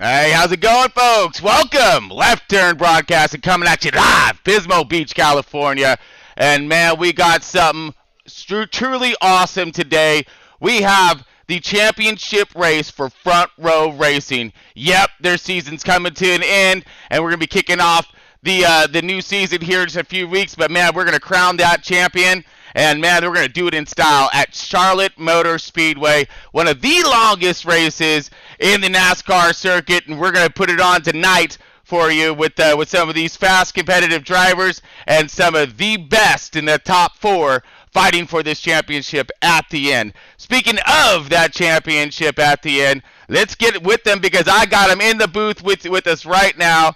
Hey, how's it going, folks? Welcome, Left Turn Broadcasting, coming at you live, Pismo Beach, California. And man, we got something truly awesome today. We have the championship race for Front Row Racing. Yep, their season's coming to an end, and we're gonna be kicking off the new season here in just a few weeks. But man, we're gonna crown that champion. And man, we're going to do it in style at Charlotte Motor Speedway, one of the longest races in the NASCAR circuit. And we're going to put it on tonight for you with some of these fast competitive drivers and some of the best in the top four fighting for this championship at the end. Speaking of that championship at the end, let's get with them because I got them in the booth with us right now.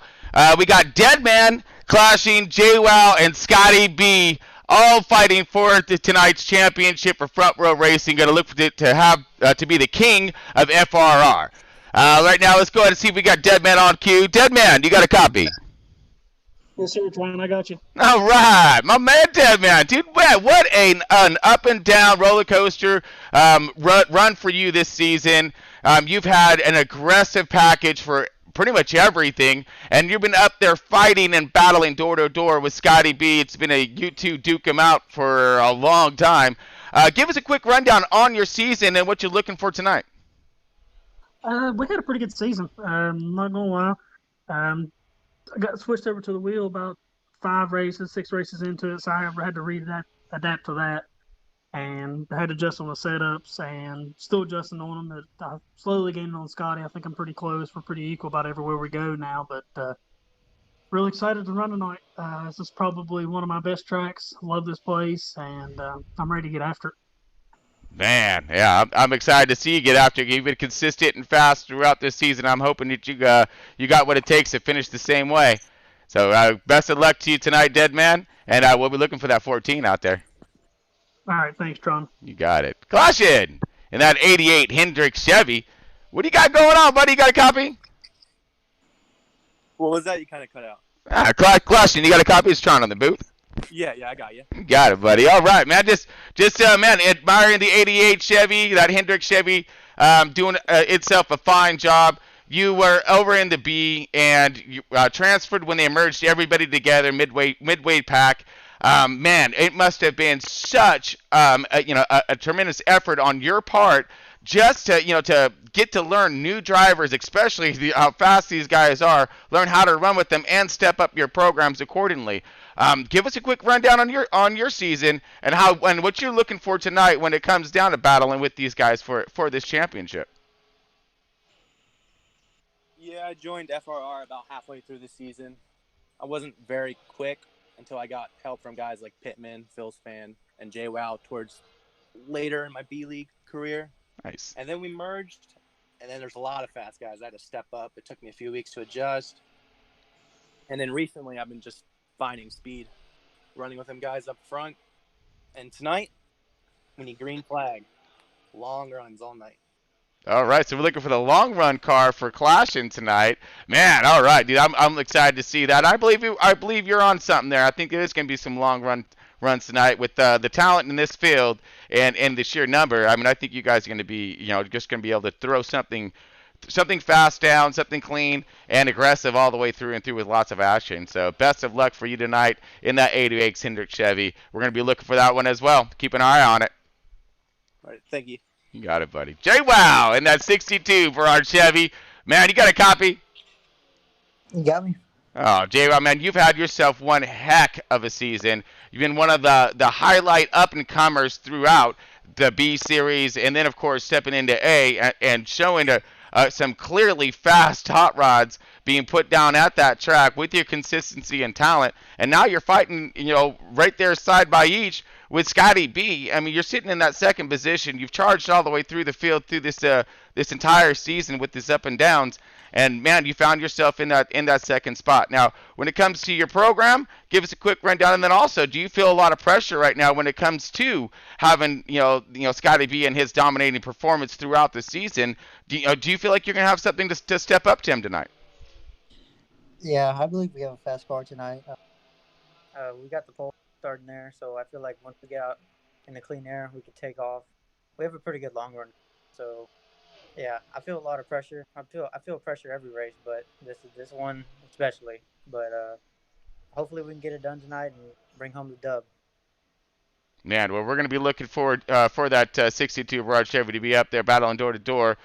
We got Deadman clashing JWoww and Scotty B, all fighting for tonight's championship for Front Row Racing. Going to look for it to have to be the king of FRR. Right now, let's go ahead and see if we got Deadman on cue. Deadman, you got a copy? Yes, sir, Twan. I got you. All right, my man Deadman, dude. Man, what an up and down roller coaster run for you this season. You've had an aggressive package for pretty much everything, and you've been up there fighting and battling door to door with Scotty B. It's been a you two duke him out for a long time. Give us a quick rundown on your season and what you're looking for tonight. We had a pretty good season. Not gonna lie. I got switched over to the wheel about 6 races into it, so I had to adapt to that, and I had to adjust on the setups and still adjusting on them. I slowly gaining on Scotty. I think I'm pretty close. We're pretty equal about everywhere we go now, but really excited to run tonight. This is probably one of my best tracks. Love this place, and I'm ready to get after it. Man, yeah, I'm excited to see you get after it. You've been consistent and fast throughout this season. I'm hoping that you got what it takes to finish the same way. So best of luck to you tonight, Deadman, and we'll be looking for that 14 out there. All right, thanks, Tron. You got it. Caution! In that 88 Hendrick Chevy. What do you got going on, buddy? You got a copy? What was that? You kind of cut out. Caution, you got a copy? It's Tron on the booth. Yeah, I got you. You got it, buddy. All right, man. Just man, admiring the 88 Chevy, that Hendrick Chevy, doing itself a fine job. You were over in the B and you transferred when they merged everybody together, midway pack. Man, it must have been such a tremendous effort on your part just to get to learn new drivers, especially how fast these guys are, learn how to run with them, and step up your programs accordingly. Give us a quick rundown on your season and what you're looking for tonight when it comes down to battling with these guys for this championship. Yeah, I joined FRR about halfway through the season. I wasn't very quick until I got help from guys like Pittman, Phil's Fan, and JWoww towards later in my B League career. Nice. And then we merged, and then there's a lot of fast guys. I had to step up. It took me a few weeks to adjust. And then recently I've been just finding speed, running with them guys up front. And tonight, we need green flag. Long runs all night. All right, so we're looking for the long run car for clashing tonight. Man, all right, dude, I'm excited to see that. I believe you're on something there. I think there is going to be some long runs tonight with the talent in this field and the sheer number. I mean, I think you guys are going to be, just going to be able to throw something fast down, something clean and aggressive all the way through and through with lots of action. So best of luck for you tonight in that 88 Hendrick Chevy. We're going to be looking for that one as well. Keep an eye on it. All right, thank you. You got it, buddy. JWoww in that 62 for our Chevy. Man, you got a copy? You got me. Oh, JWoww, man, you've had yourself one heck of a season. You've been one of the highlight up-and-comers throughout the B Series, and then, of course, stepping into A and showing some clearly fast hot rods being put down at that track with your consistency and talent. And now you're fighting, right there side by each with Scotty B. I mean, you're sitting in that second position. You've charged all the way through the field through this entire season with this up and downs. And man, you found yourself in that second spot. Now, when it comes to your program, give us a quick rundown. And then also, do you feel a lot of pressure right now when it comes to having Scotty B and his dominating performance throughout the season? Do you feel like you're gonna have something to step up to him tonight? Yeah, I believe we have a fast car tonight. We got the pole starting there, so I feel like once we get out in the clean air, we can take off. We have a pretty good long run, so Yeah, I feel a lot of pressure. I feel pressure every race, but this one especially. But hopefully we can get it done tonight and bring home the dub. Man, well, we're going to be looking forward for that 62 Barrage Chevy to be up there battling door to door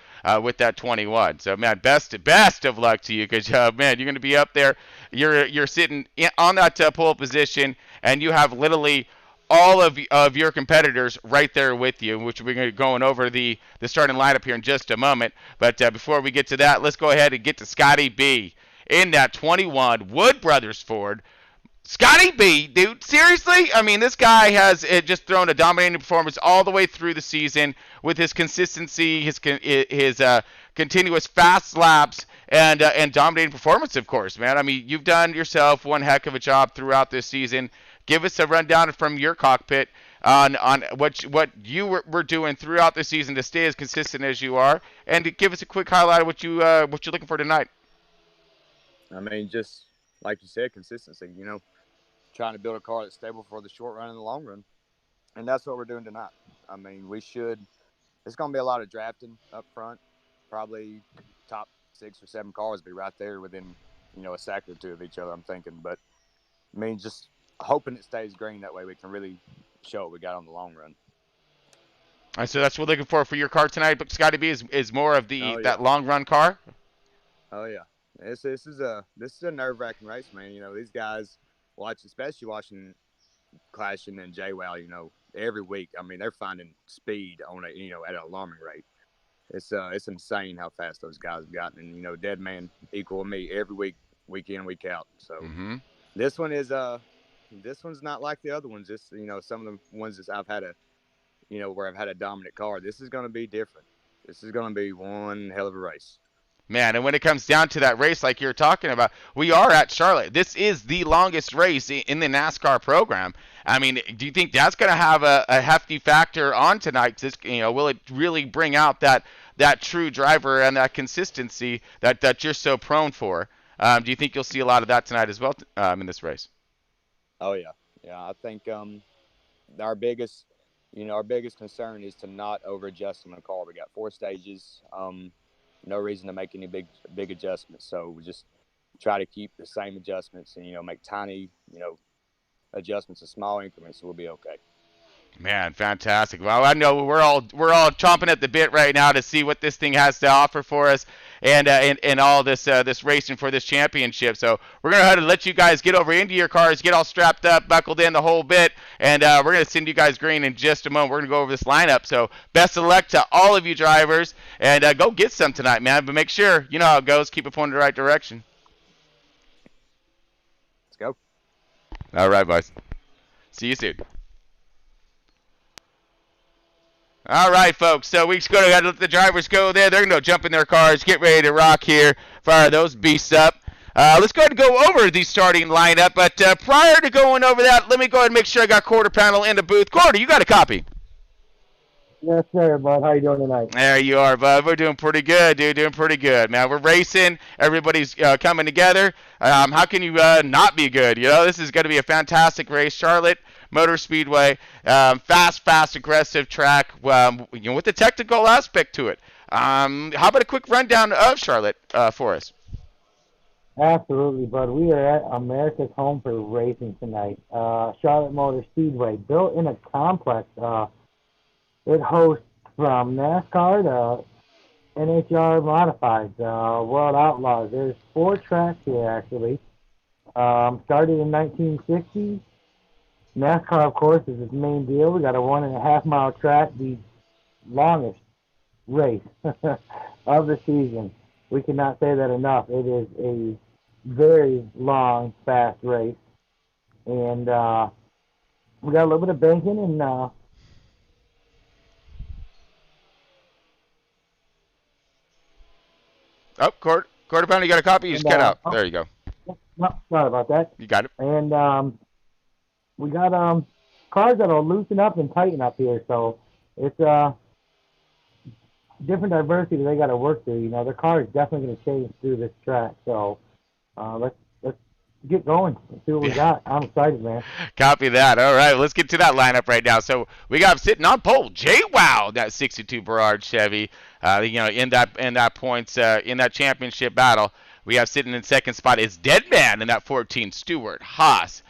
with that 21. So, man, best of luck to you because, man, you're going to be up there. You're sitting on that pole position, and you have literally all of your competitors right there with you, which we're going to be going over the starting lineup here in just a moment. But before we get to that, let's go ahead and get to Scotty B in that 21 Wood Brothers Ford. Scotty B, dude, seriously? I mean, this guy has just thrown a dominating performance all the way through the season with his consistency, his continuous fast laps, and dominating performance, of course, man. I mean, you've done yourself one heck of a job throughout this season. Give us a rundown from your cockpit on what you were doing throughout the season to stay as consistent as you are, and to give us a quick highlight of what you're looking for tonight. I mean, just like you said, consistency. Trying to build a car that's stable for the short run and the long run. And that's what we're doing tonight. I mean, it's going to be a lot of drafting up front. Probably top 6 or 7 cars be right there within, a second or two of each other, I'm thinking. But, I mean, just hoping it stays green. That way we can really show what we got on the long run. All right, so that's what we're looking for your car tonight. But Scotty B is more of that long run car. Oh, yeah. This is a nerve-wracking race, man. These guys – especially watching Clashing and JWoww, every week. I mean, they're finding speed on at an alarming rate. It's insane how fast those guys have gotten. And dead man equal me every week in, week out. So this one's not like the other ones. Some of the ones that I've had where I've had a dominant car. This is going to be different. This is going to be one hell of a race. Man, and when it comes down to that race like you're talking about, we are at Charlotte. This is the longest race in the NASCAR program. I mean, do you think that's going to have a hefty factor on tonight? Will it really bring out that true driver and that consistency that you're so prone for? Do you think you'll see a lot of that tonight as well in this race? Oh, yeah. Yeah, I think our biggest concern is to not over-adjust on the car. We got 4 stages. No reason to make any big adjustments. So we just try to keep the same adjustments and, make tiny, adjustments in small increments, so we'll be okay. Man, fantastic. Well, I know we're all chomping at the bit right now to see what this thing has to offer for us and all this racing for this championship. So we're going to go ahead and let you guys get over into your cars, get all strapped up, buckled in the whole bit, and we're going to send you guys green in just a moment. We're going to go over this lineup. So best of luck to all of you drivers, and go get some tonight, man. But make sure, you know how it goes, keep it pointed in the right direction. Let's go. All right, boys. See you soon. All right, folks. So we just go ahead and let the drivers go there. They're going to jump in their cars, get ready to rock here, fire those beasts up. Let's go ahead and go over the starting lineup. But prior to going over that, let me go ahead and make sure I got Quarter Panel in the booth. Quarter, you got a copy? Yes, sir, bud. How you doing tonight? There you are, bud. We're doing pretty good, dude. Doing pretty good, man. We're racing. Everybody's coming together. How can you not be good? This is going to be a fantastic race. Charlotte Motor Speedway, fast, aggressive track, with the technical aspect to it. How about a quick rundown of Charlotte for us? Absolutely, bud. We are at America's home for racing tonight. Charlotte Motor Speedway, built in a complex. It hosts from NASCAR to NHR Modified, World Outlaws. There's 4 tracks here, actually. Started in 1960. NASCAR, of course, is its main deal. We got a 1.5-mile track, the longest race of the season. We cannot say that enough. It is a very long, fast race. And we got a little bit of banking and Oh, Quarter Panel, you got a copy? You just cut out. There you go. No, sorry about that. You got it. And we got cars that'll loosen up and tighten up here, so it's different diversity they got to work through. The car is definitely going to change through this track. So let's get going. Let's see what we got. I'm excited, man. Copy that. All right, let's get to that lineup right now. So we got sitting on pole, J-Wow, that 62 Berard Chevy. In that points in that championship battle, we have sitting in second spot is Deadman in that 14 Stewart Haas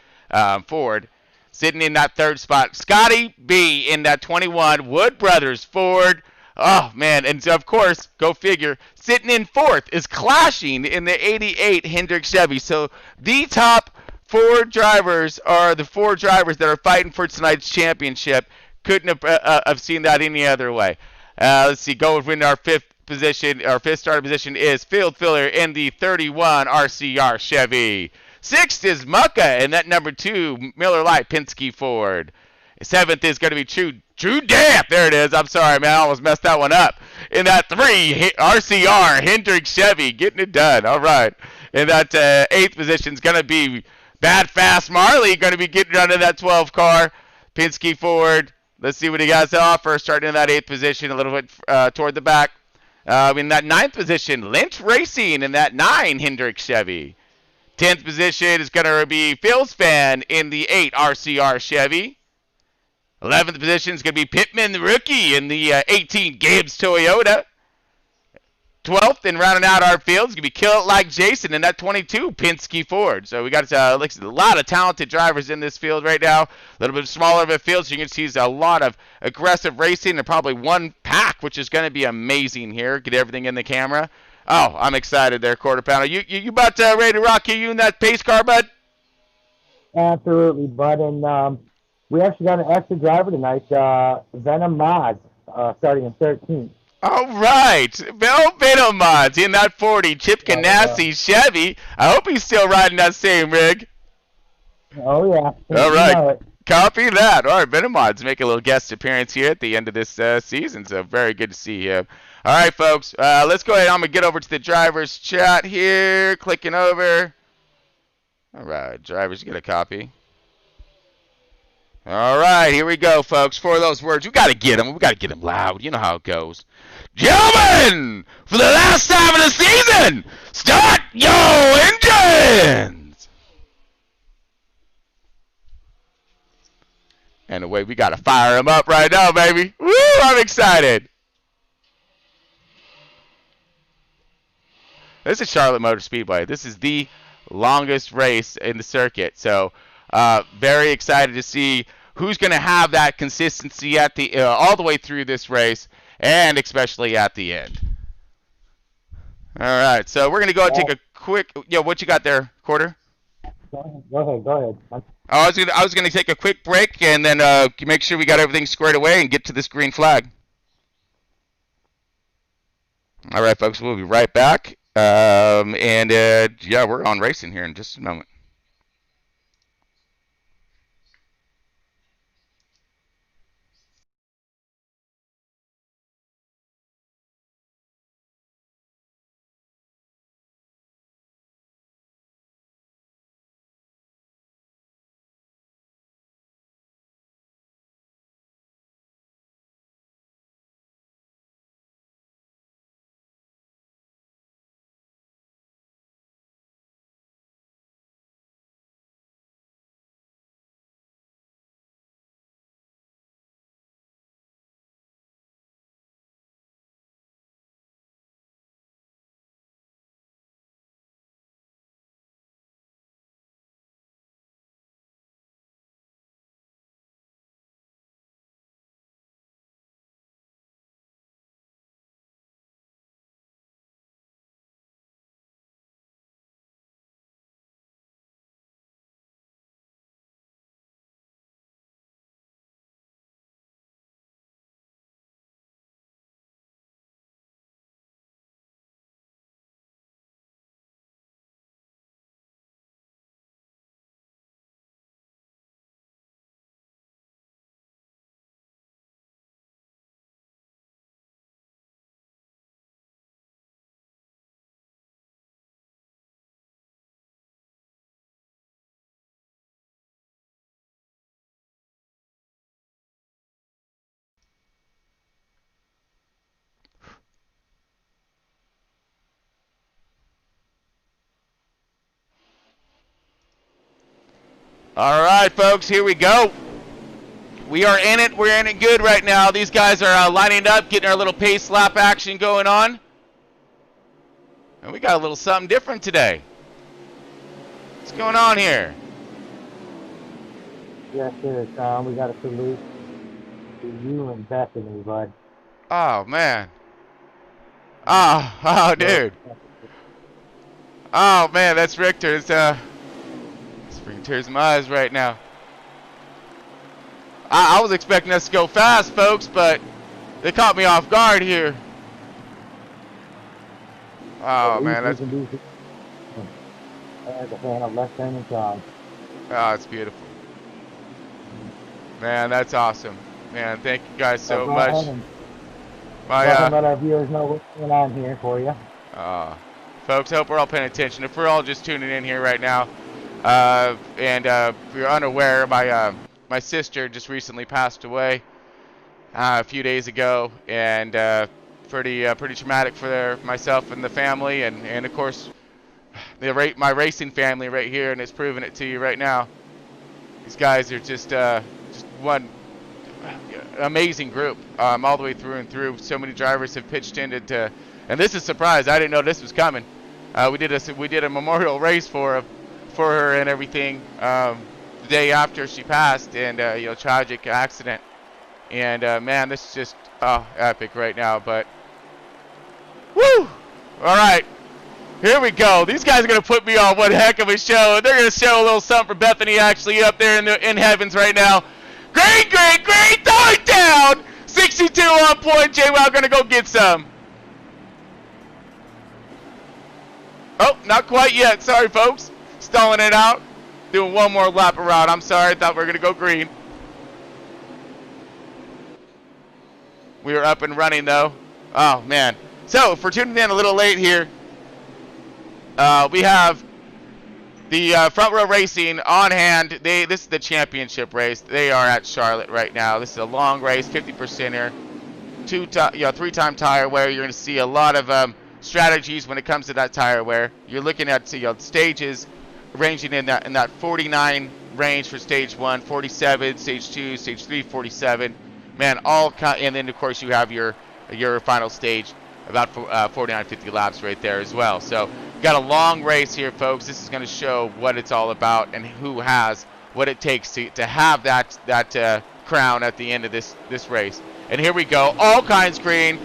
Ford. Sitting in that third spot, Scotty B in that 21 Wood Brothers Ford. Oh man, and of course, go figure. Sitting in fourth is Clashing in the 88 Hendrick Chevy. So the top four drivers are the four drivers that are fighting for tonight's championship. Couldn't have seen that any other way. Let's see. Go win our fifth position. Our fifth starter position is Field Filler in the 31 RCR Chevy. Sixth is Mucka in that number 2 Miller Lite Penske Ford. Seventh is going to be True Death. There it is. I'm sorry, man. I almost messed that one up. In that 3 RCR Hendrick Chevy. Getting it done. All right. In that eighth position is going to be Bad Fast Marley. Going to be getting under that 12 car. Penske Ford. Let's see what he has to offer. Starting in that eighth position, a little bit toward the back. In that ninth position, Lynch Racing in that 9 Hendrick Chevy. 10th position is going to be Phil's Fan in the 8 RCR Chevy. 11th position is going to be Pittman the Rookie in the 18 Gibbs Toyota. 12th and rounding out our field is going to be Kill It Like Jason in that 22 Penske Ford. So we got a lot of talented drivers in this field right now. A little bit smaller of a field, so you can see a lot of aggressive racing and probably one pack, which is going to be amazing here. Get everything in the camera. Oh, I'm excited there, Quarter Pounder. You about ready to rock you in that pace car, bud? Absolutely, bud. And we actually got an extra driver tonight, Venom Mods, starting in 13th. All right. Venom Mods in that 40 Chip Ganassi Chevy. I hope he's still riding that same rig. Oh, yeah. All right. Copy that. All right, Venom Mods make a little guest appearance here at the end of this season, so very good to see him. All right, folks, let's go ahead. I'm going to get over to the driver's chat here. Clicking over. All right, drivers, get a copy. All right, here we go, folks. For those words, we got to get them. We got to get them loud. You know how it goes. Gentlemen, for the last time of the season, start your engines. And away, we got to fire them up right now, baby. Woo, I'm excited. This is Charlotte Motor Speedway. This is the longest race in the circuit. So, very excited to see who's going to have that consistency at the all the way through this race, and especially at the end. All right, so we're going to go and take a quick. What you got there, Quarter? Go ahead. I was gonna take a quick break and then make sure we got everything squared away and get to this green flag. All right, folks, we'll be right back. We're on racing here in just a moment. All right, folks, here we go. We are in it. We're in it good right now. These guys are lining up, getting our little pace lap action going on. And we got a little something different today. What's going on here? Yes, sir, Tom. We got a salute to you and Bethany, bud. Oh, man. Oh, dude. Oh, man, that's Richter. It's bringing tears in my eyes right now. I was expecting us to go fast, folks, but they caught me off guard here. Oh, man, that's... As a fan of Left-Handed Tom. Oh, it's beautiful. Man, that's awesome. Man, thank you guys so much. Let our viewers know what's going on here for you. Folks, I hope we're all paying attention. If we're all just tuning in here right now, and if you're unaware, my sister just recently passed away a few days ago, and pretty traumatic for myself and the family, and of course my racing family right here, and it's proving it to you right now. These guys are just one amazing group, all the way through and through. So many drivers have pitched in to, and this is a surprise. I didn't know this was coming. We did a memorial race for her and everything the day after she passed, and tragic accident. And man, this is just epic right now. But woo! All right, here we go. These guys are gonna put me on one heck of a show. They're gonna show a little something for Bethany actually up there in heavens right now. Great, throw it down. 62 on point. J-Wow gonna go get some. Oh, not quite yet. Sorry, folks. Stalling it out. Doing one more lap around. I'm sorry. I thought we were gonna go green. We were up and running though. Oh man. So if we're tuning in a little late here, we have the Front Row Racing on hand. This is the championship race. They are at Charlotte right now. This is a long race, 50%er, three-time tire wear. You're going to see a lot of strategies when it comes to that tire wear. You're looking at stages ranging in that 49 range for stage 1, 47, stage 2, stage 3, 47. Man, and then of course you have your final stage, about 49, 50 laps right there as well. So got a long race here, folks. This is going to show what it's all about and who has what it takes to have that crown at the end of this race. And here we go, all kinds green.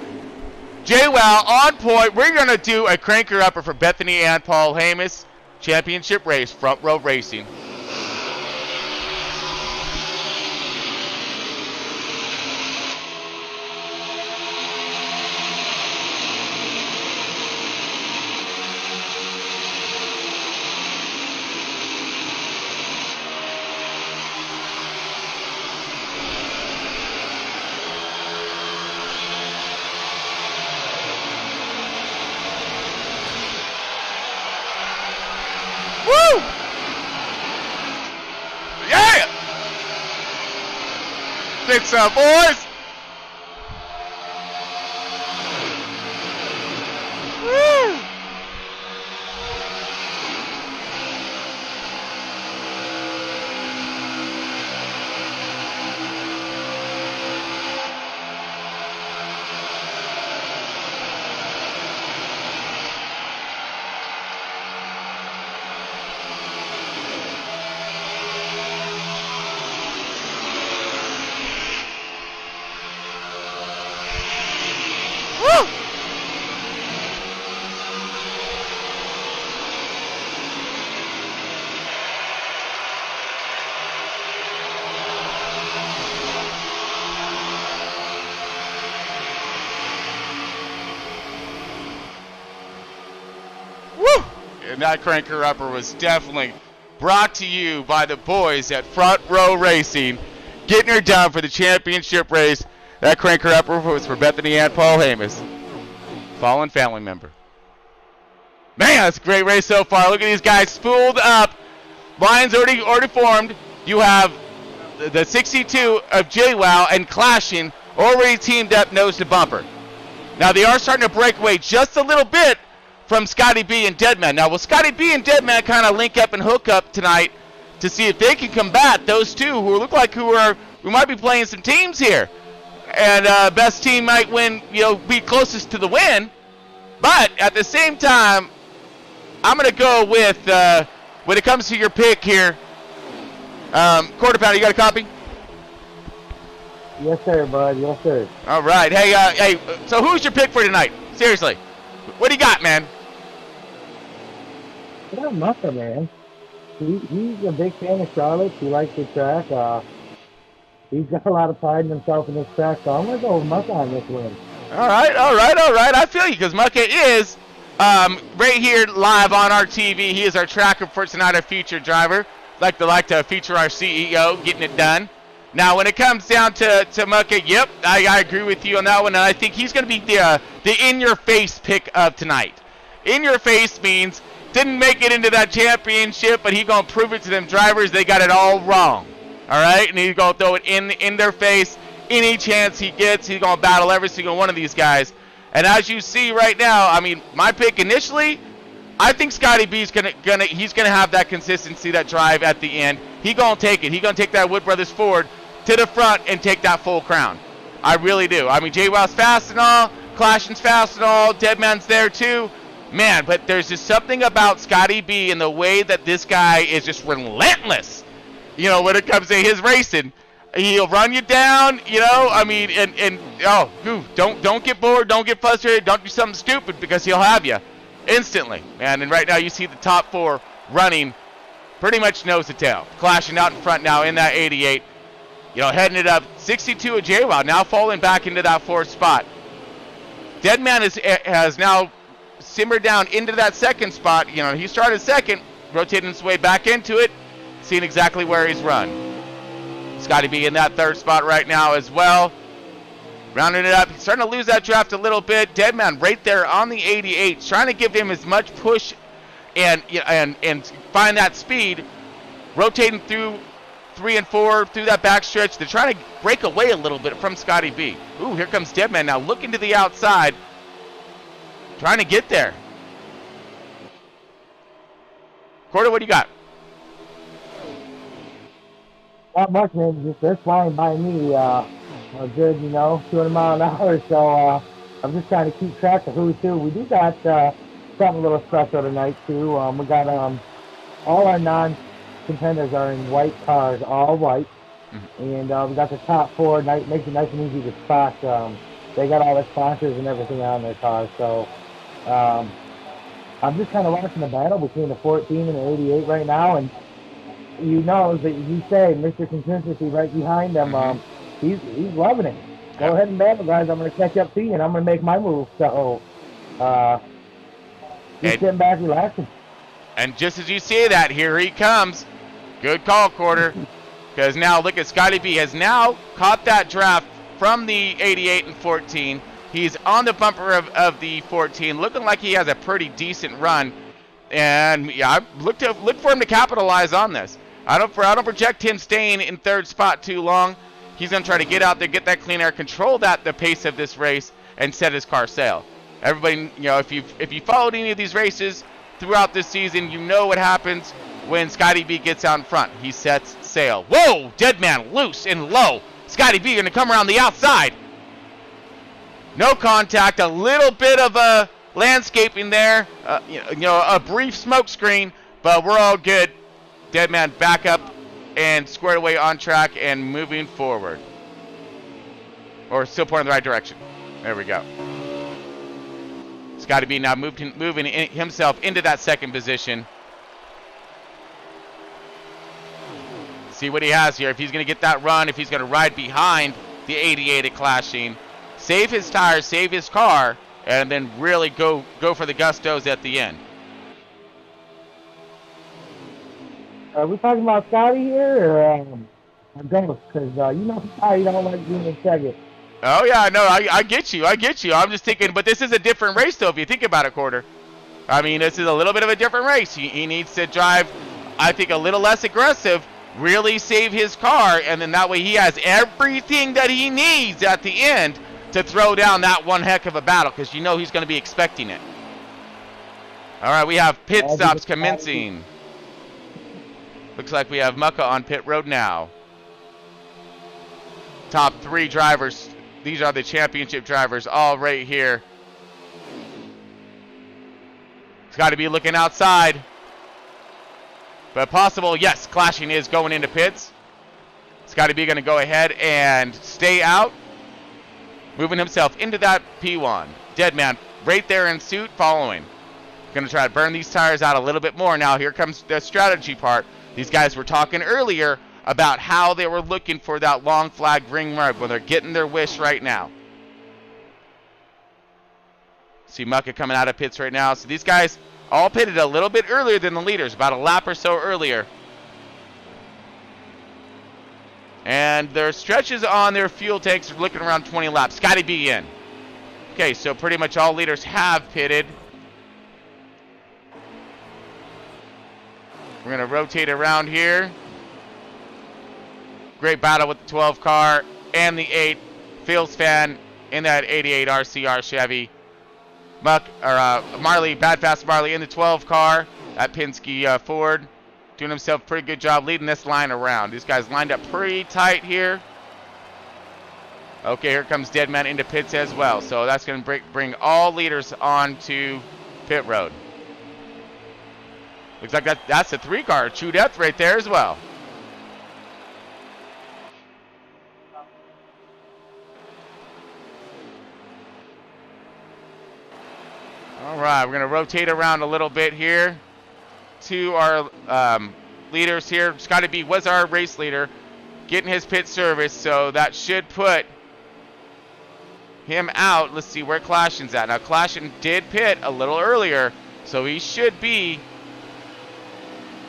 J-Wow on point. We're going to do a cranker upper for Bethany and Paul Hamas. Championship race, Front Row Racing. Woo! Yeah! It's boys! Woo! Woo! Woo! And that cranker upper was definitely brought to you by the boys at Front Row Racing, getting her done for the championship race. That cranker upper was for Bethany and Paul Hamas, fallen family member. Man, that's a great race so far. Look at these guys spooled up. Lines already formed. You have the 62 of J-Wow and Clashing already teamed up nose to bumper. Now they are starting to break away just a little bit from Scotty B and Deadman. Now will Scotty B and Deadman kind of link up and hook up tonight to see if they can combat those two who look like who might be playing some teams here. And best team might win, be closest to the win. But at the same time, I'm going to go with, when it comes to your pick here, Quarter Pounder, you got a copy? Yes, sir, bud. Yes, sir. All right. Hey, so who's your pick for tonight? Seriously. What do you got, man? Yeah, Mucker, man. He's a big fan of Charlotte. He likes the track. He's got a lot of pride in himself in this track, so I'm going to go with Mucker on this win. All right. I feel you, because Mucker is right here live on our TV. He is our tracker for tonight, a featured driver. Like to feature our CEO getting it done. Now, when it comes down to Mucker, yep, I agree with you on that one, and I think he's going to be the in-your-face pick of tonight. In-your-face means didn't make it into that championship, but he's going to prove it to them drivers they got it all wrong. All right? And he's going to throw it in their face any chance he gets. He's going to battle every single one of these guys. And as you see right now, I mean, my pick initially, I think Scotty B is gonna have that consistency, that drive at the end. He's gonna take it. He's gonna take that Wood Brothers Ford to the front and take that full crown. I really do. I mean, J-Wow's fast and all, Clashing's fast and all, Deadman's there too. Man, but there's just something about Scotty B and the way that this guy is just relentless. When it comes to his racing, he'll run you down. I mean, don't get bored, don't get frustrated, don't do something stupid, because he'll have you instantly, man. And right now you see the top four running pretty much nose to tail. Clashing out in front now in that 88. Heading it up 62 of J-Wow, now falling back into that fourth spot. Deadman has now simmered down into that second spot. He started second, rotating his way back into it, seeing exactly where he's run. Scotty B in that third spot right now as well. Rounding it up, he's starting to lose that draft a little bit. Deadman right there on the 88, trying to give him as much push and find that speed. Rotating through 3 and 4 through that backstretch. They're trying to break away a little bit from Scotty B. Ooh, here comes Deadman now, looking to the outside, trying to get there. Corda, what do you got? Not much, man. They're flying by me. A good, 200 mile an hour. So I'm just trying to keep track of who's who. We do got something a little special tonight too. We got all our non-contenders are in white cars, all white, and we got the top four. Makes it nice and easy to spot. They got all the sponsors and everything on their cars. So I'm just kind of watching the battle between the 14 and the 88 right now, and that you say Mr. Consistency right behind them. He's loving it. Go ahead and battle, guys. I'm going to catch up to you, and I'm going to make my move. So, just sitting back, relaxing. And just as you see that, here he comes. Good call, Quarter. Because now, look at Scotty B has now caught that draft from the 88 and 14. He's on the bumper of the 14, looking like he has a pretty decent run. And yeah, I look for him to capitalize on this. I don't project him staying in third spot too long. He's going to try to get out there, get that clean air, control the pace of this race, and set his car sail. Everybody, if you followed any of these races throughout this season, you know what happens when Scotty B gets out in front. He sets sail. Whoa! Deadman loose and low. Scotty B going to come around the outside. No contact. A little bit of a landscaping there. A brief smoke screen, but we're all good. Deadman back up and squared away on track and moving forward. Or still pointing in the right direction. There we go. Scotty B now moving himself into that second position. See what he has here. If he's going to get that run, if he's going to ride behind the 88 at Clashing, save his tires, save his car, and then really go for the gustos at the end. Are we talking about Scotty here, or Ghost? Because Scotty don't like being in second. Oh yeah, no, I get you. I'm just thinking, but this is a different race, though. If you think about it, Quarter. I mean, this is a little bit of a different race. He needs to drive, I think, a little less aggressive, really save his car, and then that way he has everything that he needs at the end to throw down that one heck of a battle, because he's going to be expecting it. All right, we have pit stops commencing. Looks like we have Mucka on pit road now. Top 3 drivers. These are the championship drivers, all right here. It's got to be looking outside. But possible, yes, Clashing is going into pits. It's got to be going to go ahead and stay out. Moving himself into that P1. Deadman right there in suit, following. Going to try to burn these tires out a little bit more. Now here comes the strategy part. These guys were talking earlier about how they were looking for that long flag green mark. Well, they're getting their wish right now. See Mucka coming out of pits right now. So these guys all pitted a little bit earlier than the leaders, about a lap or so earlier. And their stretches on their fuel tanks are looking around 20 laps. Scotty B in. Okay, so pretty much all leaders have pitted. We're going to rotate around here. Great battle with the 12 car and the 8. Phil's fan in that 88 RCR Chevy. Marley, Bad Fast Marley in the 12 car at Penske Ford. Doing himself a pretty good job leading this line around. These guys lined up pretty tight here. Okay, here comes Deadman into pits as well. So that's going to bring all leaders onto pit road. Looks like that's a 3 car. True Depth right there as well. All right, we're going to rotate around a little bit here to our leaders here. Scotty B was our race leader, getting his pit service, so that should put him out. Let's see where Clashing's at. Now, Clashing did pit a little earlier, so he should be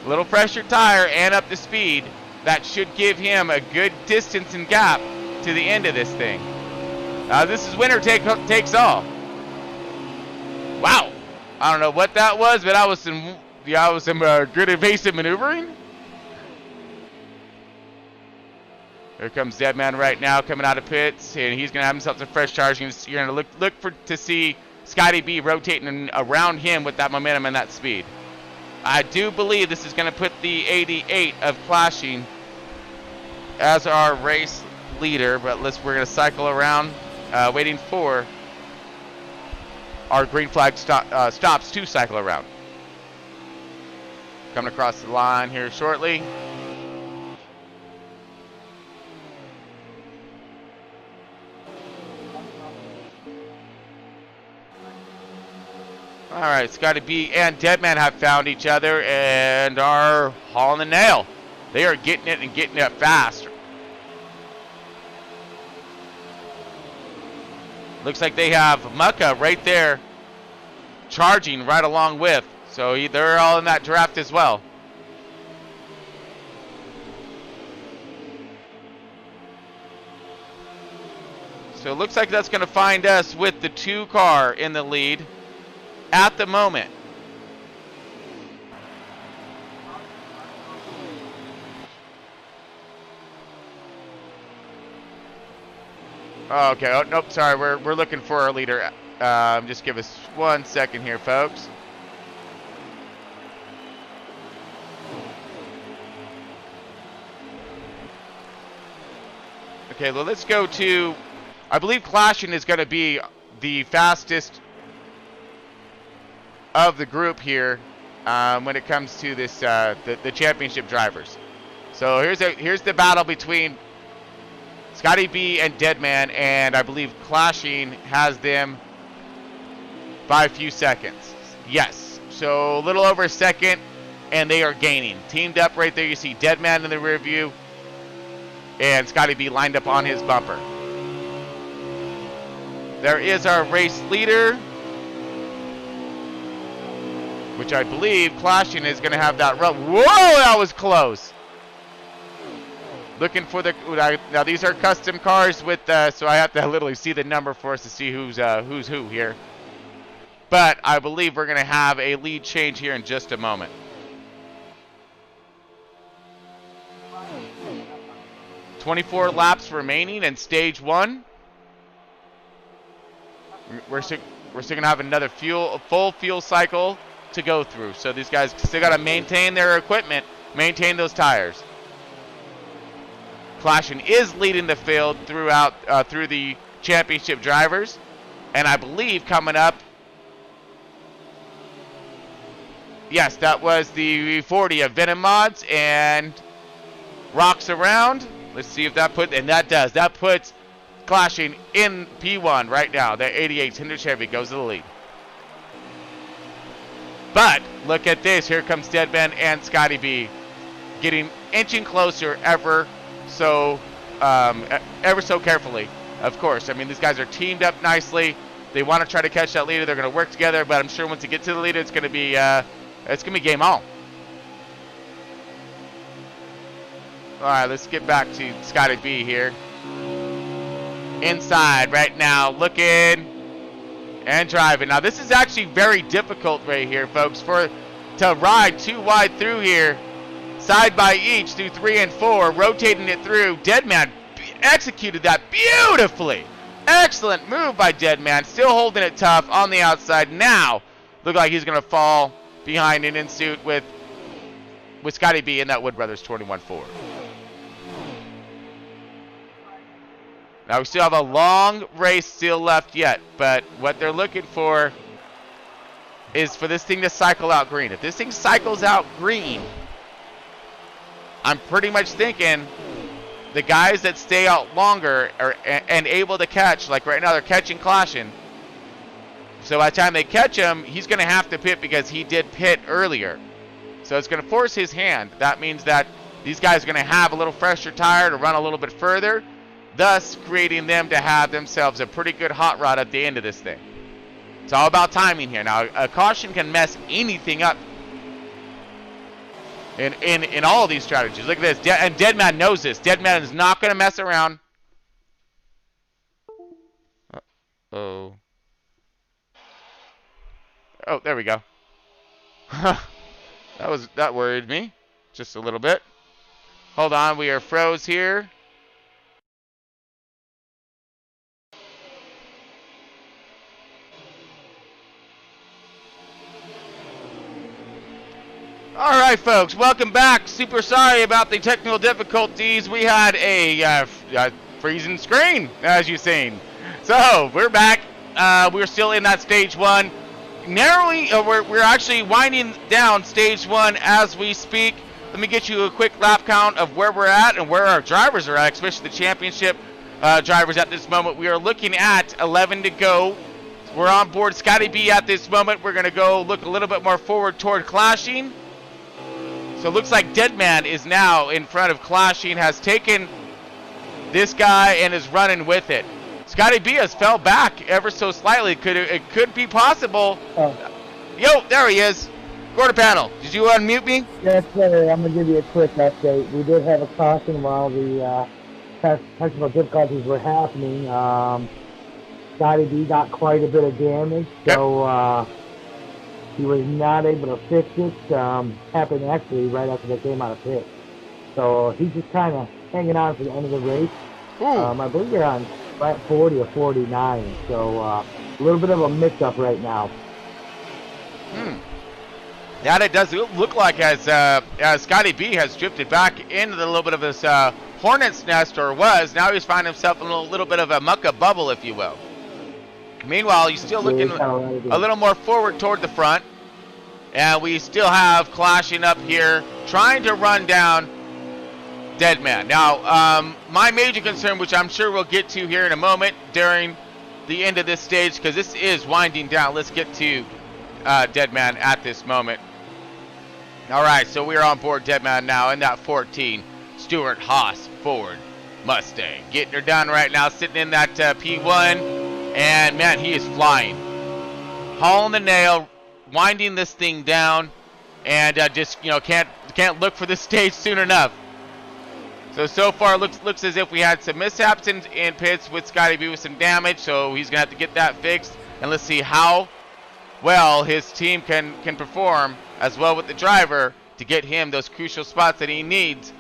a little pressure tire and up to speed. That should give him a good distance and gap to the end of this thing. This is winner takes all. Wow, I don't know what that was, but I was some good evasive maneuvering. Here comes Deadman right now, coming out of pits, and he's gonna have himself some fresh tires. You're gonna look to see Scotty B rotating around him with that momentum and that speed. I do believe this is gonna put the 88 of Clashing as our race leader, but we're gonna cycle around, waiting for our green flag stops to cycle around. Coming across the line here shortly. All right, Scotty B and Deadman have found each other and are hauling the nail. They are getting it and getting it fast. Looks like they have Mucka right there charging right along with. So they're all in that draft as well. So it looks like that's going to find us with the 2 car in the lead at the moment. Oh, okay. Oh, nope. Sorry. We're looking for our leader. Just give us 1 second here, folks. Okay, well, let's go to, I believe Clashing is going to be the fastest of the group here when it comes to this the championship drivers. So here's the battle between Scotty B and Deadman, and I believe Clashing has them by a few seconds. Yes, so a little over a second, and they are gaining. Teamed up right there, you see Deadman in the rear view, and Scotty B lined up on his bumper. There is our race leader, which I believe Clashing is going to have that run. Whoa, that was close. Looking for the, now these are custom cars with, so I have to literally see the number for us to see who's who here. But I believe we're going to have a lead change here in just a moment. "24 laps remaining in stage 1. We're still going to have another full fuel cycle to go through. So these guys still got to maintain their equipment maintain those tires. Clashin is leading the field throughout through the championship drivers, and I believe coming up, yes, that was the 40 of Venom Mods and Rocks Around. Let's see if that puts Clashin in P1 right now. The 88 Hinder Chevy goes to the lead. But look at this. Here comes Deadman and Scotty B, getting inching closer ever so carefully. Of course, I mean, these guys are teamed up nicely. They want to try to catch that leader. They're going to work together, but I'm sure once you get to the leader, it's going to be game on. All right, let's get back to Scotty B here. Inside right now, looking and driving. Now, this is actually very difficult right here, folks, to ride too wide through here, side by each through 3 and 4, rotating it through. Deadman executed that beautifully. Excellent move by Deadman, still holding it tough on the outside. Now, look like he's going to fall behind and in suit with Scotty B in that Wood Brothers 21-4. Now, we still have a long race still left yet, but what they're looking for is for this thing to cycle out green. If this thing cycles out green, I'm pretty much thinking the guys that stay out longer and able to catch, like right now they're catching Clashin. So by the time they catch him, he's going to have to pit because he did pit earlier. So it's going to force his hand. That means that these guys are going to have a little fresher tire to run a little bit further, thus creating them to have themselves a pretty good hot rod at the end of this thing. It's all about timing here. Now, a caution can mess anything up in all of these strategies. Look at this. And Deadman knows this. Deadman is not going to mess around. Uh-oh. Oh, there we go. That worried me just a little bit. Hold on, we are froze here. All right, folks, welcome back. Super sorry about the technical difficulties. We had a freezing screen, as you've seen. So we're back. We're still in that stage one. Narrowly, we're actually winding down stage one as we speak. Let me get you a quick lap count of where we're at and where our drivers are at, especially the championship drivers at this moment. We are looking at 11 to go. We're on board Scotty B at this moment. We're going to go look a little bit more forward toward Clashing. So it looks like Deadman is now in front of Clashing, has taken this guy and is running with it. Scotty B has fell back ever so slightly. It could be possible. Oh. Yo, there he is. Quarter panel, did you unmute me? Yes, sir. I'm going to give you a quick update. We did have a caution while the technical difficulties were happening. Scotty B got quite a bit of damage, so he was not able to fix it. Happened actually right after they came out of pit. So he's just kind of hanging on for the end of the race. I believe they're on lap 40 or 49, so a little bit of a mix-up right now. Yeah, it does look like as Scotty B has drifted back into a little bit of this hornet's nest, or was. Now he's finding himself in a little bit of a mucka bubble, if you will. Meanwhile, he's still looking a little more forward toward the front. And we still have Clashing up here, trying to run down Deadman. Now, my major concern, which I'm sure we'll get to here in a moment during the end of this stage, because this is winding down. Let's get to Deadman at this moment. All right, so we're on board Deadman now in that 14 Stuart Haas Ford Mustang. Getting her done right now, sitting in that P1. And, man, he is flying. Hauling the nail, winding this thing down, and just, you know, can't look for this stage soon enough. So far, looks as if we had some mishaps in pits with Scotty B with some damage, so he's going to have to get that fixed. And let's see how well his team can perform, as well with the driver, to get him those crucial spots that he needs,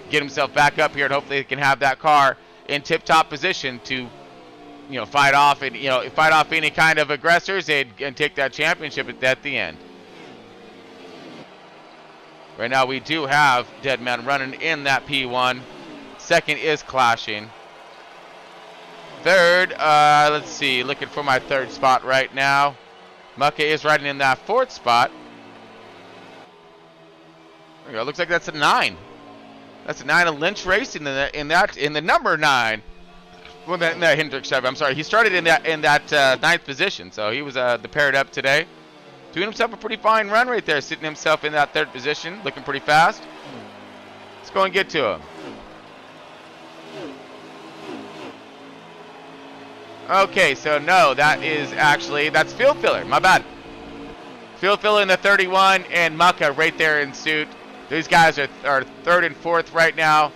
get himself back up here, and hopefully he can have that car in tip-top position to, you know, fight off any kind of aggressors and take that championship at the end. Right now we do have Deadman running in that P1. Second is Clashing. Third, let's see, looking for my third spot right now. Mucka is riding in that fourth spot. There we go. Looks like that's a 9. That's a 9 of Lynch Racing in the number 9. Well, that Hendrick Chevy. I'm sorry. He started in that 9th position, so he was the paired up today. Doing himself a pretty fine run right there, sitting himself in that 3rd position, looking pretty fast. Let's go and get to him. Okay, so no, that's Field Filler. My bad. Field Filler in the 31 and Mucka right there in suit. These guys are 3rd and 4th right now.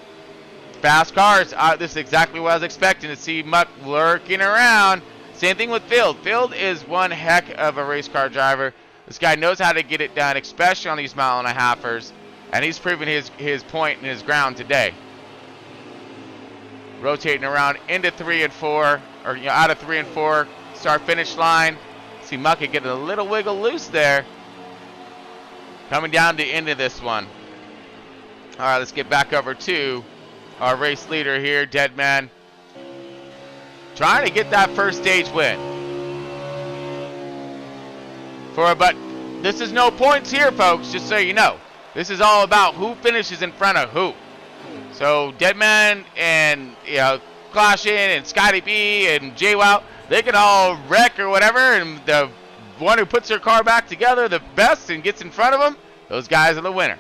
Fast cars. This is exactly what I was expecting to see. Muck lurking around. Same thing with Field. Field is one heck of a race car driver. This guy knows how to get it done, especially on these mile-and-a-halfers. And he's proven his point and his ground today. Rotating around into 3 and 4. Or out of 3 and 4. Start finish line. See Mucka getting a little wiggle loose there. Coming down to the end of this one. All right, let's get back over to our race leader here, Deadman. Trying to get that first stage win. But this is no points here, folks, just so you know. This is all about who finishes in front of who. So Deadman and Clashing and Scotty B and JWoww, they can all wreck or whatever, and the one who puts their car back together the best and gets in front of them, those guys are the winner.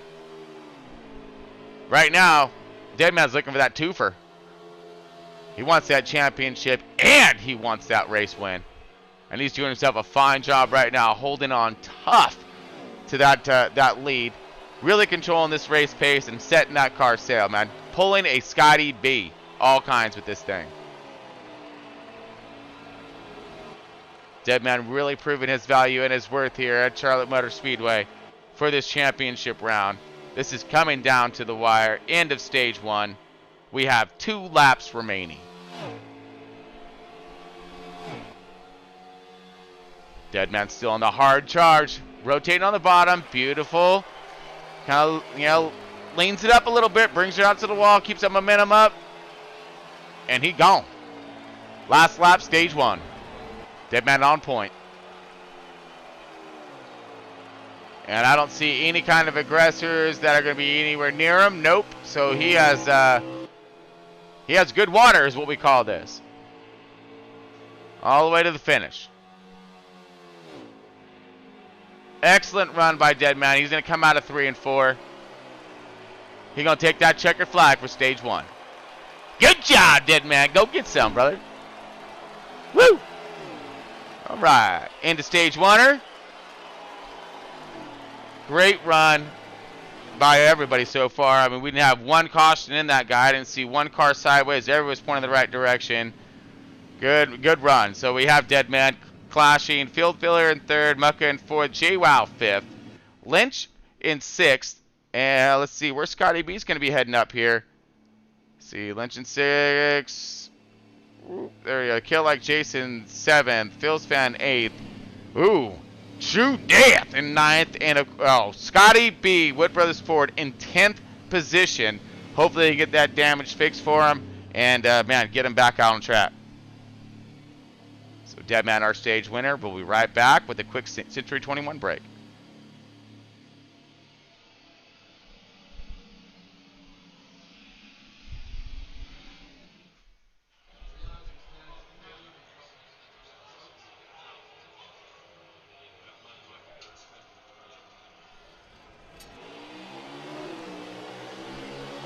Right now, Deadman's looking for that twofer. He wants that championship and he wants that race win. And he's doing himself a fine job right now, holding on tough to that lead. Really controlling this race pace and setting that car sail, man. Pulling a Scotty B. All kinds with this thing. Deadman really proving his value and his worth here at Charlotte Motor Speedway for this championship round. This is coming down to the wire. End of stage 1. We have 2 laps remaining. Deadman still on the hard charge. Rotating on the bottom. Beautiful. Kind of, leans it up a little bit. Brings it out to the wall. Keeps that momentum up. And he gone. Last lap, stage 1. Deadman on point. And I don't see any kind of aggressors that are going to be anywhere near him. Nope. So he has good water is what we call this. All the way to the finish. Excellent run by Deadman. He's going to come out of 3 and 4. He's going to take that checkered flag for stage 1. Good job, Deadman. Go get some, brother. Woo! All right. Into stage 1er. Great run by everybody so far. I mean, we didn't have one caution in that guy. I didn't see one car sideways. Everyone was pointing the right direction. Good run. So we have Deadman, Clashing, Field Filler in 3rd, Mucka in 4th, JWoww 5th, Lynch in 6th, and let's see, where's Scotty B's going to be heading up here? See, Lynch in 6th. Ooh, there we go. Kill Like Jason 7th, Phil's Fan 8th. Ooh. True Death in 9th, and Scotty B, Wood Brothers Ford in 10th position. Hopefully they get that damage fixed for him, and man, get him back out on track. So Deadman, our stage winner. We'll be right back with a quick Century 21 break.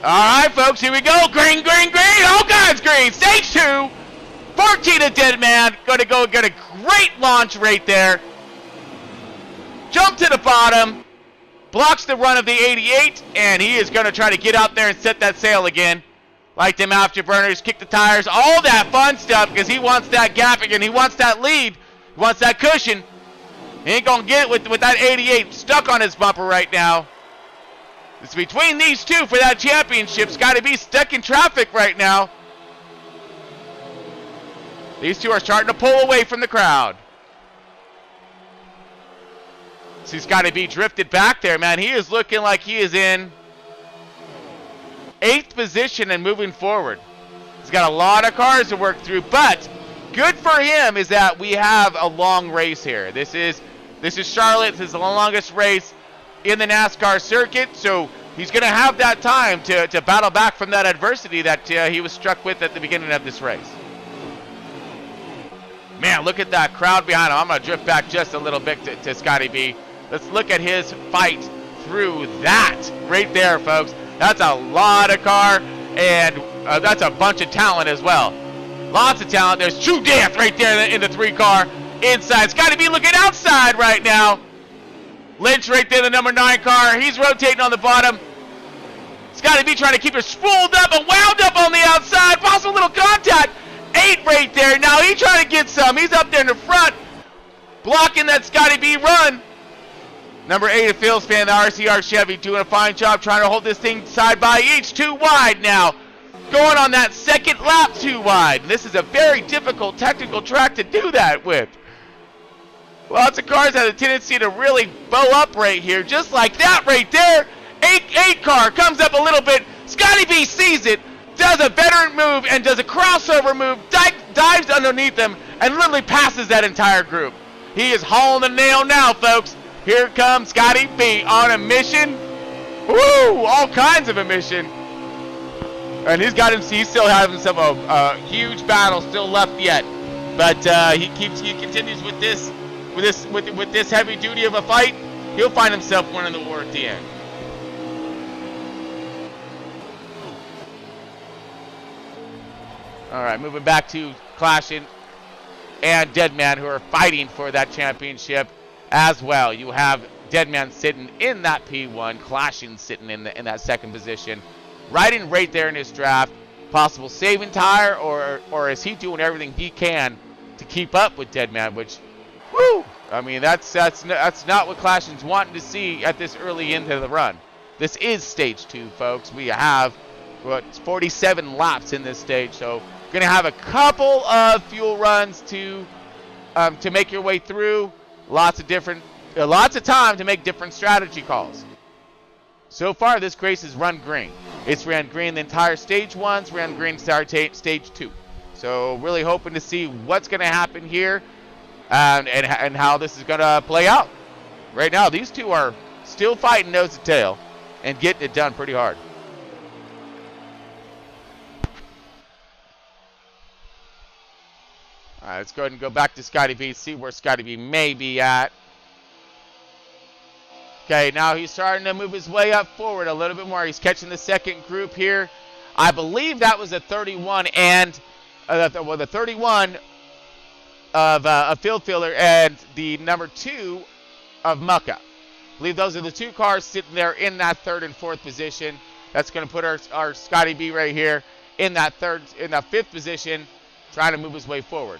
All right, folks, here we go. Green, green, green. All kinds green. Stage 2. 14 to Deadman. Going to go get a great launch right there. Jump to the bottom. Blocks the run of the 88. And he is going to try to get out there and set that sail again. Like them afterburners, kick the tires, all that fun stuff, because he wants that gap again. He wants that lead. He wants that cushion. He ain't going to get it with that 88 stuck on his bumper right now. It's between these two for that championship. Scotty B stuck in traffic right now. These two are starting to pull away from the crowd. So he's got to be drifted back there, man. He is looking like he is in 8th position and moving forward. He's got a lot of cars to work through, but good for him is that we have a long race here. This is Charlotte. This is the longest race in the NASCAR circuit, so he's going to have that time to battle back from that adversity that he was struck with at the beginning of this race. Man, look at that crowd behind him. I'm going to drift back just a little bit to Scotty B. Let's look at his fight through that right there, folks. That's a lot of car, and that's a bunch of talent as well. Lots of talent. There's True Death right there in the 3-car inside. Scotty B looking outside right now. Lynch right there, the number 9 car. He's rotating on the bottom. Scotty B trying to keep it spooled up and wound up on the outside. Possible little contact. 8 right there. Now he's trying to get some. He's up there in the front, blocking that Scotty B run. Number 8, a Phil's fan, the RCR Chevy, doing a fine job trying to hold this thing side by each. 2 wide now. Going on that second lap 2 wide. This is a very difficult technical track to do that with. Lots of cars have a tendency to really bow up right here, just like that right there. 8 car comes up a little bit. Scotty B sees it, does a veteran move, and does a crossover move, dives underneath them, and literally passes that entire group. He is hauling the nail now, folks. Here comes Scotty B on a mission. Woo! All kinds of a mission. And he still has himself a huge battle still left yet. But he continues with this heavy duty of a fight. He'll find himself winning the war at the end. All right, moving back to Clashing and Deadman, who are fighting for that championship as well. You have Deadman sitting in that P1, Clashing sitting in that second position, riding right there in his draft. Possible saving tire, or is he doing everything he can to keep up with Deadman? Which, woo! I mean, that's not what Clashing's wanting to see at this early into the run. This is stage 2, folks. We have 47 laps in this stage, so gonna have a couple of fuel runs to make your way through. Lots of time to make different strategy calls. So far, this race has run green. It's ran green the entire stage 1. It's ran green stage 2. So really hoping to see what's going to happen here and how this is going to play out. Right now, these two are still fighting nose to tail and getting it done pretty hard. All right, let's go ahead and go back to Scotty B, see where Scotty B may be at. Okay, now he's starting to move his way up forward a little bit more. He's catching the second group here. I believe that was a 31 and the 31 of a field filler and the number 2 of Mucka. I believe those are the 2 cars sitting there in that 3rd and 4th position. That's going to put our Scotty B right here in that 5th position, trying to move his way forward.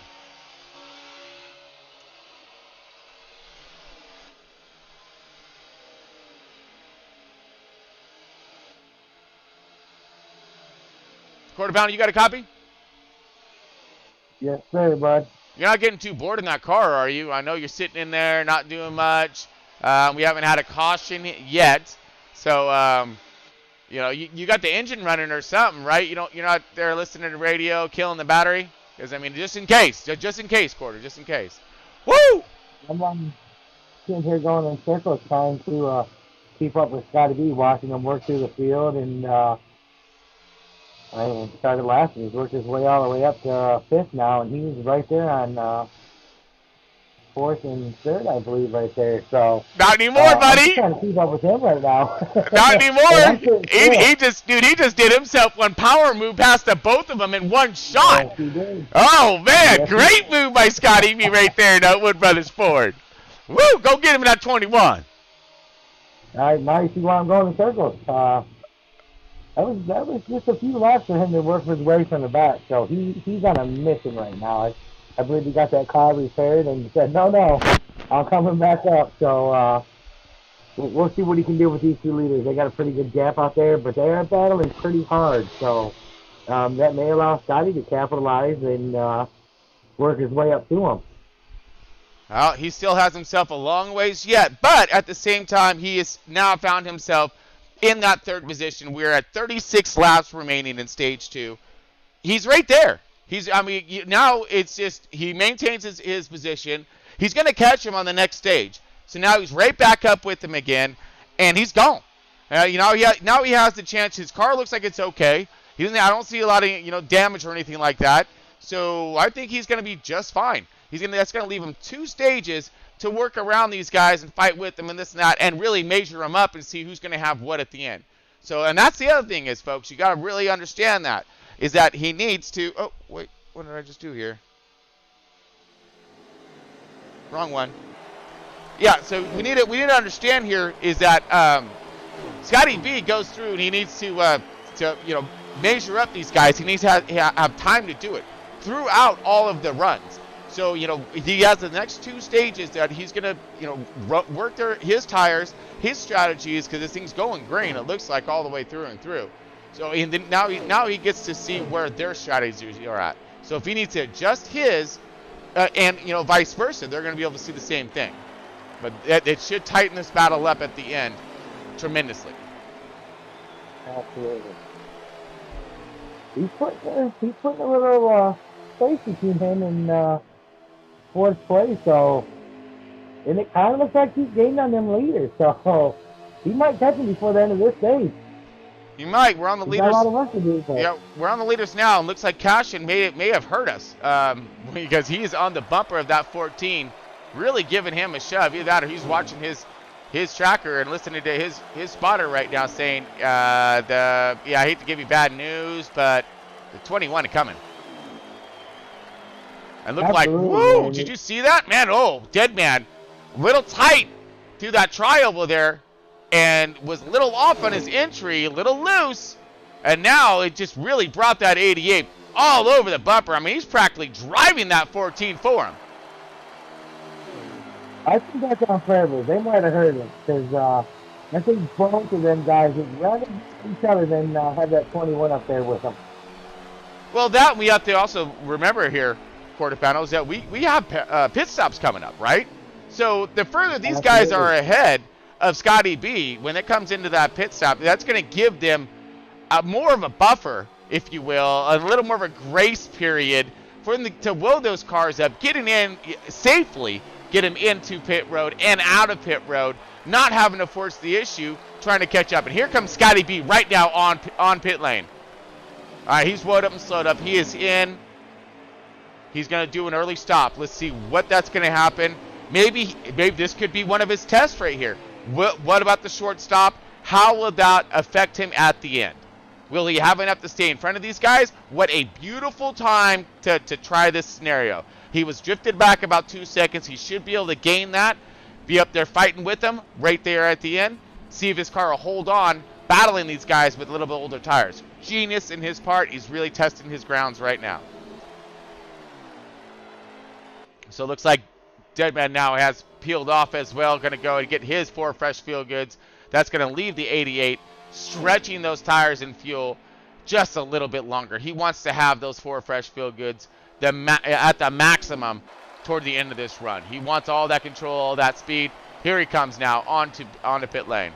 Quarter pounder, you got a copy? Yes, sir, bud. You're not getting too bored in that car, are you? I know you're sitting in there, not doing much. We haven't had a caution yet, so you got the engine running or something, right? You're not there listening to the radio, killing the battery, because I mean, just in case, Quarter, just in case. Woo! I'm sitting here going in circles, trying to keep up with Scotty B, watching him work through the field, and I started last, and he's worked his way all the way up to 5th now, and he's right there on 4th and 3rd, I believe, right there. So not anymore, buddy. I'm trying to keep up with him right now. Not anymore. He just did himself one power move past the both of them in one shot. Yes, he did. Oh man, Yes, great move by Scotty B right there in Wood Brothers Ford. Woo! Go get him in that 21. All right, now you see why I'm going in circles. That was just a few laps for him to work his way from the back. So he's on a mission right now. I believe he got that car repaired and said, no, I'm coming back up. So we'll see what he can do with these 2 leaders. They got a pretty good gap out there, but they are battling pretty hard. So that may allow Scotty to capitalize and work his way up to him. Well, he still has himself a long ways yet, but at the same time, he has now found himself in that third position. We're at 36 laps remaining in stage 2. He's right there. Now it's just he maintains his position. He's going to catch him on the next stage. So now he's right back up with him again, and he's gone. Now he has the chance. His car looks like it's okay. I don't see a lot of damage or anything like that. So I think he's going to be just fine. That's going to leave him 2 stages to work around these guys and fight with them and this and that, and really measure them up and see who's going to have what at the end. So, and that's the other thing is, folks, you got to really understand that is that he needs to. Oh wait, what did I just do here? Wrong one. Yeah, so we need to understand here is that Scotty B goes through and he needs to measure up these guys. He needs to have time to do it throughout all of the runs. So, he has the next 2 stages that he's going to, work his tires, his strategies, because this thing's going green, it looks like, all the way through and through. So, and then now he gets to see where their strategies are at. So, if he needs to adjust his, and, vice versa, they're going to be able to see the same thing. But it should tighten this battle up at the end tremendously. Absolutely. He's putting a little space between him and 4th place, so, and it kind of looks like he's gained on them leaders, so he might catch him before the end of this stage. He might. We're on the leaders. Got a lot of work to do, but. Yeah, we're on the leaders now, and looks like Cashin may have hurt us because he's on the bumper of that 14, really giving him a shove. Either that or he's watching his tracker and listening to his spotter right now saying, I hate to give you bad news, but the 21 is coming. And looked like, whoa, did you see that? Man, dead man. Little tight through that tri-oval there and was a little off on his entry, a little loose. And now it just really brought that 88 all over the bumper. I mean, he's practically driving that 14 for him. I think that's on purpose. They might have heard him because I think both of them guys would rather each other than have that 21 up there with them. Well, that we have to also remember here, quarterfinals, that we have pit stops coming up, right? So the further these guys are ahead of Scotty B, when it comes into that pit stop, that's going to give them more of a buffer, if you will, a little more of a grace period for them to wheel those cars up, getting in safely, get them into pit road and out of pit road, not having to force the issue, trying to catch up. And here comes Scotty B right now on pit lane. All right, he's woed up and slowed up. He is in. He's going to do an early stop. Let's see what that's going to happen. Maybe this could be one of his tests right here. What about the short stop? How will that affect him at the end? Will he have enough to stay in front of these guys? What a beautiful time to try this scenario. He was drifted back about 2 seconds. He should be able to gain that, be up there fighting with them right there at the end. See if his car will hold on, battling these guys with a little bit older tires. Genius in his part. He's really testing his grounds right now. So it looks like Deadman now has peeled off as well. Going to go and get his 4 fresh fuel goods. That's going to leave the 88, stretching those tires and fuel just a little bit longer. He wants to have those 4 fresh fuel goods at the maximum toward the end of this run. He wants all that control, all that speed. Here he comes now onto pit lane.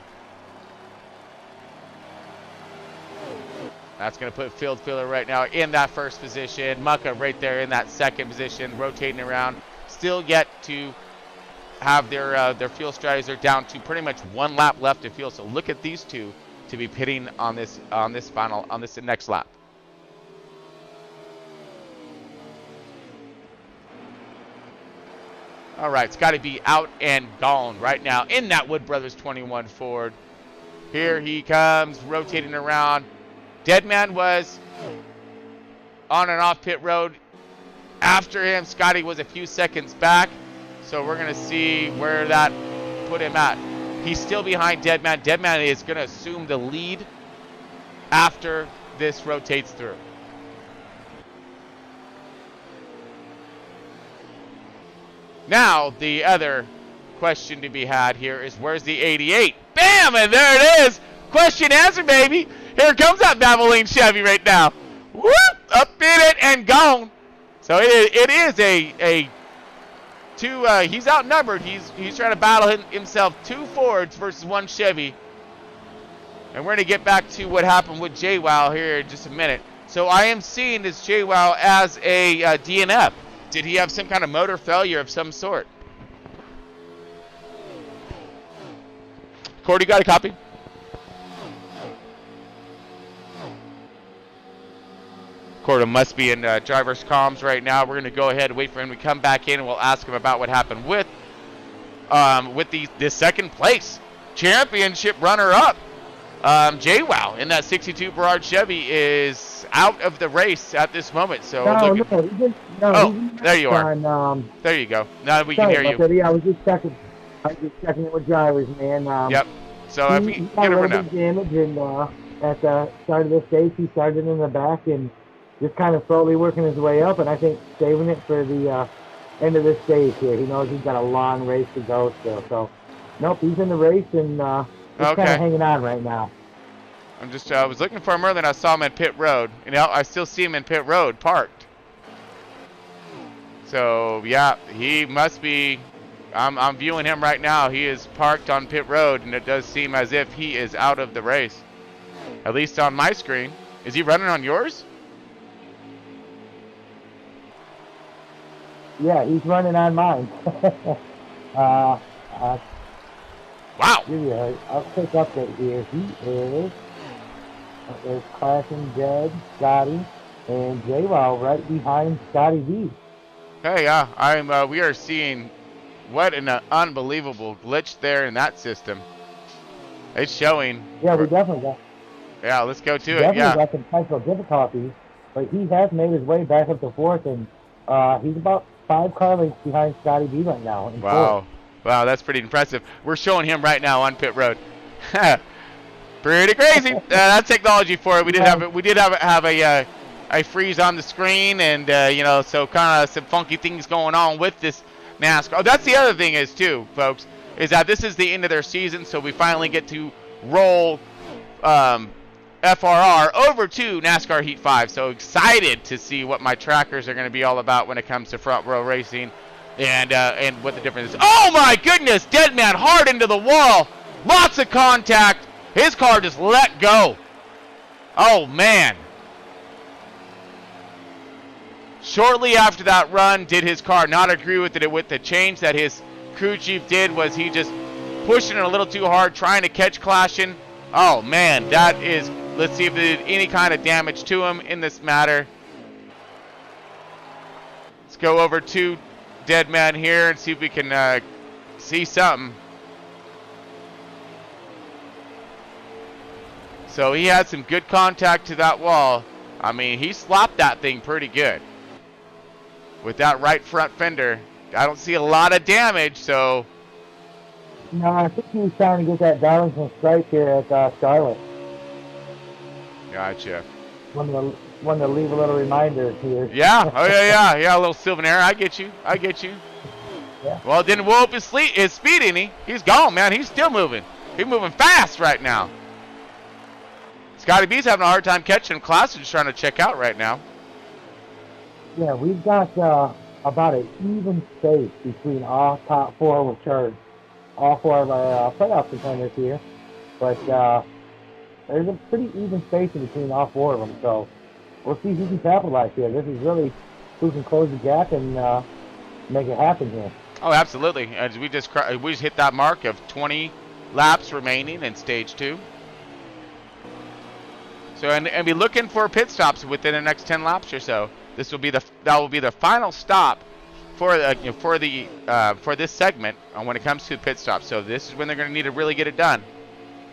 That's going to put Field Filler right now in that first position. Mucka right there in that second position, rotating around. Still yet to have their fuel strategies. They're down to pretty much 1 lap left to fuel. So look at these two to be pitting on this next lap. All right, Scotty B out and gone right now in that Wood Brothers 21 Ford. Here he comes, rotating around. Deadman was on and off pit road. After him, Scotty was a few seconds back. So we're going to see where that put him at. He's still behind Deadman. Deadman is going to assume the lead after this rotates through. Now, the other question to be had here is, where's the 88? Bam! And there it is! Question answered, baby! Here comes that Babylon Chevy right now. Whoop! Up in it and gone. So it is a he's outnumbered. He's trying to battle himself 2 Fords versus 1 Chevy. And we're going to get back to what happened with JWoww here in just a minute. So I am seeing this JWoww as a DNF. Did he have some kind of motor failure of some sort? Cordy, got a copy? Cordy must be in driver's comms right now. We're going to go ahead and wait for him to come back in, and we'll ask him about what happened with the second place championship runner-up. JWoww in that 62 Barrage Chevy is out of the race at this moment. So there you are. There you go. Now we can hear you. Yeah, I was just checking it with drivers, man. Yep. So if he got a little bit damage, and at the start of this stage, he started in the back and just kind of slowly working his way up, and I think saving it for the end of this stage here. He knows he's got a long race to go still. So, nope, he's in the race and just kind of hanging on right now. I'm just I was looking for him earlier, and I saw him in pit road. You know, I still see him in pit road, parked. So yeah, he must be. I'm viewing him right now. He is parked on pit road, and it does seem as if he is out of the race. At least on my screen. Is he running on yours? Yeah, he's running on mine. Wow. I'll pick up that here. He is. There's Clashing Dead, Scotty, and JWoww right behind Scotty B. Hey, yeah, we are seeing what an unbelievable glitch there in that system. It's showing. Yeah, we definitely got. Yeah, let's go to it. Definitely Yeah. got some technical difficulties, but he has made his way back up to fourth, and he's about 5 car lengths behind Scotty B right now. Wow. Wow, that's pretty impressive. We're showing him right now on pit road. Pretty crazy. That's technology for it. We did have a freeze on the screen, and you know, so kind of some funky things going on with this NASCAR. Oh, that's the other thing is too, folks, is that this is the end of their season, so we finally get to roll FRR over to NASCAR Heat 5. So excited to see what my trackers are going to be all about when it comes to front row racing. And what the difference is. Oh my goodness! Dead man hard into the wall. Lots of contact. His car just let go. Oh man. Shortly after that run, did his car not agree with it? With the change that his crew chief did, was he just pushing it a little too hard, trying to catch Clashing? Oh man, that is. Let's see if there did any kind of damage to him in this matter. Let's go over to Dead man here and see if we can see something. So he had some good contact to that wall. I mean, he slapped that thing pretty good with that right front fender. I don't see a lot of damage, so. No, I think he was trying to get that Darlington strike here at Charlotte. Gotcha. Wanted to leave a little reminder here. Yeah. Oh yeah. A little souvenir. I get you. Yeah. Well, it didn't blow up his speed any. He's gone, man. He's still moving. He's moving fast right now. Scotty B's having a hard time catching him. Klaus is just trying to check out right now. Yeah, we've got about an even space between all top 4, which are all 4 of our playoff contenders here. But there's a pretty even space in between all 4 of them. So we'll see who can capitalize here. This is really who can close the gap and make it happen here. Oh, absolutely. As we just hit that mark of 20 laps remaining in stage 2. So and be looking for pit stops within the next 10 laps or so. That will be the final stop for this segment when it comes to pit stops. So this is when they're going to need to really get it done.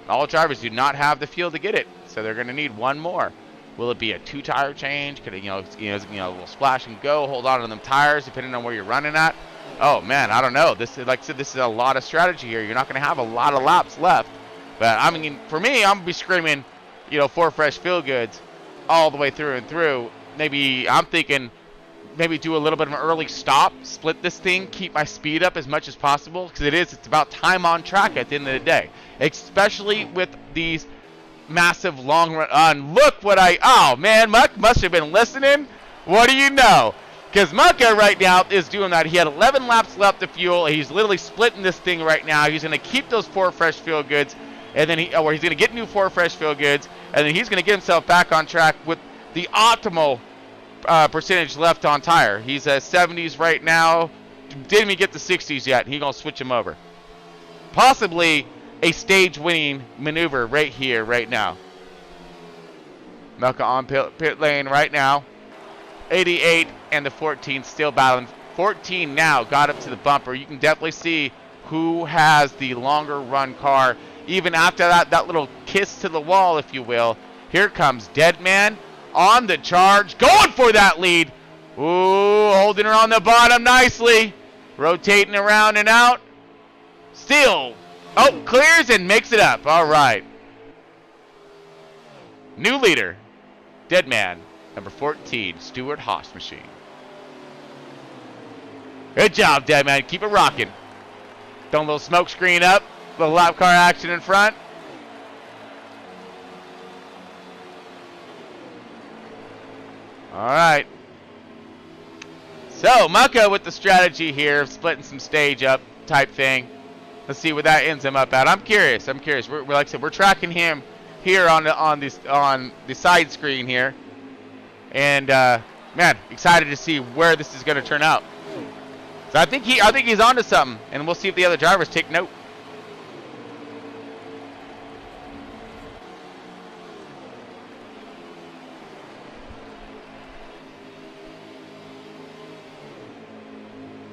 All drivers do not have the fuel to get it, so they're going to need one more. Will it be a 2-tire change? Could it, a little splash and go? Hold on to them tires, depending on where you're running at. Oh man, I don't know. This is, like I said, this is a lot of strategy here. You're not going to have a lot of laps left, but I mean, for me, I'm gonna be screaming, 4 fresh feel goods all the way through and through. Maybe I'm thinking, maybe do a little bit of an early stop, split this thing, keep my speed up as much as possible, because it's about time on track at the end of the day, especially with these massive long run. Look what oh man, Muck must have been listening. What do you know? Because Mucka right now is doing that. He had 11 laps left of fuel. He's literally splitting this thing right now. He's going to keep those 4 fresh fuel goods, and then he's going to get new 4 fresh fuel goods, and then he's going to get himself back on track with the optimal percentage left on tire. He's at 70s right now. Didn't even get the 60s yet. He's going to switch him over. Possibly a stage-winning maneuver right here, right now. Mucka on pit lane right now. 88 and the 14 still battling. 14 now got up to the bumper. You can definitely see who has the longer run car. Even after that little kiss to the wall, if you will. Here comes Deadman on the charge, going for that lead. Ooh, holding her on the bottom nicely. Rotating around and out. Still. Oh, clears and makes it up. All right. New leader. Deadman. Number 14, Stuart Haas Machine. Good job, Deadman. Keep it rocking. Throwing a little smoke screen up. Little lap car action in front. All right. So, Mucka with the strategy here of splitting some stage up type thing. Let's see what that ends him up at. I'm curious. We're like I said, we're tracking him here on the side screen here. And man, excited to see where this is going to turn out. So I think he's onto something, and we'll see if the other drivers take note.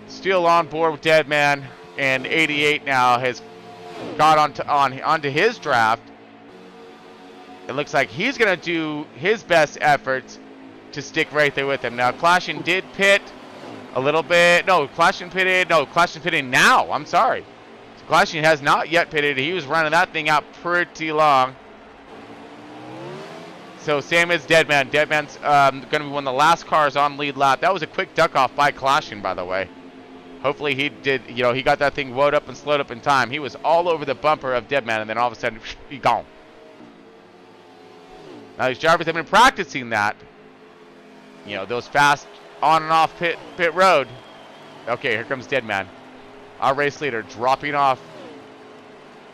Still on board with Deadman, and 88 now has got onto his draft. It looks like he's going to do his best efforts to stick right there with him. Now, Clashin did pit a little bit. No, Clashin pitted. No, Clashin pitted now. I'm sorry. So Clashin has not yet pitted. He was running that thing out pretty long. So, same as Deadman. Deadman's going to be one of the last cars on lead lap. That was a quick duck off by Clashin, by the way. Hopefully he did, he got that thing woed up and slowed up in time. He was all over the bumper of Deadman, and then all of a sudden, he gone. Now, these drivers have been practicing that. Those fast on and off pit road. Okay, here comes Deadman. Our race leader dropping off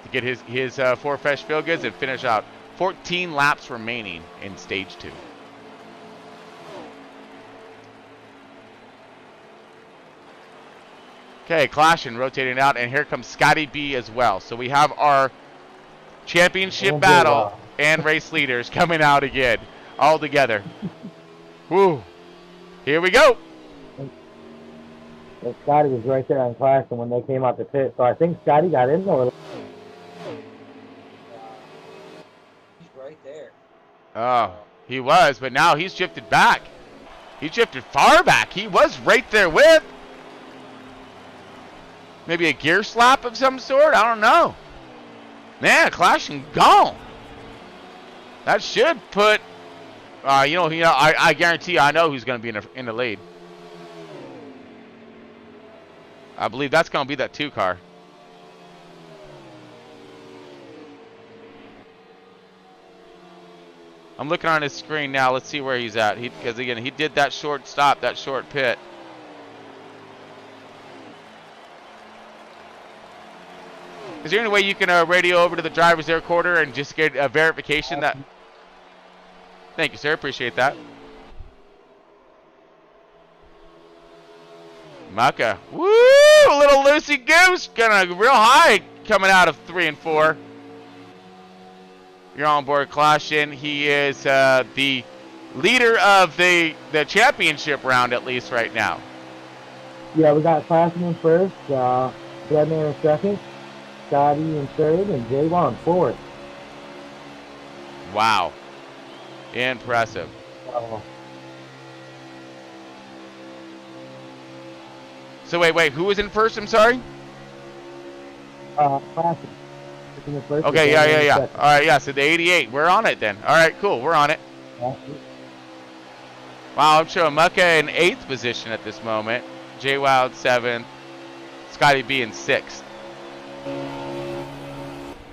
to get his 4 fresh field goods and finish out. 14 laps remaining in stage 2. Okay, Clashin rotating out, and here comes Scotty B as well. So we have our championship battle and race leaders coming out again, all together. Woo! Here we go. And Scotty was right there on Clashin when they came out the pit, so I think Scotty got in there. He's right there. Oh, he was, but now he's drifted back. He drifted far back. He was right there with. Maybe a gear slap of some sort? I don't know. Man, Clashin gone. That should put, I guarantee you, I know who's going to be in the lead. I believe that's going to be that 2 car. I'm looking on his screen now. Let's see where he's at. Because again, he did that short stop, that short pit. Is there any way you can radio over to the driver's air quarter and just get a verification that... Thank you, sir. Appreciate that. Mucka. Woo! A little loosey-goose. Gonna real high coming out of 3 and 4. You're on board, Clashin. He is the leader of the championship round, at least right now. Yeah, we got Clashin in first, Deadman in second, Scotty in third, and J1 in fourth. Wow. Impressive. So wait, who was in first? I'm sorry? Clashin. Okay, yeah. All right, yeah, so the 88. We're on it then. All right, cool. We're on it. Wow, I'm showing Mucka in 8th position at this moment. J-Wild 7th. Scotty B in 6th.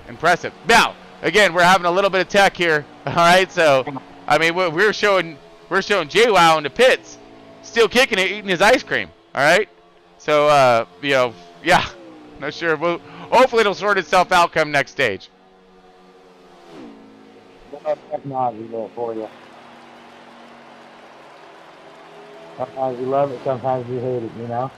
Impressive. Now, again, we're having a little bit of tech here. All right, so I mean, we're showing J-Wild in the pits. still kicking it, eating his ice cream. All right. So, you know, yeah, not sure. We'll, hopefully it'll sort itself out come next stage. Technology there for you. Sometimes you love it, sometimes you hate it, you know?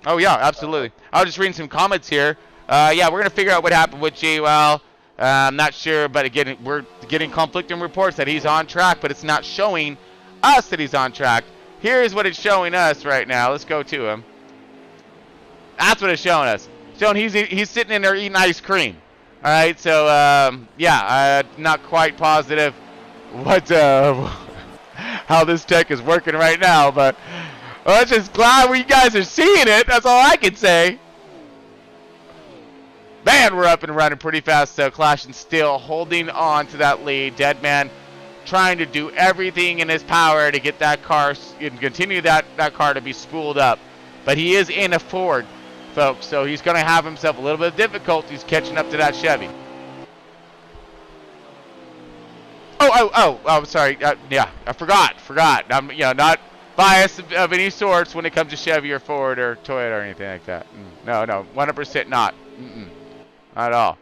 Oh, yeah, absolutely. I was just reading some comments here. Yeah, we're going to figure out what happened with JWoww. I'm not sure, but again, we're getting conflicting reports that he's on track, but it's not showing us that he's on track. Here's what it's showing us right now. Let's go to him. That's what it's showing us. Showing he's sitting in there eating ice cream. All right, so, yeah, not quite positive what how this tech is working right now, but I'm just glad you guys are seeing it. That's all I can say. Man, we're up and running pretty fast, so Clashing still holding on to that lead. Deadman trying to do everything in his power to get that car and continue that car to be spooled up. But he is in a Ford, folks, so he's going to have himself a little bit of difficulties catching up to that Chevy. Oh, sorry. Yeah, I forgot. I'm, you know, not biased of any sorts when it comes to Chevy or Ford or Toyota or anything like that. No, 100% not. Not at all.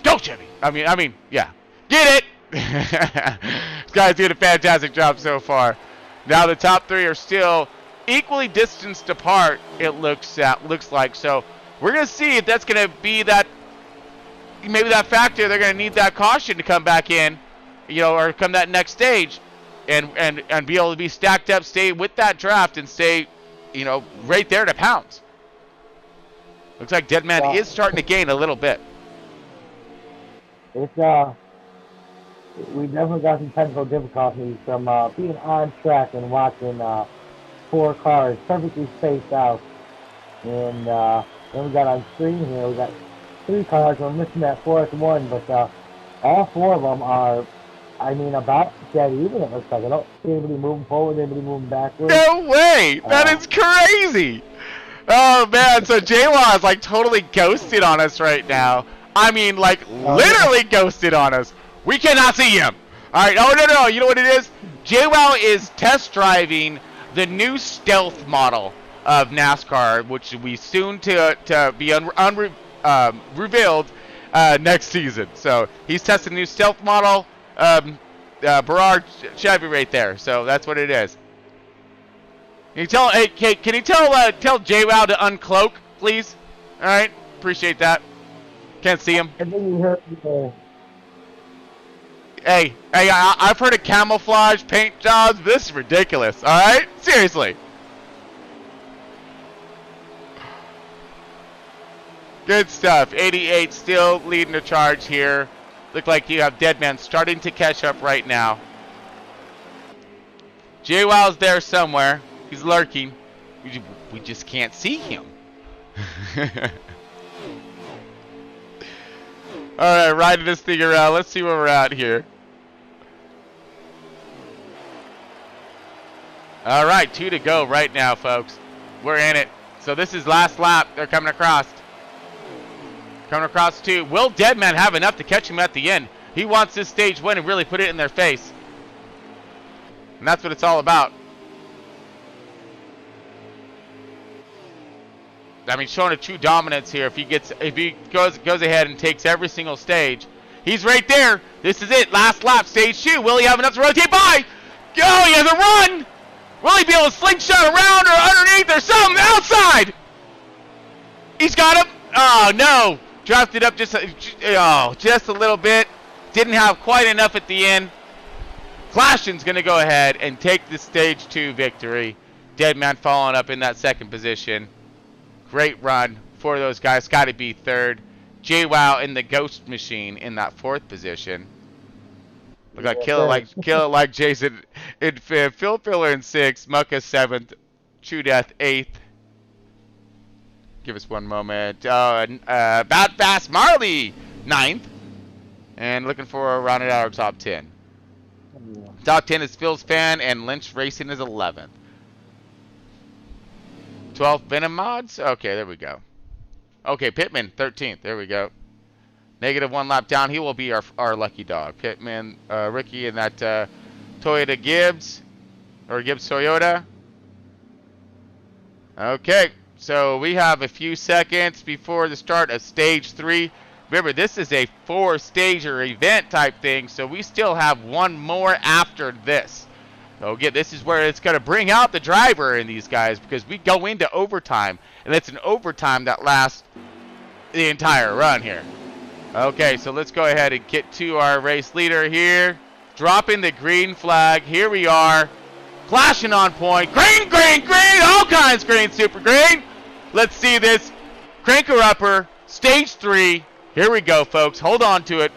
Go Chevy! I mean, yeah. Get it! This guy's doing a fantastic job so far. Now the top three are still equally distanced apart, it looks like. So we're going to see if that's going to be that, maybe that factor. They're going to need that caution to come back in, you know, or come that next stage and be able to be stacked up, stay with that draft and stay, you know, right there to pounce. Looks like Deadman is starting to gain a little bit. It's we definitely got some technical difficulties from being on track and watching 4 cars perfectly spaced out. And then we got on screen here, we got 3 cars. We're missing that 4th one, but all 4 of them are, I mean, about dead even, it looks like. I don't see anybody moving forward, anybody moving backwards. No way! That is crazy! Oh, man, so JWoww is, like, totally ghosted on us right now. I mean, like, literally ghosted on us. We cannot see him. All right, oh, no, you know what it is? JWoww is test driving the new stealth model of NASCAR, which will be soon to be revealed next season. So he's testing the new stealth model, Berard Chevy right there. So that's what it is. Can you tell? Hey, can you tell JWoww to uncloak, please? All right, appreciate that. Can't see him. And then you heard Hey, I've heard of camouflage paint jobs, but this is ridiculous. All right, seriously. Good stuff. 88 still leading the charge here. Look like you have Deadman starting to catch up right now. JWoww's there somewhere. He's lurking. We just can't see him. Alright, riding this thing around. Let's see where we're at here. Alright, 2 to go right now, folks. We're in it. So this is last lap. They're coming across. Coming across 2. Will Deadman have enough to catch him at the end? He wants this stage win and really put it in their face. And that's what it's all about. I mean, showing a true dominance here. If he goes ahead and takes every single stage, he's right there. This is it. Last lap, stage 2. Will he have enough to rotate by? Go! He has a run. Will he be able to slingshot around or underneath or something outside? He's got him. Oh no! Drafted up just a little bit. Didn't have quite enough at the end. Clashing's gonna go ahead and take the stage 2 victory. Deadman following up in that 2nd position. Great run for those guys. Got to be 3rd. JWoww in the Ghost Machine in that 4th position. Look like kill it like Jason in 5th. Phil Filler in 6th. Mucka 7th. True Death 8th. Give us one moment. Bad Fast Marley 9th. And looking for a rounded out top 10. Top 10 is Phil's Fan and Lynch Racing is 11th. 12th Venom mods? Okay, there we go. Okay, Pittman, 13th. There we go. Negative 1 lap down. He will be our lucky dog. Pittman, Ricky, and that Toyota Gibbs. Or Gibbs Toyota. Okay, so we have a few seconds before the start of Stage 3. Remember, this is a 4-stager event type thing, so we still have one more after this. So again, this is where it's going to bring out the driver in these guys, because we go into overtime, and it's an overtime that lasts the entire run here. Okay, so let's go ahead and get to our race leader here. Dropping the green flag. Here we are. Flashing on point. Green, green, green. All kinds green, super green. Let's see this. Cranker upper. Stage 3. Here we go, folks. Hold on to it.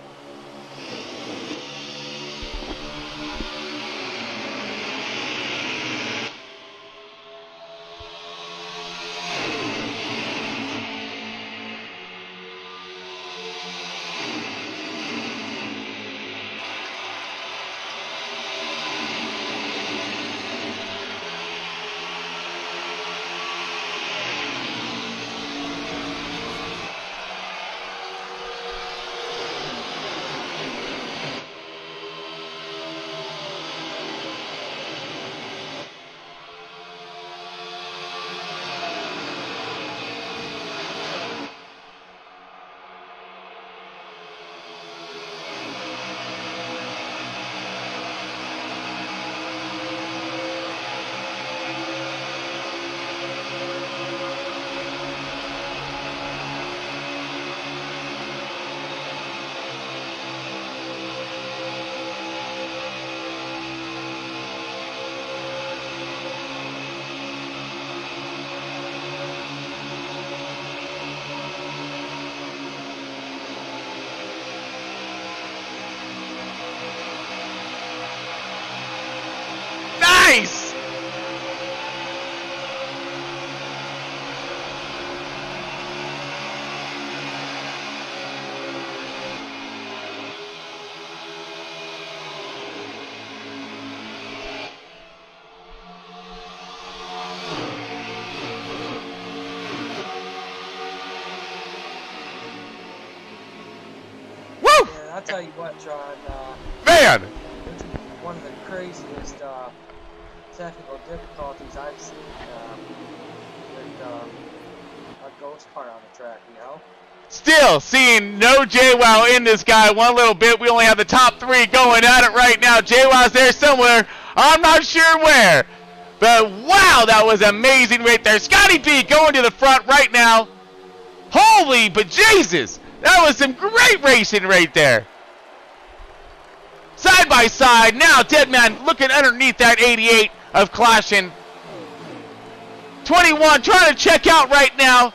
Nice! Woo! Yeah, I'll tell you what, John. Man! It's one of the craziest technical difficulties I've seen with a ghost car on the track, you know? Still seeing no JWoww in this guy one little bit. We only have the top 3 going at it right now. JWoww's there somewhere. I'm not sure where. But wow, that was amazing right there. Scotty B going to the front right now. Holy but Jesus. That was some great racing right there. Side by side. Now Deadman looking underneath that 88 of Clashing. 21 trying to check out right now.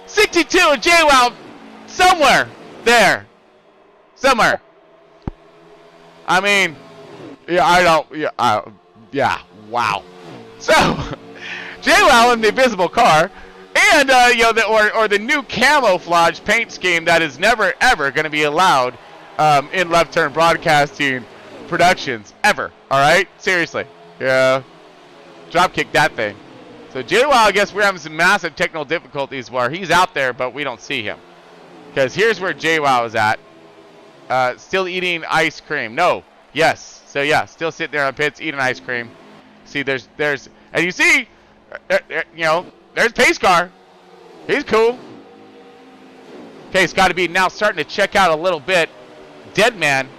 62 of JWoww somewhere there. Somewhere. I mean, yeah, wow. So, JWoww in the invisible car, and the new camouflage paint scheme that is never ever going to be allowed in Left Turn Broadcasting Productions ever. All right, seriously, yeah, dropkick that thing. So JWoww, I guess we're having some massive technical difficulties where he's out there, but we don't see him. Because here's where JWoww is at. Still eating ice cream. No. Yes. So yeah, still sitting there on pits eating ice cream. See, there's, and you see, there's Pace Car. He's cool. Okay, it's got to be now starting to check out a little bit. Deadman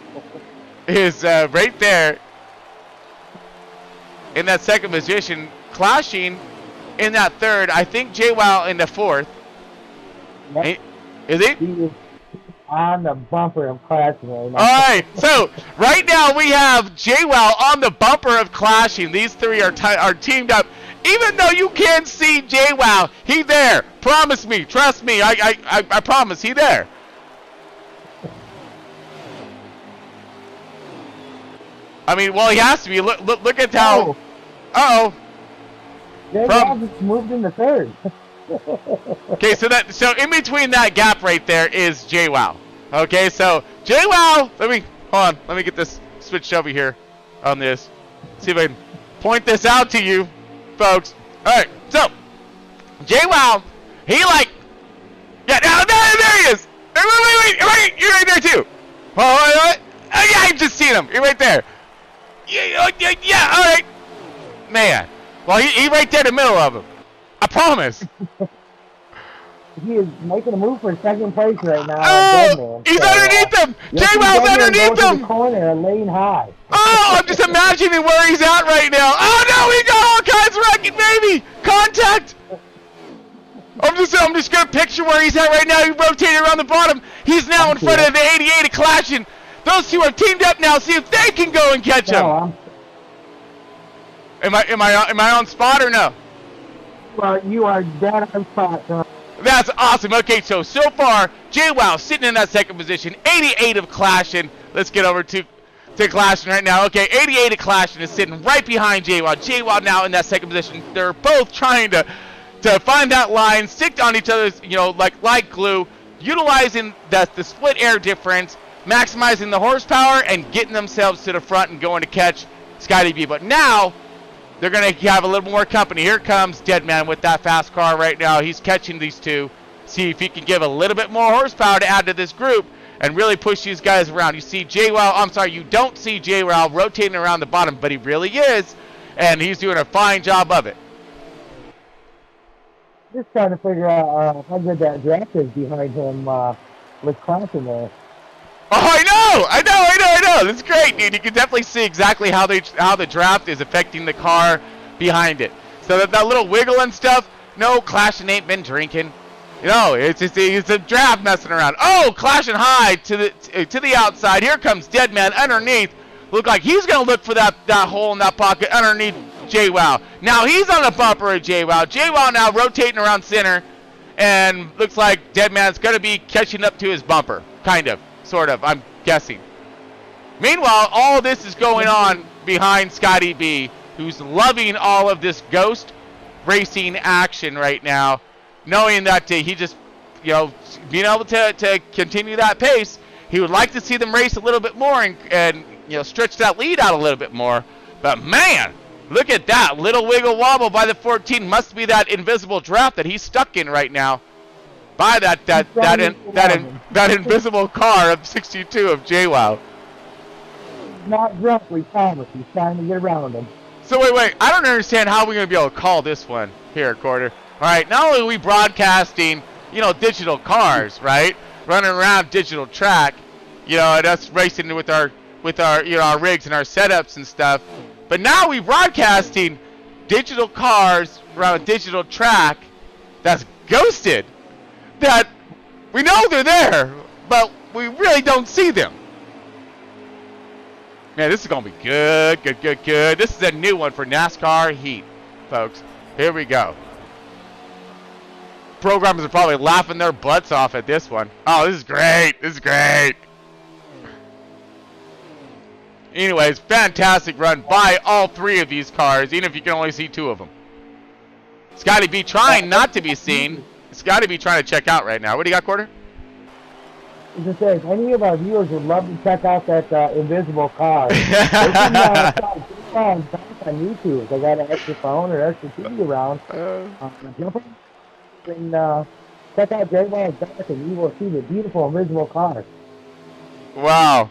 is right there in that second position, Clashing in that third. I think JWoww in the fourth. Yep. Is he? He is on the bumper of Clashing right now. All right, so right now we have JWoww on the bumper of Clashing. These three are teamed up. Even though you can't see JWoww, he's there. Promise me, trust me. I promise, he's there. I mean, well, he has to be. Look at how. Uh-oh. JWoww just moved into third. Okay, so in between that gap right there is JWoww. Okay, so JWoww, let me get this switched over here on this. See if I can point this out to you, folks. All right, so JWoww, he like, yeah, there he is. Wait, you're right there too. Oh, yeah, I just seen him. You're right there. Yeah, all right. Man, well, he right there in the middle of him. I promise. He is making a move for second place right now. Oh, he's underneath him. JWoww's underneath him. The corner, lane high. Oh, I'm just imagining where he's at right now. Oh no, he got all kinds of wrecking, baby. Contact. I'm just gonna picture where he's at right now. He's rotating around the bottom. He's now in front of the 88 of Clashing. Those two are teamed up now. See if they can go and catch him. Am I on spot or no? Well, you are dead on spot, son. That's awesome. Okay, so far, JWoww sitting in that second position, 88 of Clashing. Let's get over to Clashing right now. Okay, 88 of Clashing is sitting right behind JWoww. JWoww now in that second position. They're both trying to find that line, stick on each other's, like glue, utilizing the split air difference, maximizing the horsepower, and getting themselves to the front and going to catch Scotty B. But now they're going to have a little more company. Here comes Deadman with that fast car right now. He's catching these two. See if he can give a little bit more horsepower to add to this group and really push these guys around. You see you don't see JWoww rotating around the bottom, but he really is, and he's doing a fine job of it. Just trying to figure out how good that draft is behind him with Clashing there. Oh, I know. That's great, dude. You can definitely see exactly how the draft is affecting the car behind it. So that little wiggle and stuff. No, Clashing ain't been drinking. It's a draft messing around. Oh, Clashing high to the outside. Here comes Deadman underneath. Look like he's gonna look for that hole in that pocket underneath JWoww. Now he's on the bumper of JWoww. JWoww now rotating around center, and looks like Deadman's gonna be catching up to his bumper, kind of. Sort of, I'm guessing. Meanwhile, all this is going on behind Scotty B, who's loving all of this ghost racing action right now, knowing that he just, being able to continue that pace. He would like to see them race a little bit more and stretch that lead out a little bit more. But man, look at that little wiggle wobble by the 14. Must be that invisible draft that he's stuck in right now. By that invisible car of 62 of JWoww. Not drunk, we promise. He's trying to get around him. So wait. I don't understand how we're going to be able to call this one here, Quarter. All right, not only are we broadcasting, digital cars, right? Running around digital track, and us racing with our our rigs and our setups and stuff. But now we're broadcasting digital cars around a digital track that's ghosted. That we know they're there, but we really don't see them. Man, this is going to be good. This is a new one for NASCAR Heat, folks. Here we go. Programmers are probably laughing their butts off at this one. Oh, this is great. Anyways, fantastic run by all three of these cars, even if you can only see two of them. Scotty B trying not to be seen. Scotty B trying to check out right now. What do you got, Quarter? As I said, if any of our viewers would love to check out that invisible car, they can on YouTube. They got an extra phone or extra TV around. Jump on and check out JWoww's back, and you will see the beautiful invisible car. Wow.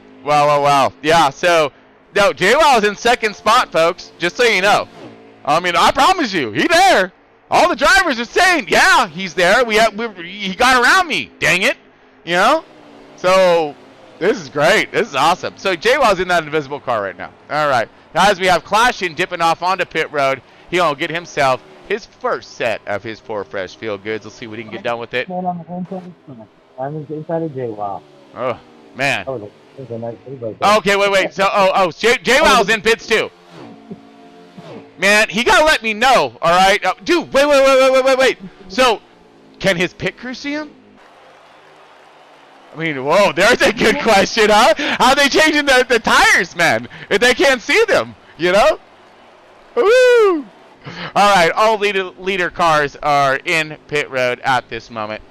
Yeah, so, no, JWoww's in second spot, folks, just so you know. I mean, I promise you, he's there. All the drivers are saying, yeah, he's there. He got around me, dang it. So, this is great. This is awesome. So, JWoww's in that invisible car right now. All right. Now, as we have Clashing dipping off onto pit road, he'll get himself his first set of his 4 fresh field goods. Let's see what he can get done with it. I'm inside of JWoww. Oh, man. Oh, okay, wait. So, JWoww's in pits too. Man, he gotta let me know, all right? Dude, wait. So, can his pit crew see him? I mean, whoa, there's a good question, huh? How are they changing the tires, man, if they can't see them, Woo! All right, all leader cars are in pit road at this moment.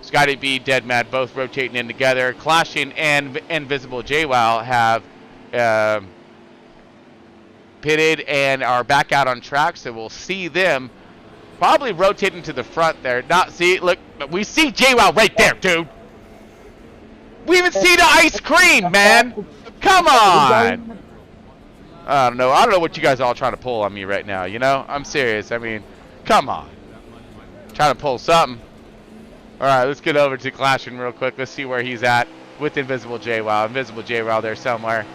Scotty B, Deadman, both rotating in together. Clashing and Invisible JWoww have pitted and are back out on track, so we'll see them Probably rotating to the front there. Not see, look, we see J-Wow right there, dude. We even see the ice cream, man. Come on. I don't know. I don't know what you guys are all trying to pull on me right now, you know? I'm serious. I mean, come on. Trying to pull something. All right, let's get over to Clashing real quick. Let's see where he's at with Invisible J-Wow. Invisible J-Wow there somewhere.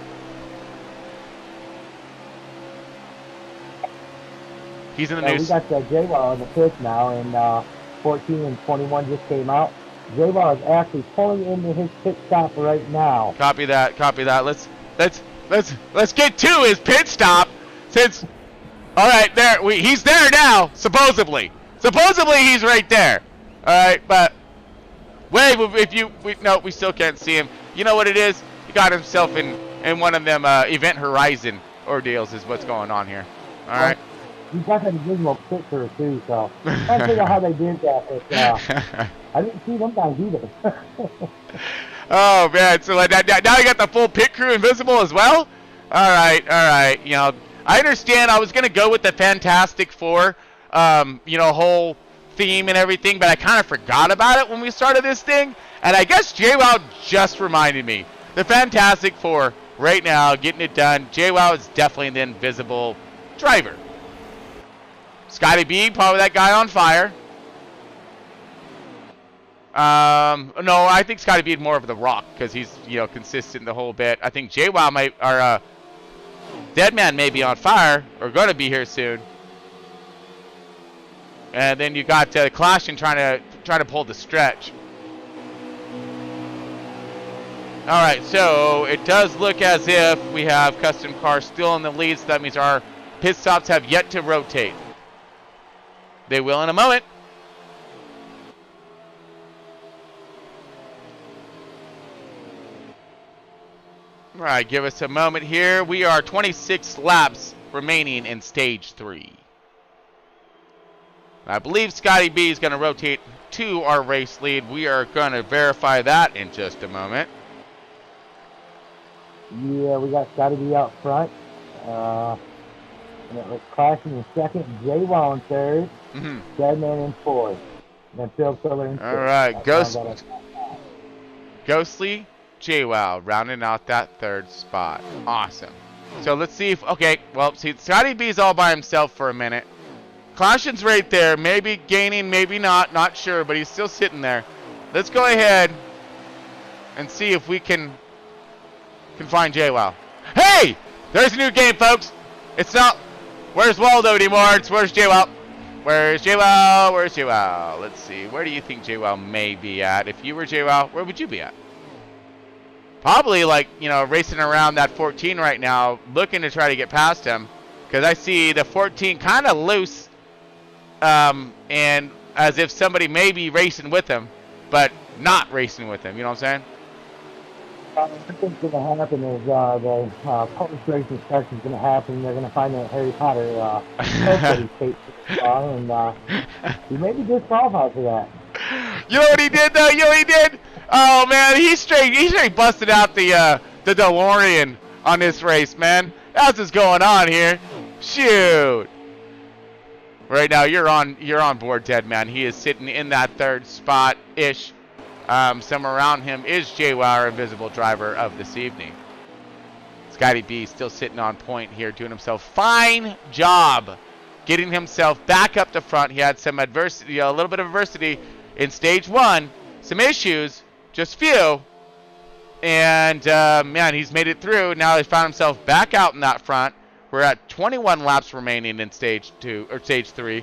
He's in the news. We got J-Wow in the pits now, and 14 and 21 just came out. J-Wow is actually pulling into his pit stop right now. Copy that. Copy that. Let's get to his pit stop. Since, all right, there he's there now. Supposedly he's right there. All right, but wait, no, we still can't see him. You know what it is? He got himself in one of them Event Horizon ordeals is what's going on here. All right. You got that original picture too, so I don't figure out how they did that, but I didn't see them guys either. Oh man, so like now you got the full pit crew invisible as well? All right. You know, I understand I was gonna go with the Fantastic Four, you know, whole theme and everything, but I kind of forgot about it when we started this thing, and I guess J-Wow just reminded me. The Fantastic Four right now getting it done. J-Wow is definitely the invisible driver. Scotty B, probably that guy on fire. No, I think Scotty B is more of the Rock because he's, you know, consistent the whole bit. I think J-Wow might, or Deadman may be on fire or going to be here soon. And then you got Clashing trying to pull the stretch. All right, so it does look as if we have Custom Car still in the lead, so that means our pit stops have yet to rotate. They will in a moment. All right, give us a moment here. We are 26 laps remaining in stage 3. I believe Scotty B is going to rotate to our race lead. We are going to verify that in just a moment. Yeah, we got Scotty B out front. And it was Clashing in second, J-Wow in third, Deadman in fourth, and then Phil Killer in fifth. All right, Ghostly J-Wow rounding out that third spot. Awesome. So let's see if, okay, well, see, Scotty B's all by himself for a minute. Clashing's right there, maybe gaining, maybe not sure, but he's still sitting there. Let's go ahead and see if we can find J-Wow. Hey! There's a new game, folks. It's not Where's Waldo anymore? It's where's J-Wow? Where's J-Wow? Where's J-Wow? Let's see. Where do you think J-Wow may be at? If you were J-Wow, where would you be at? Probably like, you know, racing around that 14 right now, looking to try to get past him. Because I see the 14 kind of loose, and as if somebody may be racing with him, but not racing with him. You know what I'm saying? I think what's going to happen is the post-race inspection is going to happen. They're going to find that Harry Potter tape to the car, and he may be disqualified for that. You know what he did, though? You know what he did? Oh, man, he's straight busted out the DeLorean on this race, man. That's what's going on here. Shoot. Right now, you're on board, Deadman. He is sitting in that third spot-ish. Somewhere around him is J-Wow, our invisible driver of this evening. Scotty B still sitting on point here, doing himself fine job, getting himself back up the front. He had some adversity, a little bit of adversity in stage 1, some issues, just few, and man, he's made it through. Now he's found himself back out in that front. We're at 21 laps remaining in stage 2 or stage 3.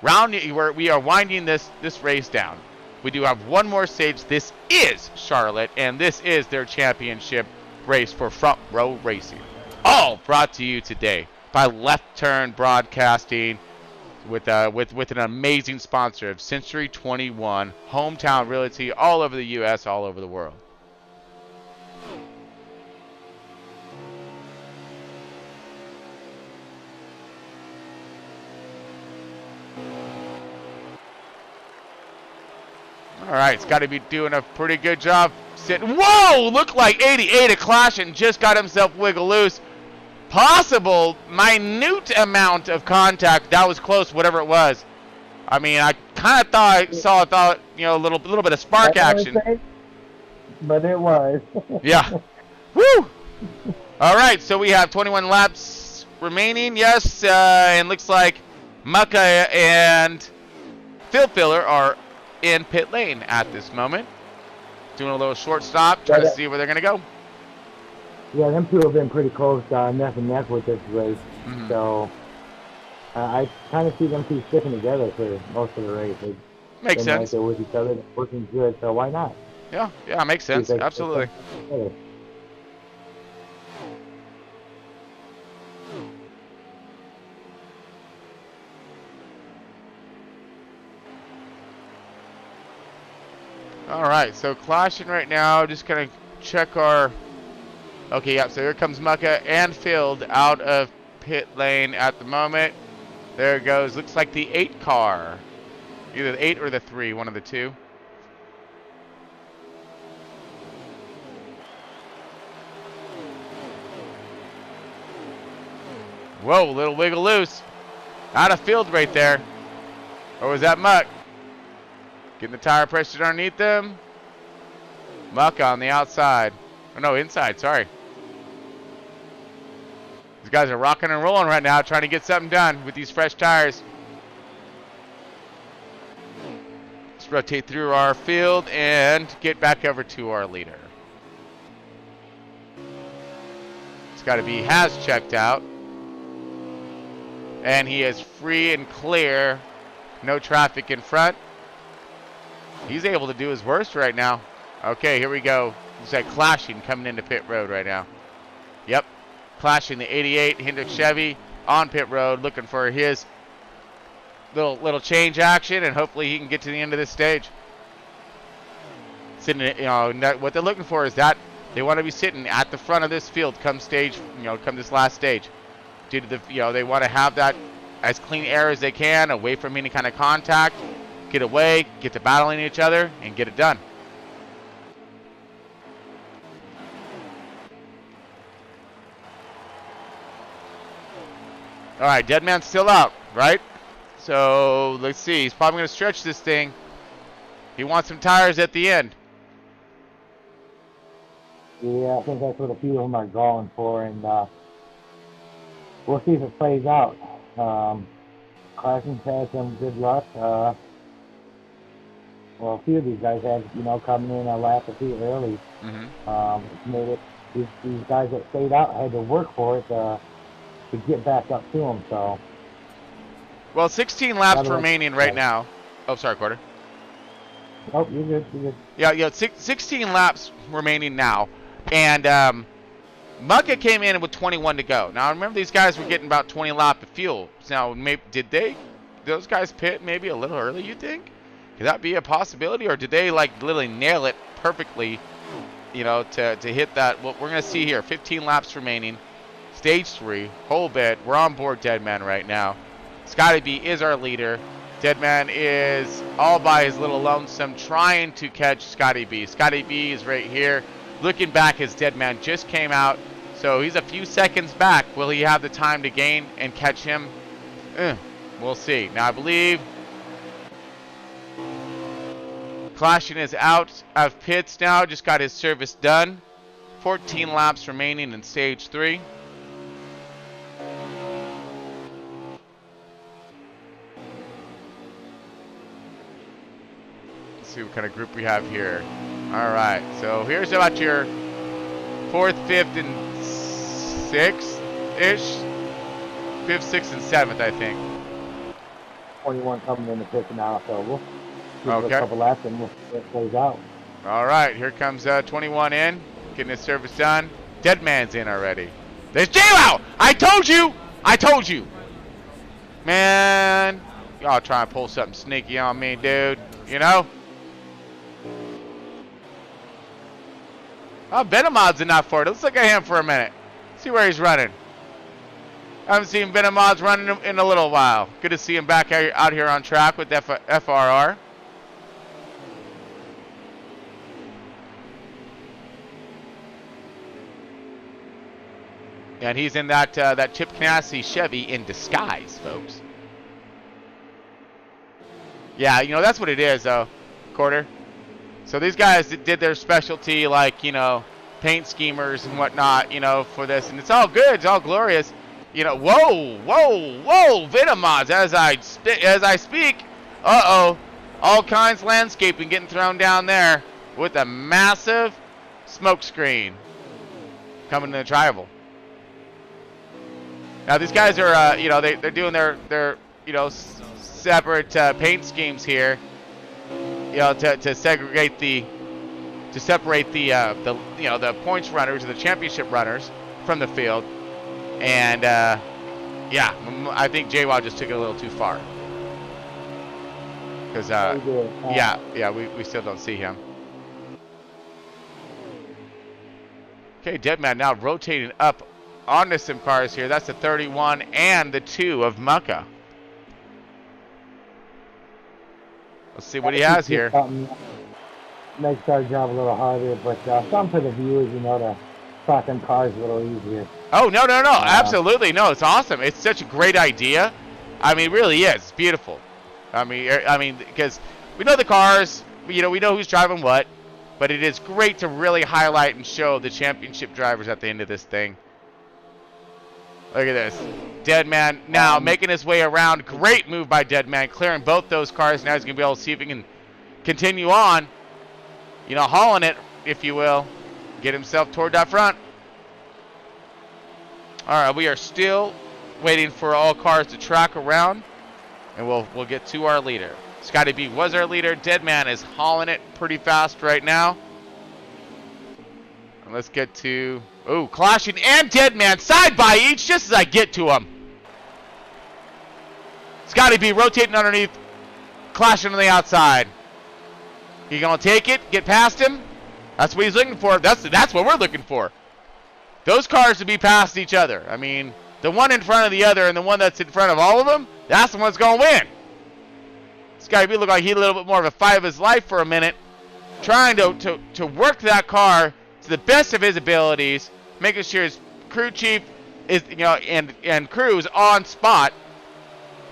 We are winding this race down. We do have one more stage. This is Charlotte, and this is their championship race for Front Row Racing. All brought to you today by Left Turn Broadcasting with an amazing sponsor of Century 21, Hometown Realty, all over the U.S., all over the world. All right, it's got to be doing a pretty good job sitting. Whoa! Looked like 88 at Clash and just got himself wiggle loose. Possible minute amount of contact. That was close, whatever it was. I mean, I kind of thought you know, a little bit of spark action. But it was. Yeah. Woo! All right, so we have 21 laps remaining. Yes, and looks like Mucka and Phil Filler are in pit lane at this moment. Doing a little short stop, trying to see where they're going to go. Yeah, them two have been pretty close, neck and neck with this race. Mhm. So I kind of see them two sticking together for most of the race. Makes sense. They're with each other, working good. So why not? Yeah, makes sense. Absolutely. All right, so clashing right now. Just gonna check our. Okay, yeah. So here comes Mucka and Field out of pit lane at the moment. There it goes. Looks like the 8 car, either the 8 or the 3, one of the two. Whoa, little wiggle loose. Out of field right there. Or was that Muck? Getting the tire pressure underneath them. Muck on the outside. Oh, no, inside, sorry. These guys are rocking and rolling right now, trying to get something done with these fresh tires. Let's rotate through our field and get back over to our leader. It's got to be has checked out. And he is free and clear. No traffic in front. He's able to do his worst right now. Okay, here we go. Looks like clashing coming into pit road right now. Yep. Clashing the 88 Hendrick Chevy on pit road, looking for his little change action, and hopefully he can get to the end of this stage. Sitting, you know, what they're looking for is that they want to be sitting at the front of this field come stage, you know, come this last stage. Due to the, you know, they want to have that as clean air as they can, away from any kind of contact. Get away, get to battling each other, and get it done. All right, Deadman's still out, right? So let's see. He's probably going to stretch this thing. He wants some tires at the end. Yeah, I think that's what a few of them are going for, and we'll see if it plays out. Clashing's had some good luck. Well, a few of these guys had, you know, coming in a lap or two early. Made it. These guys that stayed out had to work for it to get back up to them. So. Well, 16 laps remaining right now. Oh, sorry, Carter. Oh, you're good. You're good. Yeah, 16 laps remaining now, and Mucka came in with 21 to go. Now, remember, these guys were getting about 20 laps of fuel. Now, maybe those guys pit maybe a little early, you think? Could that be a possibility, or did they like literally nail it perfectly, you know, to hit that? Well, we're gonna see here. 15 laps remaining, stage 3, whole bit. We're on board Deadman right now. Scotty B is our leader. Deadman is all by his little lonesome, trying to catch Scotty B. Scotty B is right here, looking back as Deadman just came out, so he's a few seconds back. Will he have the time to gain and catch him? We'll see. Now, I believe Clashing is out of pits now, just got his service done. 14 laps remaining in stage 3. Let's see what kind of group we have here. All right, so here's about your 4th, 5th, and 6th-ish. 5th, 6th, and 7th, I think. 21 coming in the pit now, so we'll give it Okay. a couple laps and we'll see it plays out. All right, here comes 21 in, getting his service done. Deadman's in already. There's J-Wow! I told you! I told you! Man, y'all trying to pull something sneaky on me, dude. You know? Oh, Venomod's enough for it. Let's look at him for a minute. See where he's running. I haven't seen Venomod's running in a little while. Good to see him back out here on track with FRR. And he's in that Chip Canassi Chevy in disguise, folks. Yeah, you know, that's what it is, though, Quarter. So these guys did their specialty, like, you know, paint schemers and whatnot, you know, for this. And it's all good. It's all glorious. You know, whoa, whoa, whoa, Venomods, as I speak. Uh-oh. All kinds of landscaping getting thrown down there with a massive smoke screen coming to the tribal. Now, these guys are, you know, they're doing their you know, separate paint schemes here, you know, to separate the you know, the points runners or the championship runners from the field. And yeah, I think JWoww just took it a little too far. Because yeah, we still don't see him. Okay, Deadman now rotating up onto some cars here. That's the 31 and the 2 of Mucka. Let's see what he has here. Makes our job a little harder, but some for the viewers, you know, to spot them cars a little easier. Oh, no, absolutely. No, it's awesome. It's such a great idea. I mean, it really is. It's beautiful. I mean, because we know the cars, you know, we know who's driving what, but it is great to really highlight and show the championship drivers at the end of this thing. Look at this. Deadman now making his way around. Great move by Deadman, clearing both those cars. Now he's going to be able to see if he can continue on, you know, hauling it, if you will. Get himself toward that front. All right, we are still waiting for all cars to track around, and we'll get to our leader. Scotty B was our leader. Deadman is hauling it pretty fast right now. And let's get to... Oh, Clashing and Deadman side by each just as I get to him. Scotty B rotating underneath, Clashing on the outside. He gonna take it, get past him? That's what he's looking for. That's what we're looking for. Those cars to be past each other. I mean, the one in front of the other and the one that's in front of all of them, that's the one that's gonna win. Scotty B looked like he had a little bit more of a fight of his life for a minute, trying to work that car to the best of his abilities, making sure his crew chief is, you know, and crew is on spot.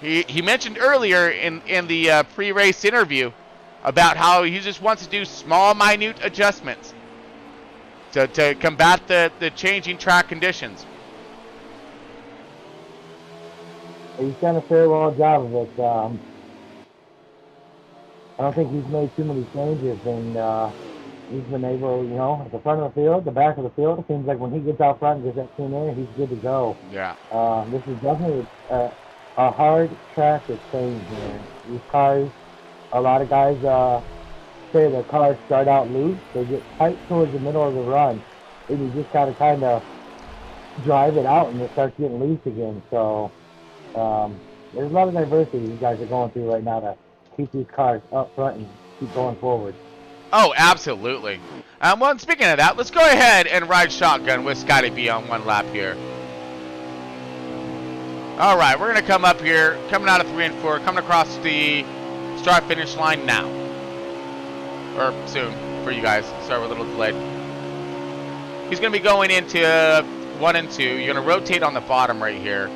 He mentioned earlier in the pre-race interview about how he just wants to do small, minute adjustments to combat the changing track conditions. He's done a fair well job of it. I don't think he's made too many changes, and he's been able, you know, at the front of the field, the back of the field, it seems like when he gets out front and gets that clean air, he's good to go. Yeah. This is definitely a hard track to change here. These cars, a lot of guys say the cars start out loose, they get tight towards the middle of the run, and you just gotta kind of drive it out and it starts getting loose again. So there's a lot of diversity you guys are going through right now to keep these cars up front and keep going forward. Oh, absolutely. Well, speaking of that, let's go ahead and ride shotgun with Scotty B on one lap here. All right, we're going to come up here, coming out of 3 and 4, coming across the start-finish line now. Or soon, for you guys. Sorry, we're a little delayed. He's going to be going into 1 and 2. You're going to rotate on the bottom right here.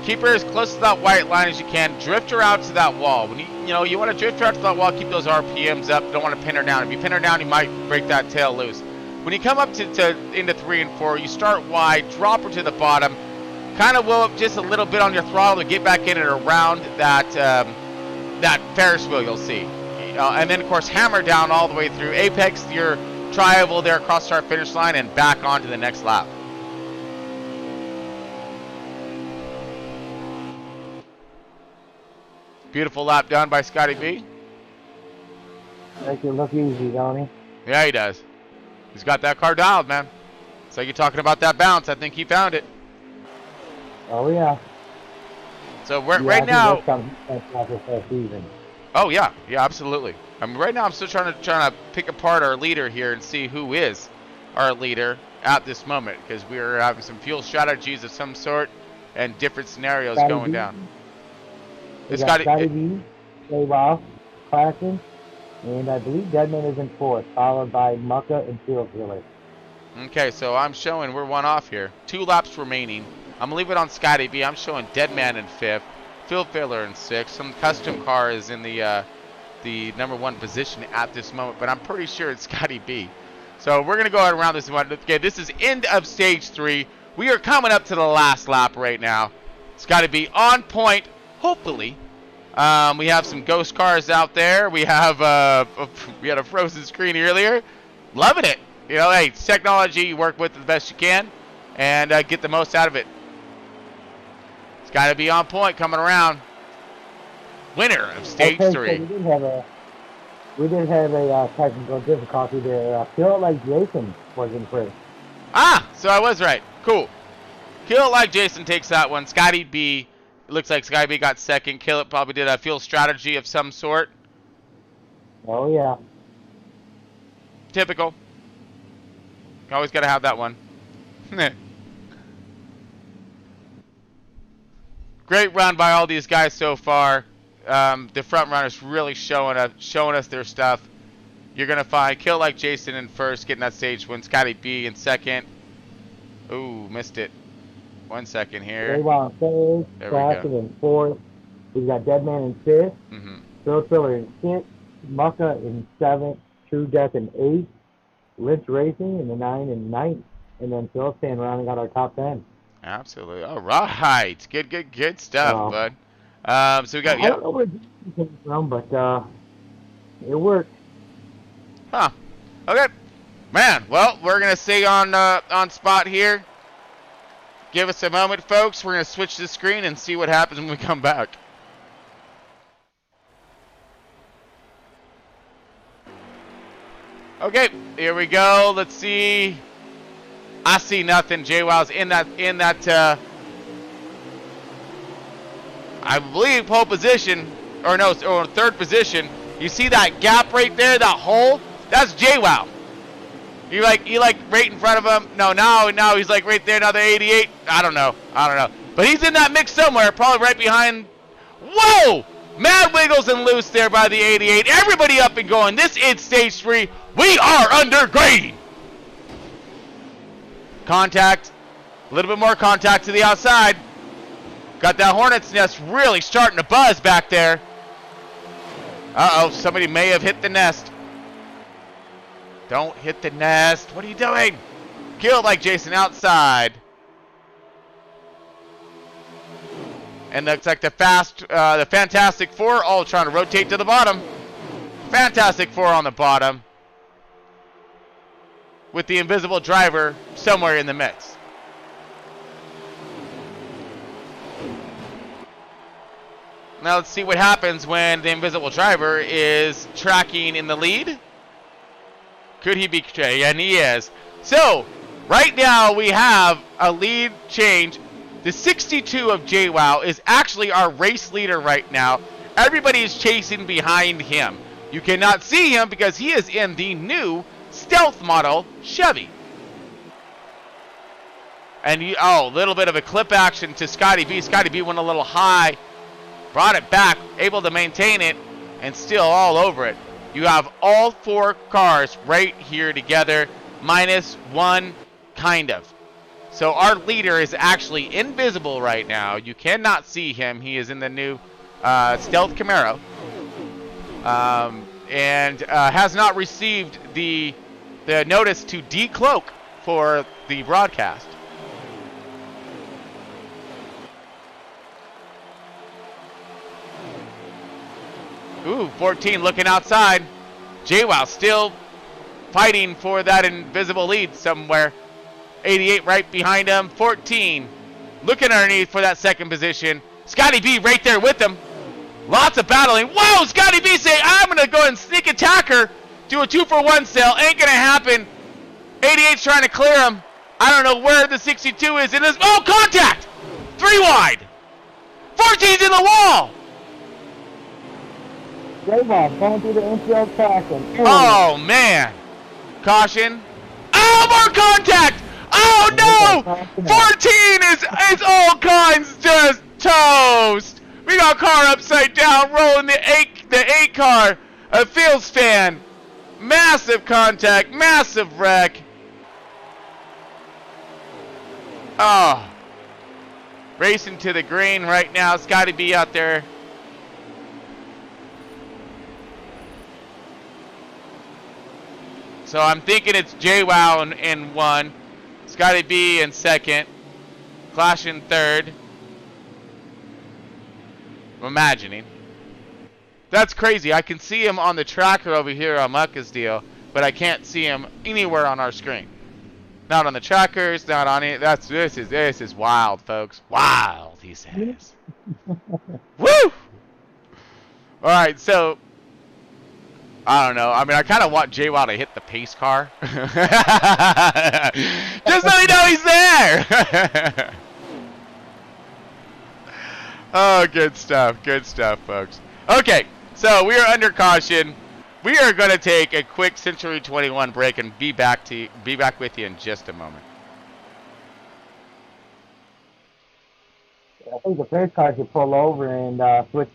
Keep her as close to that white line as you can. Drift her out to that wall. When you want to drift her out to that wall, keep those RPMs up. Don't want to pin her down. If you pin her down, you might break that tail loose. When you come up into 3 and 4, you start wide, drop her to the bottom, kind of will up just a little bit on your throttle to get back in and around that that Ferris wheel you'll see. And then, of course, hammer down all the way through. Apex your tri-oval there across start finish line and back on to the next lap. Beautiful lap done by Scotty B. Make it look easy, don't he? Yeah, he does. He's got that car dialed, man. So you're talking about that bounce. I think he found it. Oh, yeah. So right now... Oh, yeah. Yeah, absolutely. I mean, right now I'm still trying to pick apart our leader here and see who is our leader at this moment, because we're having some fuel strategies of some sort and different scenarios going down. It's got Scotty B, JWoww, Clashing, and I believe Deadman is in 4th, followed by Mucka and Field Killer. Okay, so I'm showing we're 1 off here. 2 laps remaining. I'm going to leave it on Scotty B. I'm showing Deadman in 5th, field failure in 6th. Some custom car is in the number 1 position at this moment, but I'm pretty sure it's Scotty B. So we're going to go ahead and round this one. Okay, this is end of stage 3. We are coming up to the last lap right now. Scotty B on point, hopefully. We have some ghost cars out there. We have we had a frozen screen earlier. Loving it. You know, hey, it's technology. You work with it the best you can and get the most out of it. It's got to be on point coming around. Winner of stage 3. So we did have a technical difficulty there. Feel like Jason was in first. Ah, so I was right. Cool. Kill It Like Jason takes that one. Scotty B, it looks like Scotty B got 2nd. Kill It probably did a fuel strategy of some sort. Oh, yeah. Typical. Always got to have that one. Great run by all these guys so far. The front runners really showing us their stuff. You're going to find Kill Like Jason in first, getting that stage win. Scotty B in 2nd. Ooh, missed it. 1 second here. There we go. In 4th. We've got Deadman in 5th. Phil Filler in 6th. Mucka in 7th. True Death in 8th. Lynch Racing in the 9 and 9th. And then Phil staying rounding out our top 10. Absolutely. All right. Good stuff, bud. So we got, I don't know where it came from, but it worked. Huh. Okay. Man, well, we're going to stay on spot here. Give us a moment, folks. We're going to switch the screen and see what happens when we come back. Okay, here we go. Let's see. I see nothing. JWoww's in that I believe pole position, or 3rd position. You see that gap right there, that hole? That's JWoww. You like right in front of him? No, now he's like right there, another 88. I don't know. But he's in that mix somewhere, probably right behind. Whoa! Mad wiggles and loose there by the 88. Everybody up and going. This is stage 3. We are under green. Contact. A little bit more contact to the outside. Got that hornet's nest really starting to buzz back there. Uh-oh, somebody may have hit the nest. Don't hit the nest. What are you doing? Kill It Like Jason outside. And looks like the Fantastic Four all trying to rotate to the bottom. Fantastic Four on the bottom. With the invisible driver somewhere in the mix. Now let's see what happens when the invisible driver is tracking in the lead. Could he be? And he is. So, right now we have a lead change. The 62 of JWoww is actually our race leader right now. Everybody is chasing behind him. You cannot see him because he is in the new stealth model Chevy. And a little bit of a clip action to Scotty B. Scotty B went a little high. Brought it back, able to maintain it, and still all over it. You have all 4 cars right here together, minus 1, kind of. So our leader is actually invisible right now. You cannot see him. He is in the new Stealth Camaro. And has not received the notice to decloak for the broadcast. Ooh, 14 looking outside. JWoww still fighting for that invisible lead somewhere. 88 right behind him. 14 looking underneath for that 2nd position. Scotty B right there with him. Lots of battling. Whoa, Scotty B say, I'm going to go and sneak attack her. Do a 2-for-1 sale. Ain't going to happen. 88's trying to clear him. I don't know where the 62 is in this. Oh, contact! 3 wide. 14's in the wall. JWoww going through the infield tracking. Oh, man. Caution. Oh, more contact. Oh, no. 14 is all kinds just toast. We got car upside down, rolling the 8 car. A Fields fan. Massive contact, massive wreck. Oh. racing to the green right now. Scotty B out there. So I'm thinking it's JWoww in 1, Scotty B in 2nd, Clash in 3rd. I'm imagining. That's crazy. I can see him on the tracker over here on Mucka's deal, but I can't see him anywhere on our screen. Not on the trackers, not on it. This is wild, folks. Wild, he says. Woo! All right, so I don't know. I mean, I kind of want JWoww to hit the pace car, just so we know he's there. Oh, good stuff, folks. Okay, so we are under caution. We are going to take a quick Century 21 break and be back with you in just a moment. I think the pace car should pull over and switch.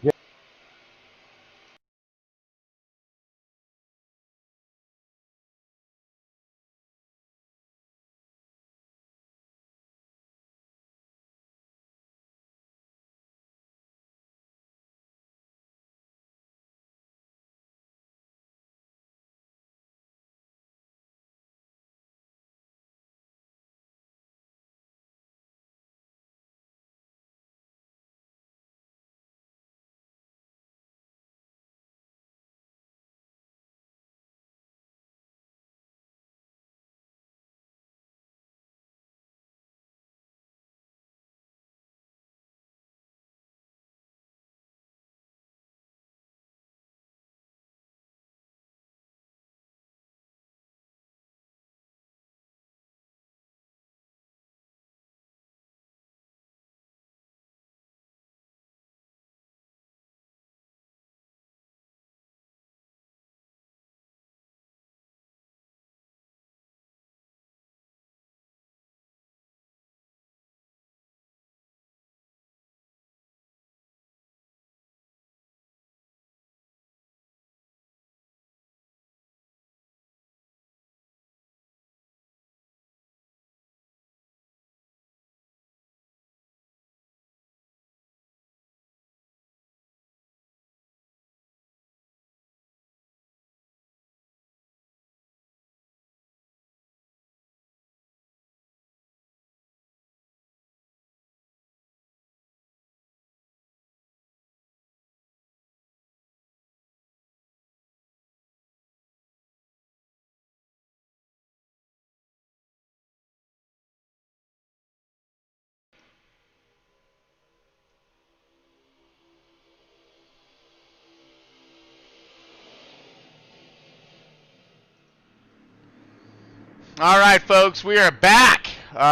All right, folks, we are back.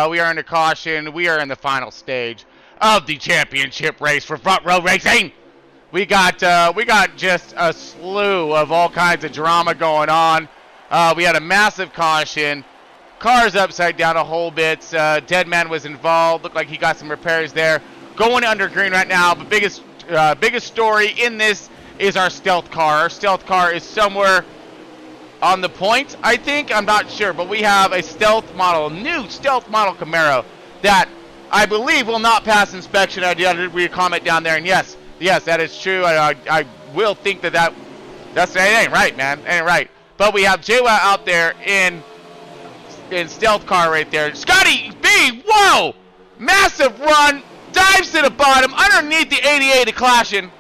We are under caution. We are in the final stage of the championship race for Front Row Racing. We got just a slew of all kinds of drama going on. We had a massive caution. Car's upside down a whole bit. Dead Man was involved. Looked like he got some repairs there. Going under green right now. But biggest story in this is our stealth car. Our stealth car is somewhere on the point, I think. I'm not sure, but we have a stealth model, new stealth model Camaro that I believe will not pass inspection. I did read a comment down there, and yes, that is true. I will think that ain't right, man. It ain't right. But we have JWoww out there in stealth car right there. Scotty B, whoa! Massive run, dives to the bottom, underneath the 88 to Clashing.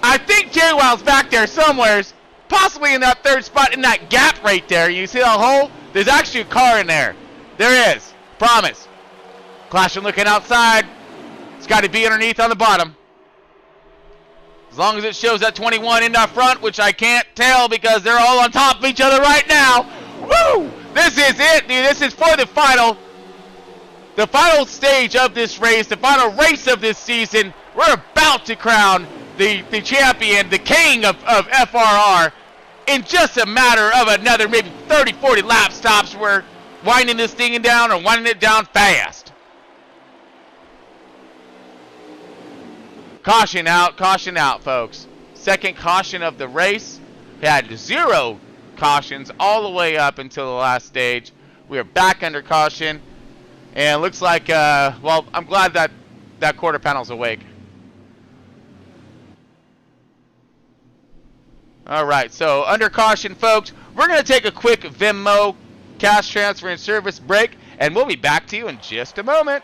I think JWoww's back there somewheres. Possibly in that third spot, in that gap right there. You see that hole? There's actually a car in there. There is. Promise. Clashing looking outside. Scotty B underneath on the bottom. As long as it shows that 21 in the front, which I can't tell because they're all on top of each other right now. Woo! This is it, dude. This is for the final stage of this race, the final race of this season. We're about to crown the champion, the king of FRR, in just a matter of another maybe 30, 40 lap stops. We're winding this thing down or winding it down fast. Caution out, folks. Second caution of the race. We had 0 cautions all the way up until the last stage. We are back under caution. And looks like, well, I'm glad that that quarter panel's awake. All right, so under caution, folks, we're going to take a quick Venmo cash transfer and service break, and we'll be back to you in just a moment.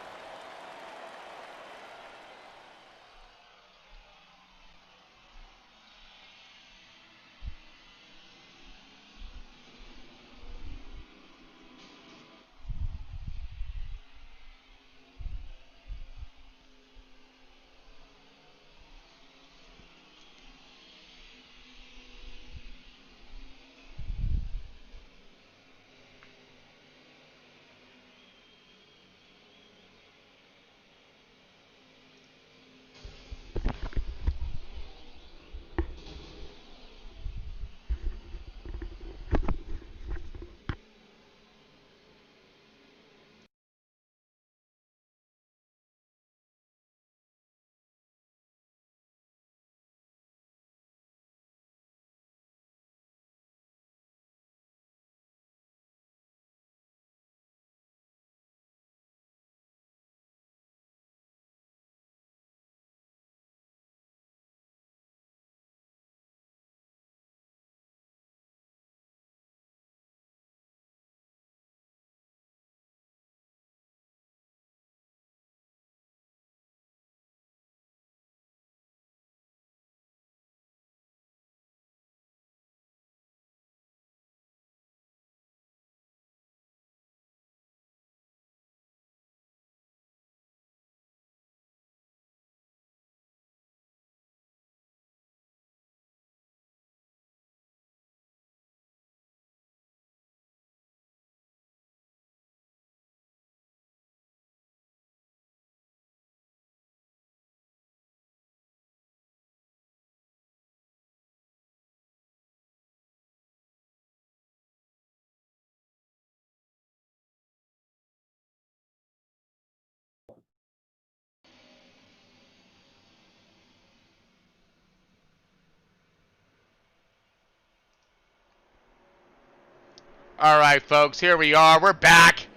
All right, folks, here we are. We're back.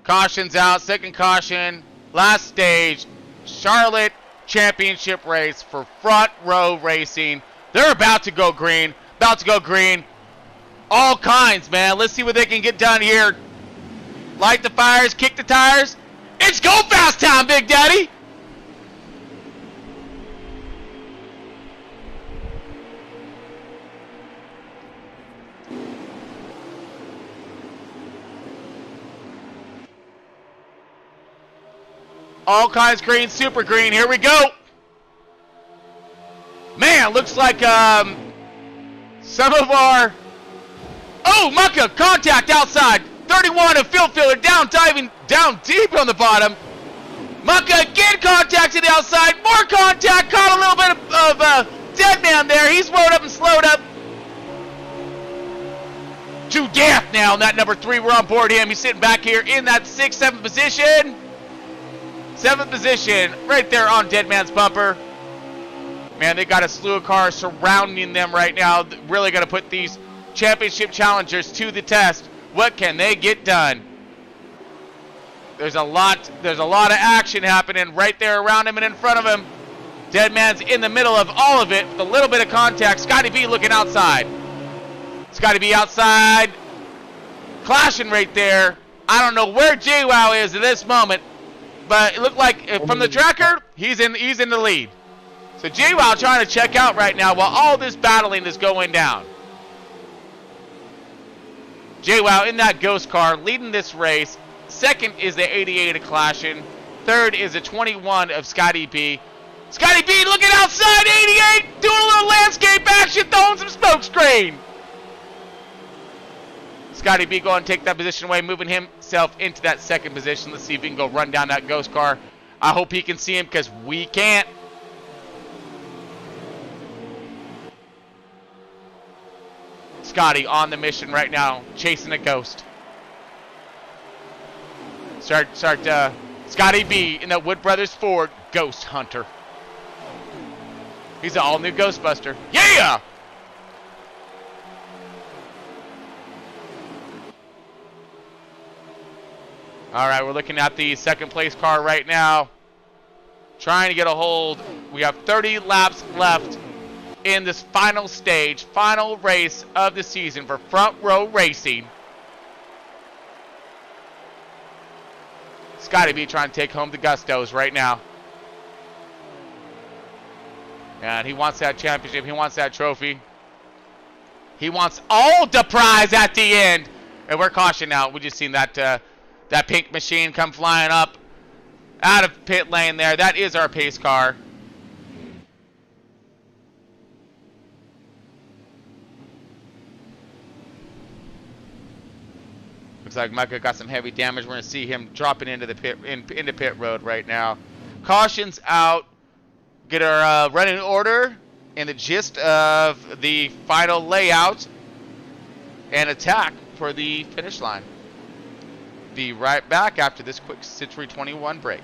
Caution's out. Second caution. Last stage. Charlotte Championship race for Front Row Racing. They're about to go green. About to go green. All kinds, man. Let's see what they can get done here. Light the fires. Kick the tires. It's go fast time, Big Daddy. All kinds green, super green. Here we go. Man, looks like some of our... Oh, Mucka, contact outside. 31 of field filler down, diving down deep on the bottom. Mucka again contact to the outside. More contact. Caught a little bit of dead man there. He's rolled up and slowed up. To death now in that number 3. We're on board him. He's sitting back here in that 6th, 7th position. 7th position, right there on Deadman's bumper. Man, they got a slew of cars surrounding them right now. Really going to put these championship challengers to the test. What can they get done? There's a lot of action happening right there around him and in front of him. Deadman's in the middle of all of it with a little bit of contact. Scotty B looking outside. Scotty B outside. Clashing right there. I don't know where JWoww is at this moment. But it looked like from the tracker, he's in the lead. So JWoww trying to check out right now while all this battling is going down. JWoww in that ghost car leading this race. Second is the 88 of Clashin'. Third is the 21 of Scotty B. Scotty B looking outside, 88, doing a little landscape action, throwing some smoke screen. Scotty B go and take that position away, moving himself into that 2nd position. Let's see if we can go run down that ghost car. I hope he can see him because we can't. Scotty on the mission right now, chasing a ghost. Scotty B in the Wood Brothers Ford Ghost Hunter. He's an all-new Ghostbuster. Yeah! All right, we're looking at the second place car right now. Trying to get a hold. We have 30 laps left in this final stage, final race of the season for Front Row Racing. Scotty B trying to take home the Gustos right now. And he wants that championship. He wants that trophy. He wants all the prize at the end. And we're cautioned out. We just seen that that pink machine come flying up out of pit lane there. That is our pace car. Looks like Micah got some heavy damage. We're going to see him dropping into the into pit road right now. Caution's out. Get our running order and the gist of the final layout and attack for the finish line. Be right back after this quick Century 21 break.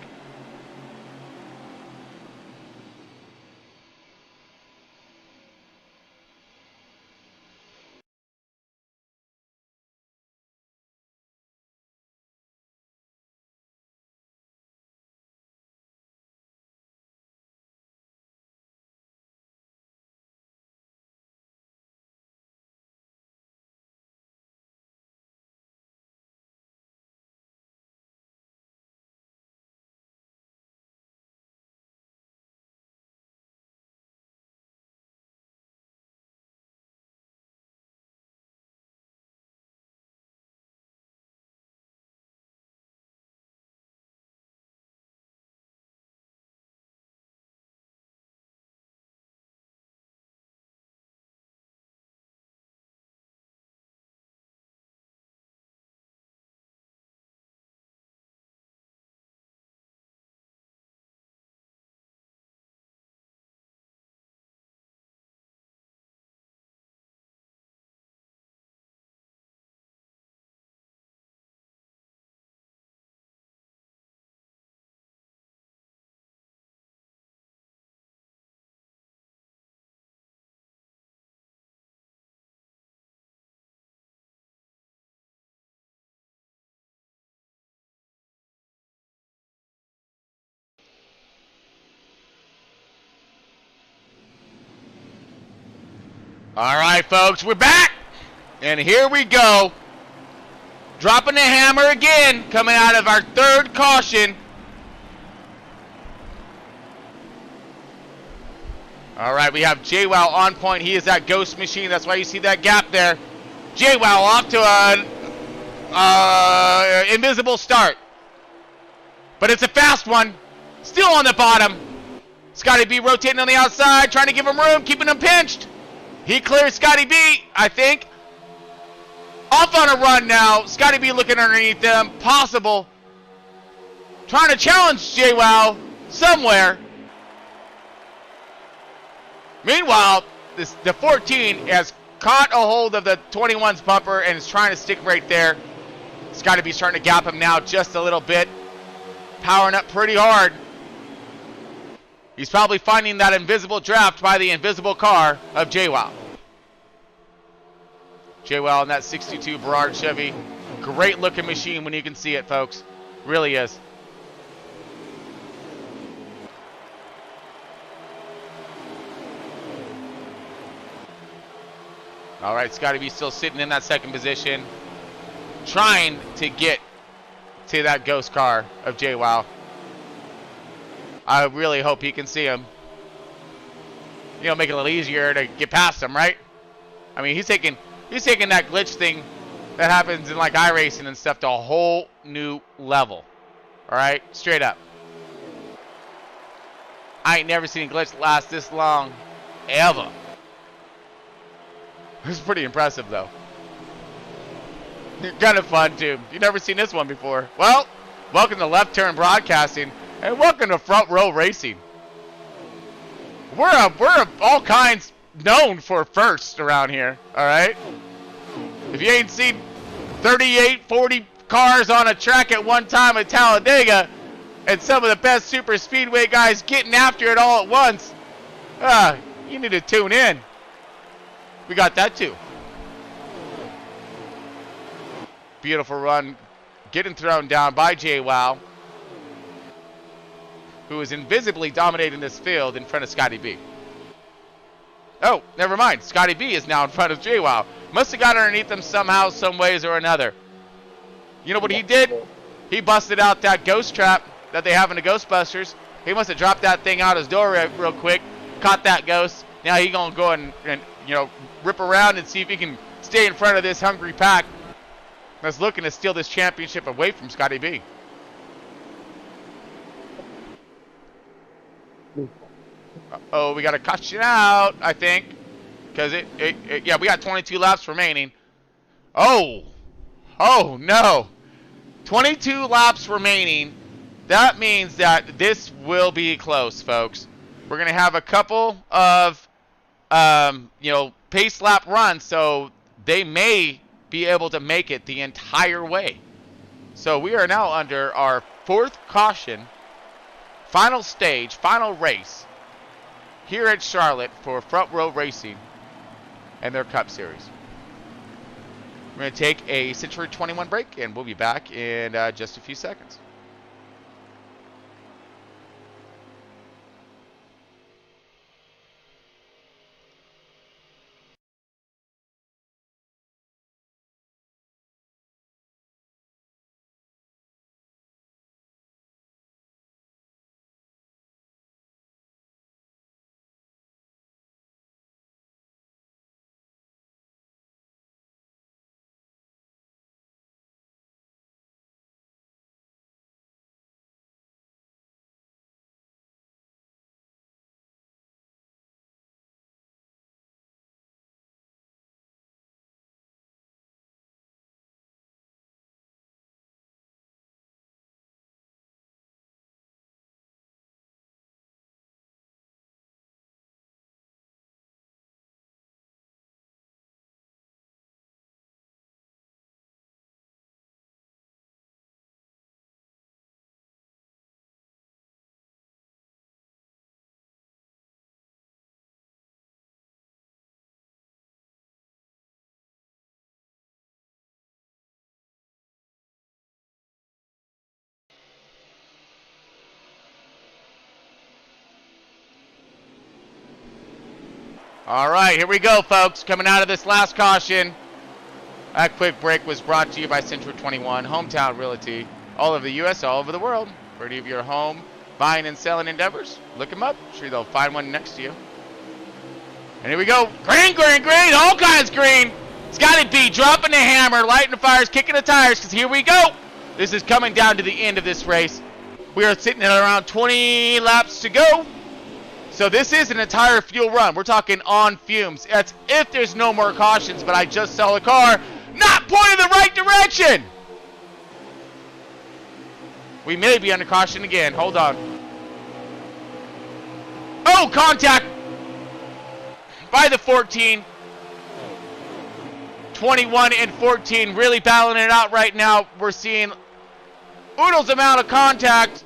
All right, folks, we're back. And here we go. Dropping the hammer again, coming out of our third caution. All right, we have JWoww on point. He is that ghost machine. That's why you see that gap there. JWoww off to an invisible start. But it's a fast one. Still on the bottom. Scotty B rotating on the outside, trying to give him room, keeping him pinched. He clears Scotty B, I think. Off on a run now. Scotty B looking underneath them. Possible. Trying to challenge JWoww somewhere. Meanwhile, the 14 has caught a hold of the 21's bumper and is trying to stick right there. Scotty B starting to gap him now just a little bit. Powering up pretty hard. He's probably finding that invisible draft by the invisible car of JWoww. JWoww in that 62 Berard Chevy. Great looking machine when you can see it, folks. Really is. All right, Scotty B still sitting in that second position. Trying to get to that ghost car of JWoww. I really hope he can see him. You know, make it a little easier to get past him, right? I mean, he's taking that glitch thing that happens in like iRacing and stuff to a whole new level. All right, straight up. I ain't never seen a glitch last this long, ever. It's pretty impressive, though. Kind of fun, too. You've never seen this one before. Well, welcome to Left Turn Broadcasting. And welcome to Front Row Racing. We're all kinds known for firsts around here, all right? If you ain't seen 38, 40 cars on a track at one time at Talladega and some of the best super speedway guys getting after it all at once, you need to tune in. We got that too. Beautiful run getting thrown down by JWoww, who is invisibly dominating this field in front of Scotty B. Oh, never mind. Scotty B is now in front of JWoww. Must have got underneath him somehow, some ways or another. You know what he did? He busted out that ghost trap that they have in the Ghostbusters. He must have dropped that thing out his door real quick, caught that ghost. Now he gonna go and you know, rip around and see if he can stay in front of this hungry pack that's looking to steal this championship away from Scotty B. Oh, we got to caution out, I think, because yeah, we got 22 laps remaining. Oh no, 22 laps remaining. That means that this will be close, folks. We're gonna have a couple of you know, pace lap runs, so they may be able to make it the entire way. So we are now under our 4th caution, final stage, final race here at Charlotte for Front Row Racing and their Cup Series. We're going to take a Century 21 break, and we'll be back in just a few seconds. All right, here we go, folks. Coming out of this last caution. That quick break was brought to you by Century 21, Hometown Realty, all over the U.S., all over the world. For any of your home buying and selling endeavors, look them up. Sure, they'll find one next to you. And here we go. Green, green, green, all kinds green. Scotty B dropping the hammer, lighting the fires, kicking the tires, because here we go. This is coming down to the end of this race. We are sitting at around 20 laps to go. So this is an entire fuel run. We're talking on fumes. That's if there's no more cautions, but I just saw the car not pointing the right direction. We may be under caution again. Hold on. Oh, contact by the 14. 21 and 14 really battling it out right now. We're seeing oodles amount of contact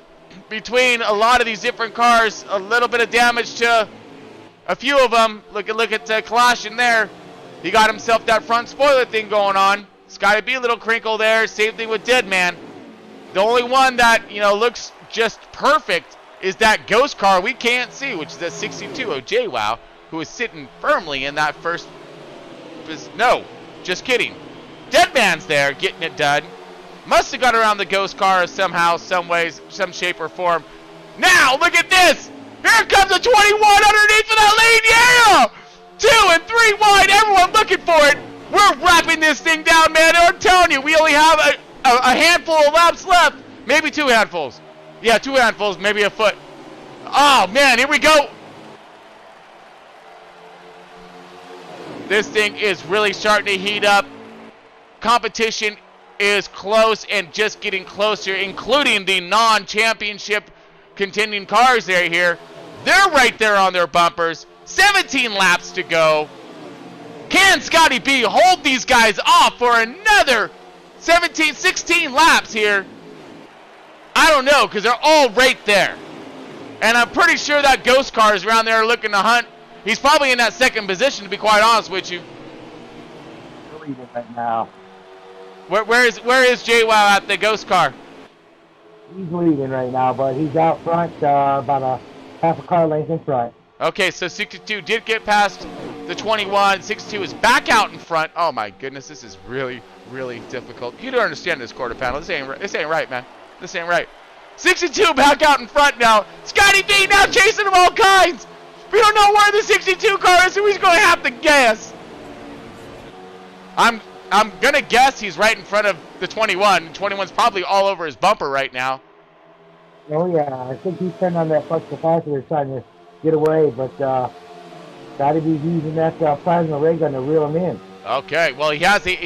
between a lot of these different cars. A little bit of damage to a few of them. Look at Colossian there. He got himself that front spoiler thing going on. It's got to be a little crinkle there. Same thing with Deadman. The only one that, you know, looks just perfect is that ghost car we can't see, which is a 62 of JWoww, who is sitting firmly in that first. No, just kidding. Deadman's there getting it done. Must have got around the ghost car somehow, some ways, some shape or form. Now, look at this. Here comes a 21 underneath of that lead. Yeah! 2 and 3 wide. Everyone looking for it. We're wrapping this thing down, man. I'm telling you, we only have a handful of laps left. Maybe 2 handfuls. Yeah, 2 handfuls, maybe a foot. Oh, man, here we go. This thing is really starting to heat up. Competition is close and just getting closer, including the non-championship contending cars here. They're right there on their bumpers. 17 laps to go. Can Scotty B hold these guys off for another 16 laps here? I don't know, because they're all right there. And I'm pretty sure that ghost car is around there looking to hunt. He's probably in that second position, to be quite honest with you. Believe it right now. Where is JWoww at the ghost car? He's leading right now, but he's out front, about a half a car length in front. Okay, so 62 did get past the 21. 62 is back out in front. Oh my goodness, this is really, really difficult. You don't understand this quarter panel. This ain't right, man. This ain't right. 62 back out in front now. Scotty B now chasing him all kinds. We don't know where the 62 car is, so he's going to have to guess. I'm going to guess he's right in front of the 21. 21's probably all over his bumper right now. Oh, yeah. I think he's turned on that flux capacitor trying to get away, but got to be using that plasma ray gun to reel him in. Okay, well, he has the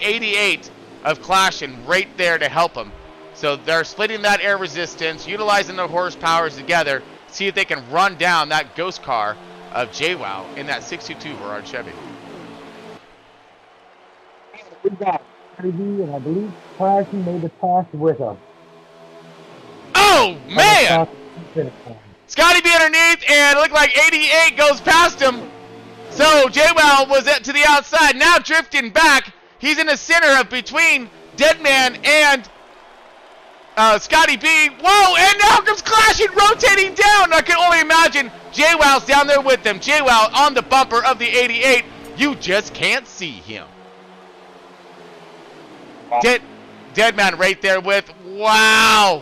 88 of clashing right there to help him. So they're splitting that air resistance, utilizing their horsepowers together, see if they can run down that ghost car of JWoww in that 622 Gerard Chevy. We got Scotty B, and I believe Clashing made the pass with him. Oh, man! Scotty B underneath, and it looked like 88 goes past him. So JWoww was to the outside, now drifting back. He's in the center of between Deadman and Scotty B. Whoa, and now comes Clashing, rotating down. I can only imagine JWoww's down there with them. JWoww on the bumper of the 88. You just can't see him. Deadman right there with, wow.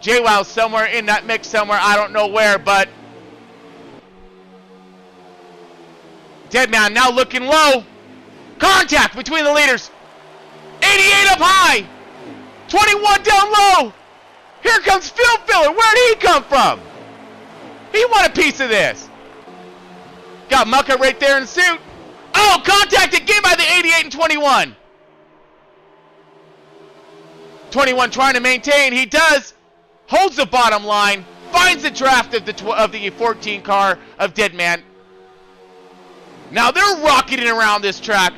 JWoww somewhere in that mix somewhere, I don't know where, but Deadman now looking low. Contact between the leaders. 88 up high. 21 down low. Here comes Phil Filler. Where did he come from? He want a piece of this. Got Mucka right there in suit. Oh, contact again by the 88 and 21. 21 trying to maintain. He does. Holds the bottom line. Finds the draft of the 14 car of Deadman. Now they're rocketing around this track.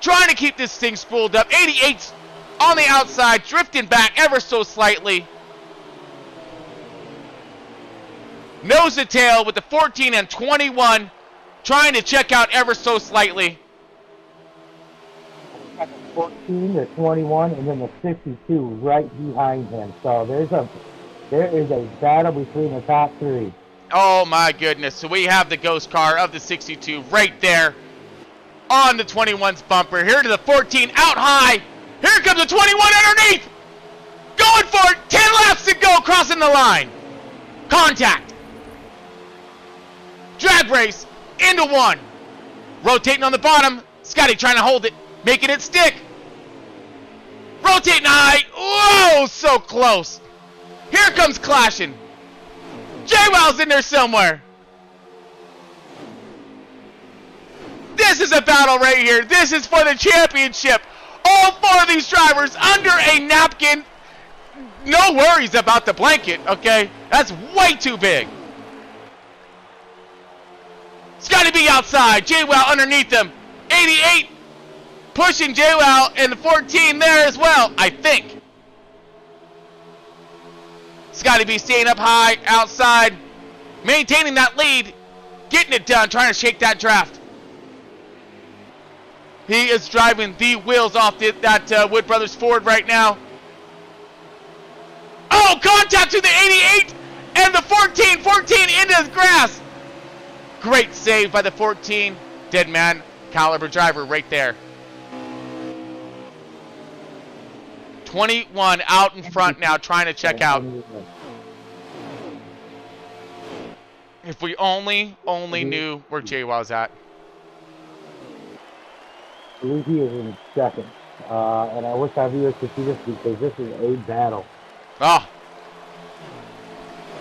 Trying to keep this thing spooled up. 88's on the outside, drifting back ever so slightly. Nose to tail with the 14 and 21. Trying to check out ever so slightly. 14 to 21, and then the 62 right behind him. So there is a battle between the top three. Oh my goodness. So we have the ghost car of the 62 right there on the 21's bumper. Here to the 14 out high. Here comes the 21 underneath. Going for it. 10 laps to go, crossing the line. Contact. Drag race into one. Rotating on the bottom. Scotty trying to hold it. Making it stick. Rotating high. Whoa, so close. Here comes Clashing. JWoww's in there somewhere. This is a battle right here. This is for the championship. All four of these drivers under a napkin. No worries about the blanket, okay? That's way too big. Scotty B outside. JWoww underneath them. 88 pushing JWoww, and the 14 there as well, I think. Scotty B staying up high, outside, maintaining that lead, getting it done, trying to shake that draft. He is driving the wheels off that Wood Brothers Ford right now. Oh, contact to the 88 and the 14 into the grass. Great save by the 14. Deadman caliber driver right there. 21 out in front now, trying to check out. If we only knew where JWoww's at. I believe he is in second. And I wish our viewers could see this because this is a battle. Oh.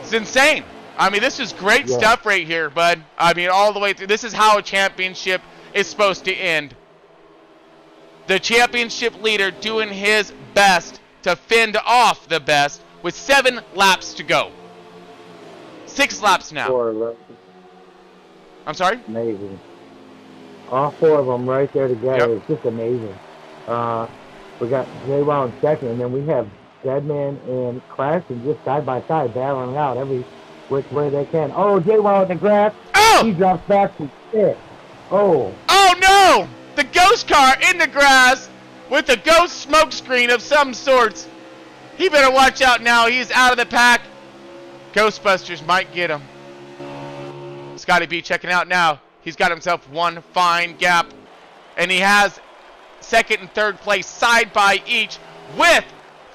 It's insane. I mean, this is great stuff right here, bud. I mean, all the way through. This is how a championship is supposed to end. The championship leader doing his best to fend off the best with 7 laps to go. 6 laps now. 4 laps. I'm sorry? Amazing. All 4 of them right there together. Yep. It's just amazing. We got JWoww in second, and then we have Deadman and Clashing just side by side battling out every which way they can. Oh, JWoww in the grass. Oh! He drops back to 6. Oh, Oh no! The ghost car in the grass with a ghost smoke screen of some sorts. He better watch out now. He's out of the pack. Ghostbusters might get him. Scotty B checking out now. He's got himself one fine gap. And he has second and third place side by each with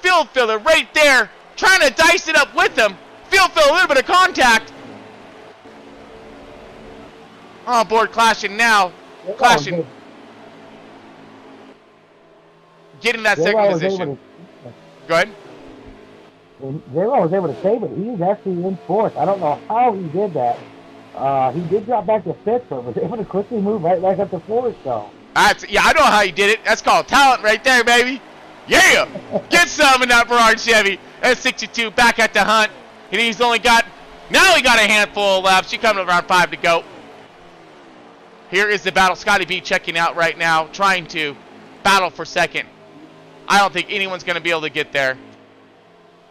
Field Filler right there trying to dice it up with him. Field Filler, a little bit of contact. On board clashing now. Clashing. Getting that second position. Go ahead. J-Lo was able to save it. He was actually in fourth. I don't know how he did that. He did drop back to fifth, but was able to quickly move right back up to fourth, though. Yeah, I know how he did it. That's called talent right there, baby. Yeah! Get some in that Ferrari Chevy. That's 62 back at the hunt. And he's only got, now he got a handful of laps. She coming around 5 to go. Here is the battle. Scotty B checking out right now, trying to battle for second. I don't think anyone's going to be able to get there.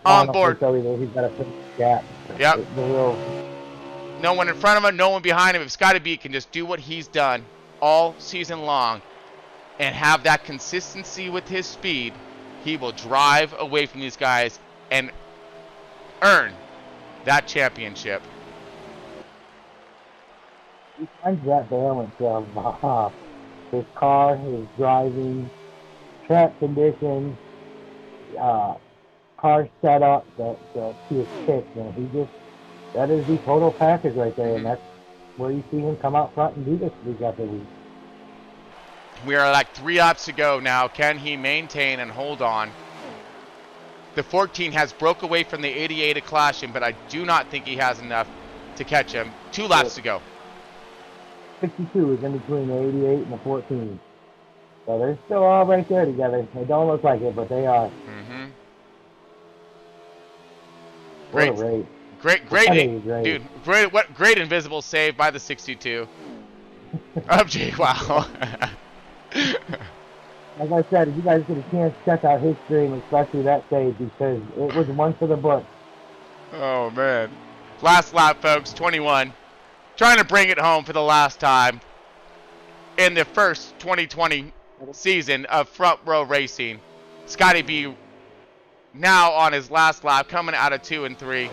On board. He's got a big gap. Yep. No one in front of him, no one behind him. If Scotty B can just do what he's done all season long and have that consistency with his speed, he will drive away from these guys and earn that championship. He finds that balance of his car, his driving, track conditions, car setup, to his picks, man. That is the total package right there, and that's where you see him come out front and do this week after week. We are like 3 laps to go now. Can he maintain and hold on? The 14 has broke away from the 88 at Clashing, but I do not think he has enough to catch him. 2 laps to go. 62 is in between the 88 and the 14. So they're still all right there together. They don't look like it, but they are. Great. What a race. Great, dude. Great invisible save by the 62. Of Jay. Wow. Like I said, if you guys get a chance, check out his stream, especially that save, because it was one for the book. Oh man. Last lap, folks. 21. Trying to bring it home for the last time in the first 2020 season of Front Row Racing. Scotty B now on his last lap, coming out of 2 and 3.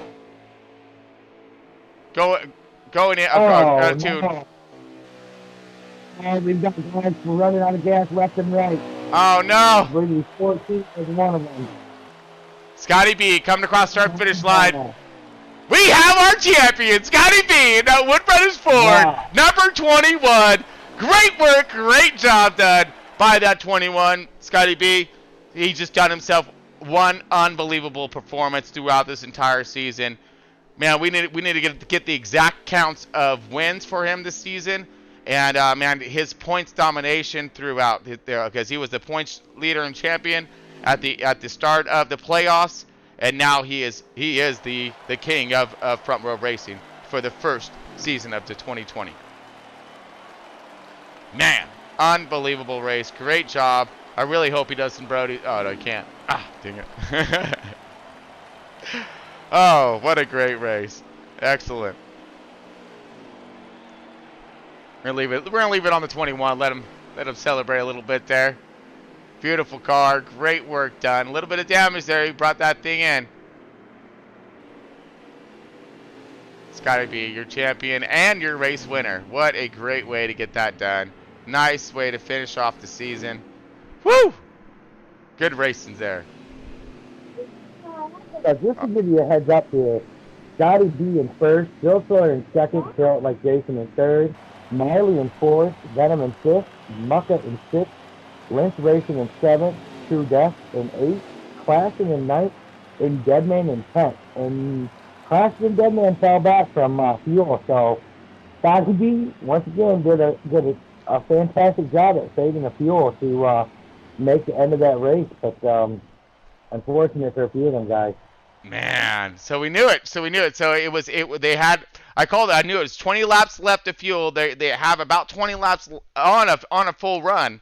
Going in out of 2. No. Oh, we've got guys running out of gas left and right. Oh no! Brady 14 is one of them. Scotty B coming across start finish line. We have our champion, Scotty B, in that Wood Brothers Ford, number 21. Great work, great job done by that 21, Scotty B. He just done himself one unbelievable performance throughout this entire season. Man, we need to get the exact counts of wins for him this season, and man, his points domination throughout, because he was the points leader and champion at the start of the playoffs, and now he is the king of Front Row Racing for the first season of the 2020. Man, unbelievable race, great job. I really hope he does some Brody. Oh no, he can't. Ah, dang it. Oh, what a great race. Excellent. We're gonna leave it on the 21. Let him celebrate a little bit there. Beautiful car, great work done. A little bit of damage there. He brought that thing in. It's gotta be your champion and your race winner. What a great way to get that done. Nice way to finish off the season. Woo! Good racing there. Just to give you a heads up here, Scotty B in first, Bill Sawyer in second, felt like Jason in third, Miley in fourth, Venom in fifth, Mucka in sixth, Lynch Racing in seventh, True Death in eighth, Clashing in ninth, and Deadman in 10th. And Clashing and Deadman fell back from fuel, so Scotty B once again did a fantastic job at saving the fuel to make the end of that race, but unfortunate for a few of them guys. Man, so we knew it. So they had. I knew it was 20 laps left of fuel. They have about 20 laps on a full run,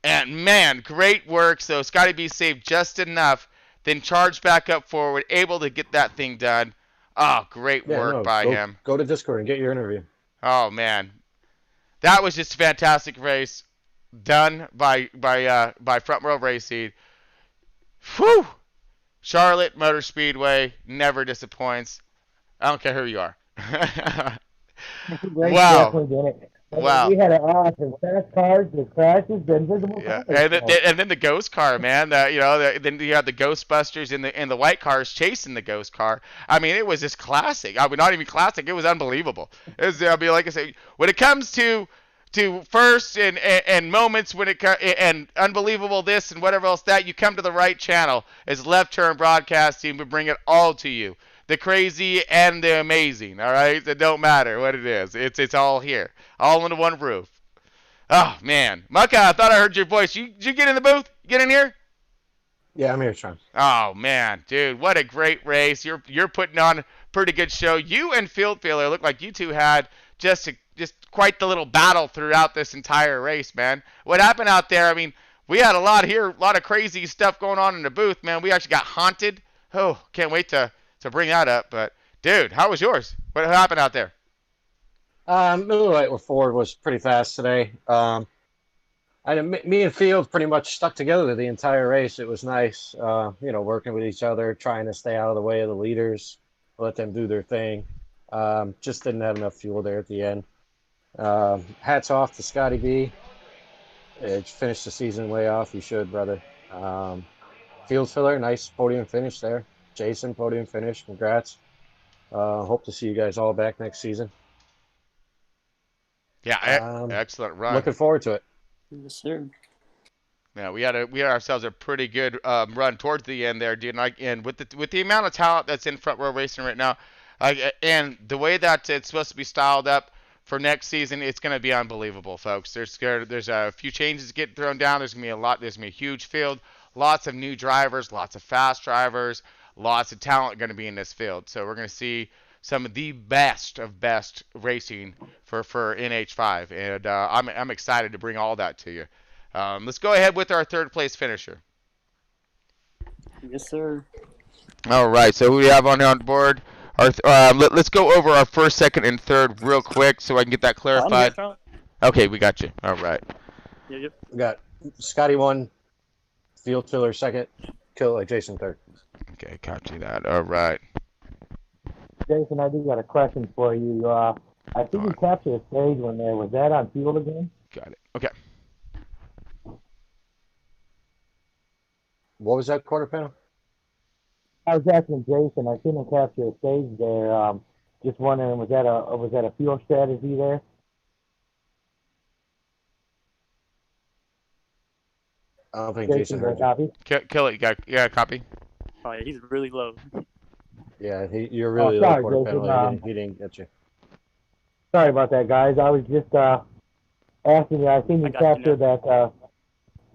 and man, great work. So Scotty B saved just enough, then charged back up forward, able to get that thing done. Oh, great work by him. Go to Discord and get your interview. Oh man, that was just a fantastic race done by Front Row Racing. Whew! Charlotte Motor Speedway never disappoints. I don't care who you are. Race Wow. definitely did it. Wow. We had an awesome fast cars, the crashes, the invisible Yeah, cars. and then the ghost car, man. Then you had the Ghostbusters in the white cars chasing the ghost car. I mean, it was just classic. I mean, not even classic. It was unbelievable. It was, I mean, like I say, when it comes to first and moments when and unbelievable this and whatever else that, you come to the right channel. It's Left Turn Broadcasting. We bring it all to you. The crazy and the amazing. All right, it don't matter what it is. It's all here, all under one roof. Oh, man. Mucka, I thought I heard your voice. Did you get in the booth? Get in here? Yeah, I'm here, Sean. Oh, man. Dude, what a great race. You're putting on a pretty good show. You and Field Feeler look like you two had just quite the little battle throughout this entire race, man. What happened out there? I mean, we had a lot here, a lot of crazy stuff going on in the booth, man. We actually got haunted. Oh, can't wait to bring that up. But, dude, how was yours? What happened out there? Right with Ford was pretty fast today. Me and Field pretty much stuck together the entire race. It was nice, working with each other, trying to stay out of the way of the leaders, let them do their thing. Just didn't have enough fuel there at the end. Hats off to Scotty B. Finished the season way off. You should, brother. Field Filler, nice podium finish there. Jason, podium finish. Congrats. Hope to see you guys all back next season. Yeah, excellent run. Looking forward to it. Yes, sir. Yeah, we had ourselves a pretty good run towards the end there, dude. And with the amount of talent that's in Front Row Racing right now, and the way that it's supposed to be styled up for next season, it's going to be unbelievable, folks. There's a few changes getting thrown down. There's going to be a lot. There's going to be a huge field, lots of new drivers, lots of fast drivers, lots of talent going to be in this field. So we're going to see some of the best of best racing for NH5, and I'm excited to bring all that to you. Let's go ahead with our third place finisher. Yes, sir. All right, so who do we have on board? Let's go over our first, second, and third real quick so I can get that clarified. Okay, we got you. All right. Yep. We got Scotty 1, Field Filler 2nd, Jason 3rd. Okay, copy that. All right. Jason, I do got a question for you. I think you captured a stage one there. Was that on field again? Got it. Okay. What was that quarter panel? I was asking Jason. I seen him capture a stage there. Just wondering, was that a fuel strategy there? I don't think Jason heard you. Copy? Kill it. You got a copy? Oh, yeah, he's really low. Yeah, you're really low quarter panel. He didn't get you. Sorry about that, guys. I was just asking you. I seen you capture that,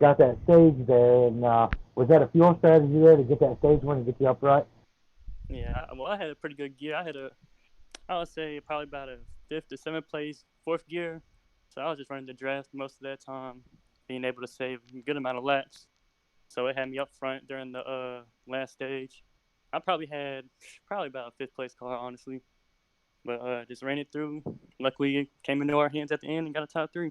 got that stage there, and was that a fuel strategy there to get that stage one and get you upright? Yeah, well, I had a pretty good gear. I would say probably about a 5th to 7th place, 4th gear. So I was just running the draft most of that time, being able to save a good amount of laps. So it had me up front during the last stage. I probably had about a 5th place car, honestly. But just ran it through. Luckily, it came into our hands at the end and got a top 3.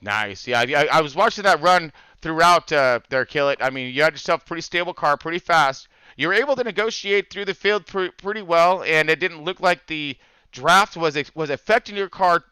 Nice. Yeah, I was watching that run throughout there, Kill It. I mean, you had yourself a pretty stable car, pretty fast. You were able to negotiate through the field pretty well, and it didn't look like the draft was affecting your car,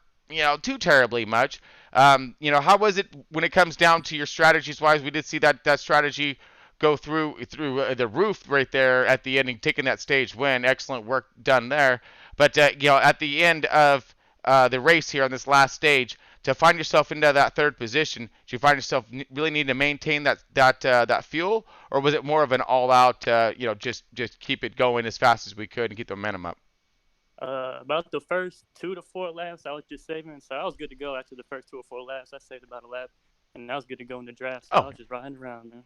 too terribly much. How was it when it comes down to your strategies wise? We did see that strategy go through the roof right there at the end and taking that stage win. Excellent work done there. But at the end of the race here on this last stage, to find yourself into that third position, did you find yourself really needing to maintain that fuel, or was it more of an all-out, just keep it going as fast as we could and keep the momentum up? About the first 2 to 4 laps, I was just saving, so I was good to go after the first 2 or 4 laps. I saved about a lap, and I was good to go in the draft, so I was just riding around, man.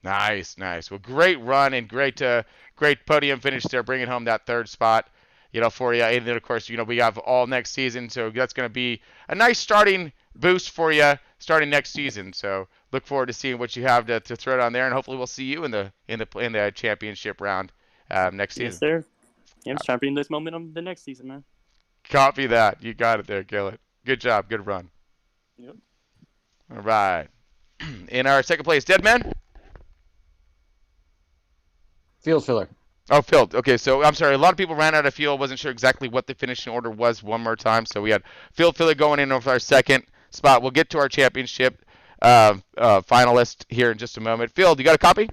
Nice. Well, great run and great podium finish there, bringing home that third spot, for you. And then, of course, we have all next season, so that's going to be a nice starting boost for you starting next season. So look forward to seeing what you have to throw down there, and hopefully we'll see you in the championship round next season. Yes, sir. Yeah, I'm just trying to bring this momentum the next season, man. Copy that. You got it there, Kill It. Good job. Good run. Yep. All right. In our second place, Deadman. Field filler. Oh, Phil. Okay, so I'm sorry. A lot of people ran out of fuel. Wasn't sure exactly what the finishing order was one more time. So we had Phil Filler going in with our second spot. We'll get to our championship finalist here in just a moment. Phil, you got a copy?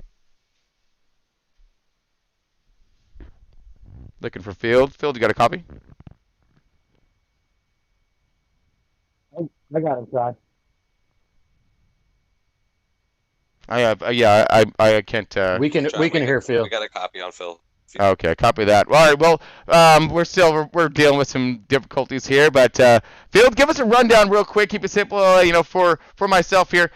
Looking for Field. Phil, you got a copy? I got him, Todd. I have. Yeah, I can't. We can hear Phil. We got a copy on Phil. Okay, copy that. All right. Well, we're dealing with some difficulties here, but Field, give us a rundown real quick. Keep it simple. For myself here,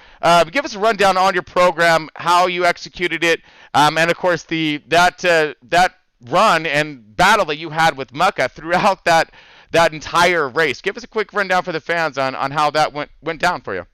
give us a rundown on your program, how you executed it, and of course that run and battle that you had with Mucka throughout that entire race. Give us a quick rundown for the fans on how that went down for you.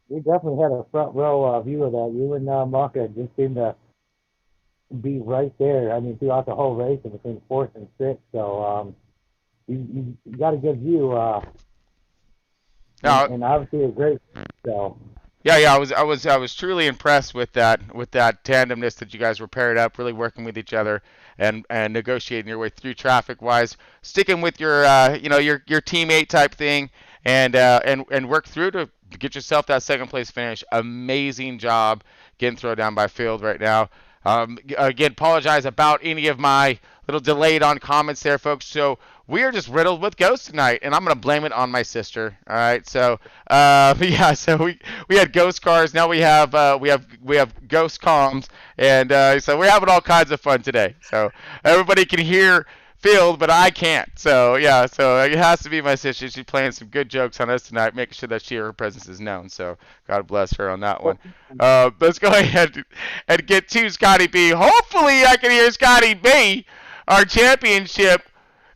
We definitely had a front row view of that. You and Maka just seemed to be right there. I mean, throughout the whole race, and between fourth and sixth. So you got a good view. Now, and obviously a great. So. Yeah, I was truly impressed with that tandemness that you guys were paired up, really working with each other and negotiating your way through traffic wise, sticking with your your teammate type thing, and work through to get yourself that second place finish. Amazing job getting thrown down by Field right now. Again, apologize about any of my little delayed on comments there, folks. So we are just riddled with ghosts tonight, and I'm gonna blame it on my sister. All right, so yeah, so we had ghost cars, now we have ghost comms, and so we're having all kinds of fun today. So everybody can hear Field, but I can't. So yeah, so it has to be my sister. She's playing some good jokes on us tonight, making sure that her presence is known. So God bless her on that one. Let's go ahead and get to Scotty B. Hopefully I can hear Scotty B, our championship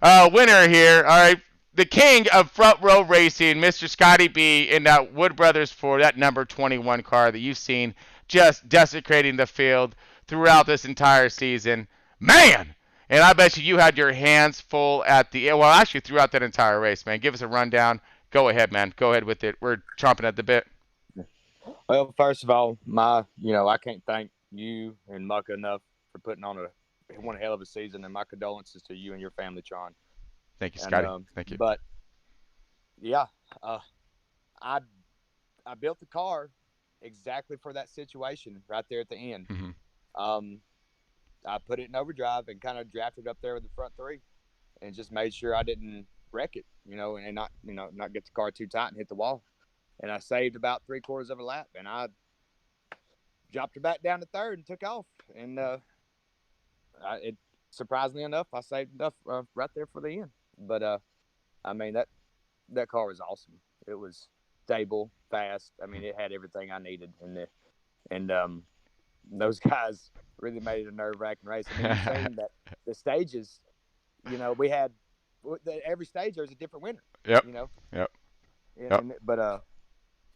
winner here. All right, the king of front row racing, Mr. Scotty B, in that Wood Brothers 4, that number 21 car that you've seen just desecrating the field throughout this entire season. Man! And I bet you had your hands full actually throughout that entire race, man. Give us a rundown. Go ahead, man. Go ahead with it. We're chomping at the bit. Well, first of all, I can't thank you and Mucka enough for putting on one hell of a season, and my condolences to you and your family, Tron. Thank you, Scotty. Thank you. But yeah, I built the car exactly for that situation right there at the end. Mm-hmm. I put it in overdrive and kind of drafted up there with the front three, and just made sure I didn't wreck it, and not get the car too tight and hit the wall. And I saved about 3/4 of a lap, and I dropped her back down to third and took off. And surprisingly enough, I saved enough right there for the end. But I mean that car was awesome. It was stable, fast. I mean, it had everything I needed in it, and those guys really made it a nerve-wracking race. I mean, you're saying that the stages, we had every stage there's a different winner. Yep. But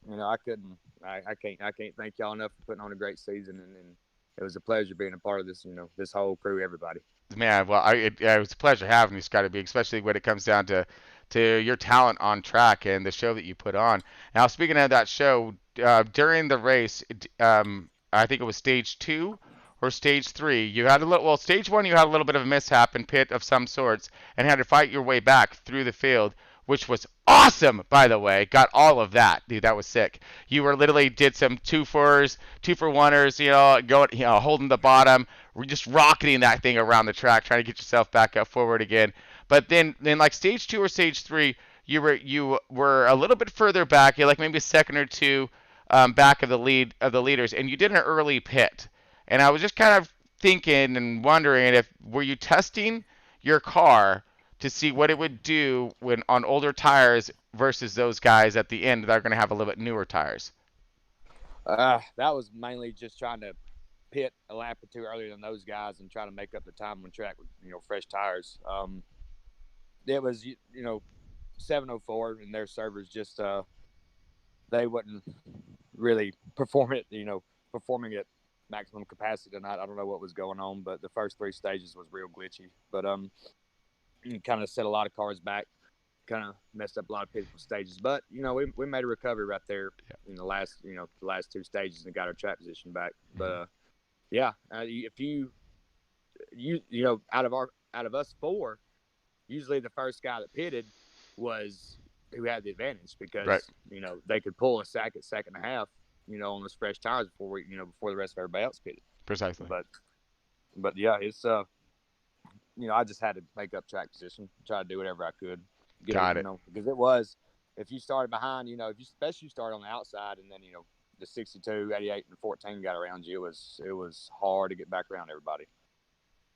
I couldn't. I can't thank y'all enough for putting on a great season, and it was a pleasure being a part of this. This whole crew, everybody. Man, well, it was a pleasure having you, Scotty B, especially when it comes down to your talent on track and the show that you put on. Now, speaking of that show, during the race, I think it was stage 2 or stage 3. You had a little, well, stage 1, you had a little bit of a mishap and pit of some sorts, and had to fight your way back through the field, which was awesome, by the way. Got all of that, dude. That was sick. You were literally did some 2-4s, 2-for-1ers, holding the bottom. We're just rocketing that thing around the track, trying to get yourself back up forward again. But then like stage 2 or stage 3, you were a little bit further back. You're like maybe a second or two back of the leaders, and you did an early pit. And I was just kind of thinking and wondering if were you testing your car to see what it would do when on older tires versus those guys at the end that are going to have a little bit newer tires. That was mainly just trying to pit a lap or two earlier than those guys and try to make up the time on track with fresh tires. It was 704 and their servers just they wouldn't really performing at maximum capacity tonight. I don't know what was going on, but the first 3 stages was real glitchy. But kind of set a lot of cars back, kind of messed up a lot of people's stages. But we made a recovery right there in the last 2 stages and got our track position back. But if you out of us 4, usually the first guy that pitted was who had the advantage because they could pull a sack at second and a half on those fresh tires before the rest of everybody else pitted. Precisely. But yeah, it's I just had to make up track position, try to do whatever I could. Got it. Because it was, if you started behind, especially you started on the outside and then, the 62, 88, and 14 got around you, it was hard to get back around everybody.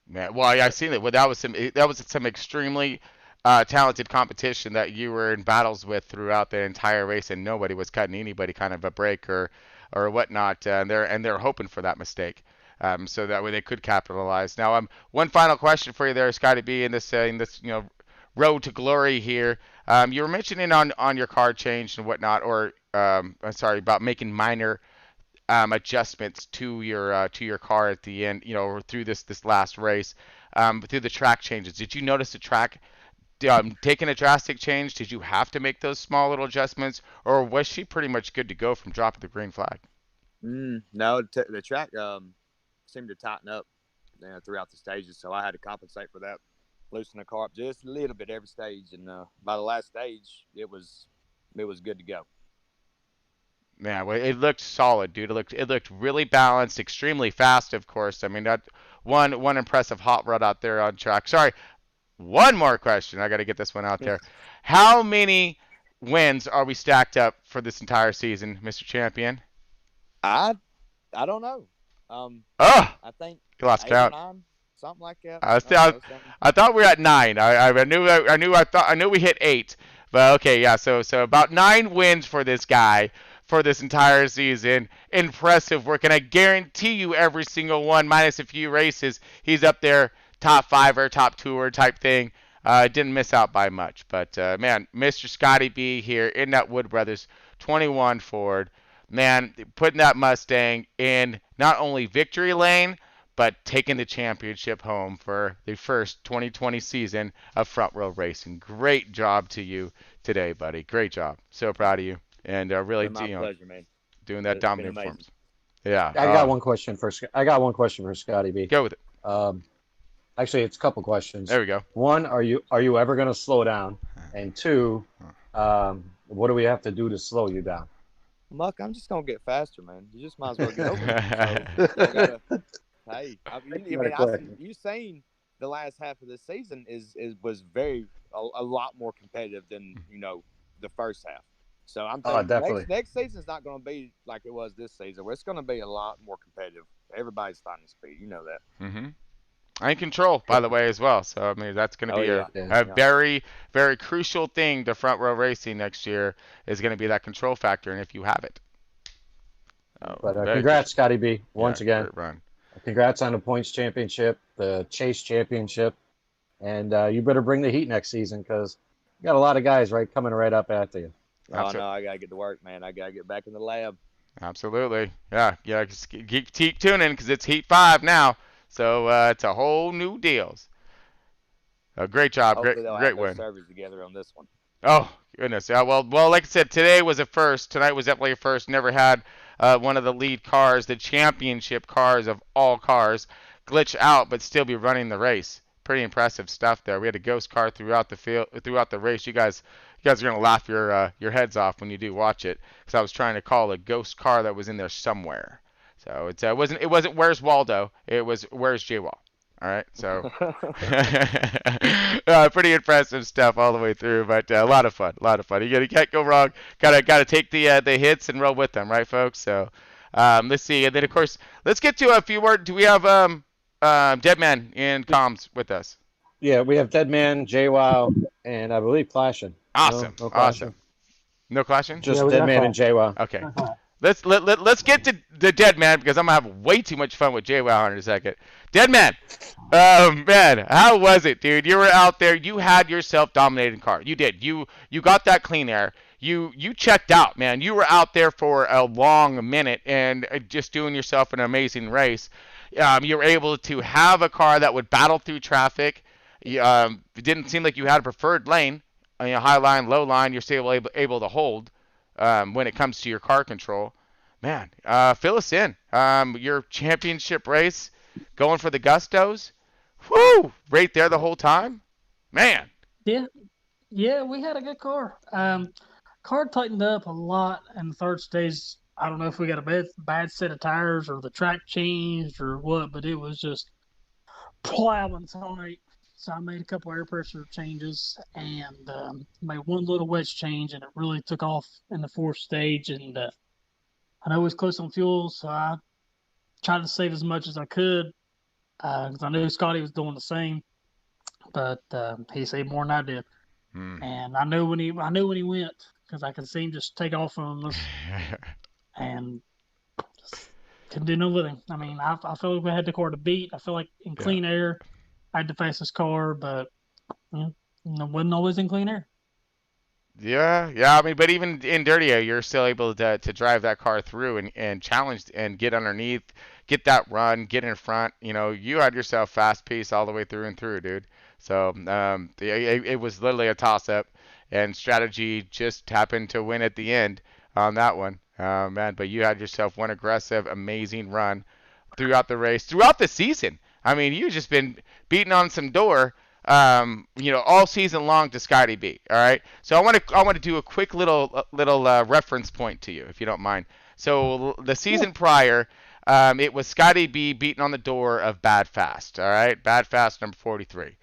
Man, well, I've seen it. Well, that was some extremely talented competition that you were in battles with throughout the entire race, and nobody was cutting anybody kind of a break or whatnot, and they're hoping for that mistake. So that way they could capitalize. Now, one final question for you there, Scotty B, in this road to glory here. You were mentioning on your car change and whatnot, or about making minor adjustments to your car at the end, through this last race, through the track changes. Did you notice the track taking a drastic change? Did you have to make those small little adjustments, or was she pretty much good to go from dropping the green flag? No, the track seemed to tighten up throughout the stages, so I had to compensate for that, loosen the car up just a little bit every stage, and by the last stage it was good to go. Man, well, it looked solid, dude. It looked really balanced, extremely fast, of course. I mean, that one impressive hot rod out there on track. Sorry, one more question. I got to get this one out there. How many wins are we stacked up for this entire season, Mr. Champion? I don't know. I think lost count. 9, something like that. I thought we were at 9. I knew we hit 8. But okay, yeah. So about 9 wins for this guy for this entire season. Impressive work, and I guarantee you every single one, minus a few races, he's up there, top 5 or top 2 or type thing. Didn't miss out by much. But man, Mr. Scotty B here in that Wood Brothers 21 Ford. Man, putting that Mustang in not only victory lane, but taking the championship home for the first 2020 season of Front Row Racing. Great job to you today, buddy. Great job. So proud of you, and really, pleasure, man. Doing that dominant performance. Yeah. I got one question for Scotty B. Go with it. Actually, it's a couple questions. There we go. 1, are you ever going to slow down? And 2, what do we have to do to slow you down? Muck, I'm just gonna get faster, man. You just might as well get over it. You saying the last half of the season was a lot more competitive than the first half. So I'm thinking next season's not going to be like it was this season. It's going to be a lot more competitive. Everybody's finding speed, you know that. Mm-hmm. And control, by the way, as well. So, I mean, that's going to be a very, very crucial thing to Front Row Racing next year is going to be that control factor, and if you have it. Congrats, Scotty B, once again. Great run. Congrats on the points championship, the chase championship, and you better bring the heat next season because you got a lot of guys coming right up after you. Oh no, I gotta get to work, man. I gotta get back in the lab. Absolutely. Yeah. Just keep tuning because it's Heat 5 now. So it's a whole new deal. Great job. Hopefully they'll Great have their win. servers together on this one. Oh, goodness. Yeah, well, like I said, today was a first. Tonight was definitely a first. Never had one of the lead cars, the championship cars of all cars, glitch out but still be running the race. Pretty impressive stuff there. We had a ghost car throughout the race. You guys are gonna laugh your heads off when you do watch it, because I was trying to call a ghost car that was in there somewhere. So it wasn't Where's Waldo. It was Where's J-Wall. All right, so pretty impressive stuff all the way through, but a lot of fun, You can't go wrong. Gotta take the hits and roll with them, right, folks? So let's see, and then of course let's get to a few more. Do we have Deadman in comms with us? Yeah, we have Deadman, JWoww, and I believe Clashing. Awesome, No Clashing. awesome. No Clashing? Just Yeah, we got Deadman and JWoww. Okay. Let's get to the Deadman, because I'm gonna have way too much fun with JWoww in a second. Deadman, man, how was it, dude? You were out there. You had yourself dominating car. You did. You got that clean air. You checked out, man. You were out there for a long minute and just doing yourself an amazing race. You were able to have a car that would battle through traffic. It didn't seem like you had a preferred lane. High line, low line, you're still able to hold when it comes to your car control. Man, fill us in. Your championship race, going for the Gustos. Whoo! Right there the whole time. Man. Yeah, we had a good car. Car tightened up a lot in the third stage. I don't know if we got a bad set of tires or the track changed or what, but it was just plowing tonight. So I made a couple air pressure changes and made one little wedge change, and it really took off in the fourth stage. And I know it was close on fuel, so I tried to save as much as I could because I knew Scotty was doing the same, but he saved more than I did. And I knew when he went, because I could see him just take off on us, and just couldn't do no with him. I mean, I felt like we had the car to beat. I feel like in clean air, I had the fastest car, but wasn't always in clean air. Yeah. I mean, but even in dirty air, you're still able to drive that car through and challenge and get underneath, get that run, get in front. You had yourself fast pace all the way through and through, dude. So it was literally a toss-up, and strategy just happened to win at the end on that one. Man, but you had yourself one aggressive, amazing run throughout the race, throughout the season. I mean, you've just been beating on some door, all season long to Scotty B. All right. So I want to do a quick little reference point to you, if you don't mind. So the season prior, it was Scotty B beating on the door of Bad Fast. All right, Bad Fast number 43.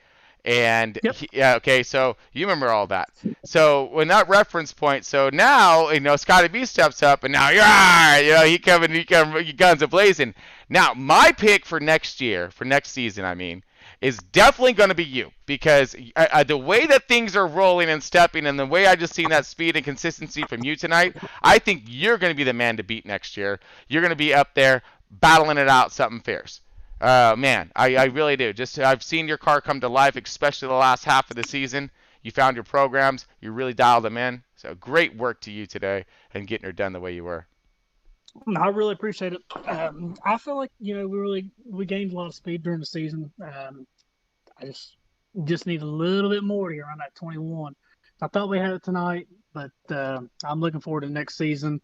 And okay, so you remember all that. So when that reference point, so now Scotty B steps up, and now he guns a blazing. Now my pick for next season, I mean, is definitely going to be you, because the way that things are rolling and stepping, and the way I just seen that speed and consistency from you tonight, I think you're going to be the man to beat next year. You're going to be up there battling it out, something fierce. Man, I really do. I've seen your car come to life, especially the last half of the season. You found your programs. You really dialed them in. So great work to you today and getting her done the way you were. I really appreciate it. I feel like we gained a lot of speed during the season. I just need a little bit more here on that 21. I thought we had it tonight, but I'm looking forward to next season.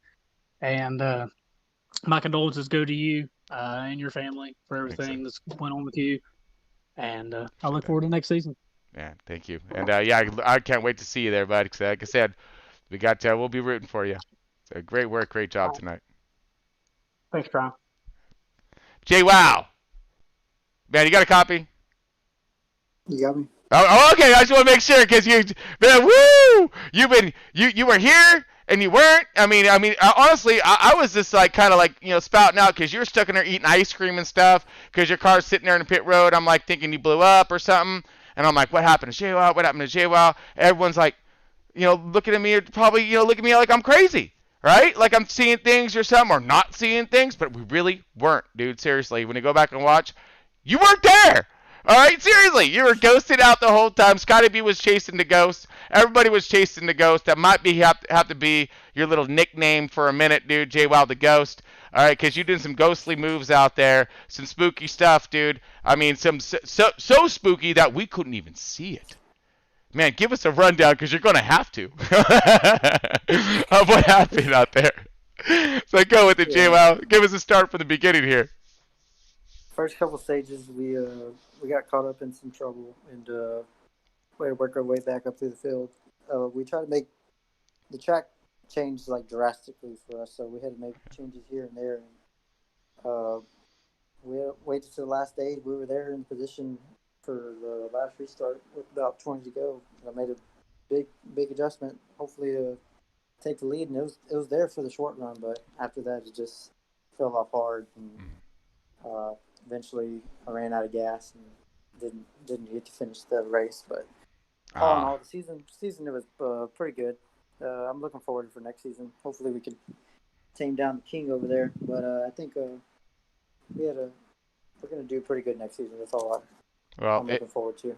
And my condolences go to you and your family for everything that's went on with you. And I look forward to next season. Yeah, thank you. And I can't wait to see you there, bud. Like I said, we'll be rooting for you. So great work, great job tonight. Thanks, Brian. JWoww, man, you got a copy? You got me. Oh, okay. I just want to make sure, because woo! You were here and you weren't. I mean, honestly, I was just kind of spouting out because you're stuck in there eating ice cream and stuff because your car's sitting there in the pit road. I'm like thinking you blew up or something, and I'm like, what happened to JWoww? What happened to JWoww? Everyone's like, looking at me, probably looking at me like I'm crazy, right? Like I'm seeing things or something, or not seeing things, but we really weren't, dude. Seriously, when you go back and watch, you weren't there. All right, seriously, you were ghosted out the whole time. Scotty B was chasing the ghost. Everybody was chasing the ghost. That might be have to be your little nickname for a minute, dude. JWoww the Ghost. All right, because you did some ghostly moves out there, some spooky stuff, dude. I mean, some so spooky that we couldn't even see it. Man, give us a rundown because you're gonna have to of what happened out there. So go with it, JWoww. Give us a start from the beginning here. First couple stages, we got caught up in some trouble, and we had to work our way back up through the field. We tried to make the track change like drastically for us, so we had to make changes here and there. And we waited to the last stage. We were there in position for the last restart with about 20 to go. I made a big adjustment, hopefully to take the lead, and it was there for the short run, but after that it just fell off hard, and eventually I ran out of gas and didn't get to finish the race. But all in all, the season it was pretty good. I'm looking forward for next season. Hopefully we can tame down the king over there, but I think we're going to do pretty good next season. That's all I'm looking forward to.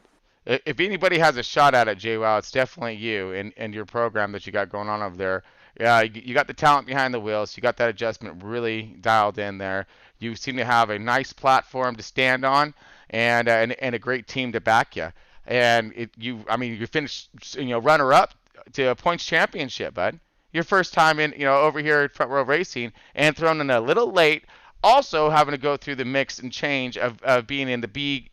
If anybody has a shot at it, JWoww, it's definitely you and your program that you got going on over there. Yeah, you got the talent behind the wheels. You got that adjustment really dialed in there. You seem to have a nice platform to stand on, and a great team to back you. And you finished runner up to a points championship, bud. Your first time in over here at Front Row Racing, and thrown in a little late. Also having to go through the mix and change of being in the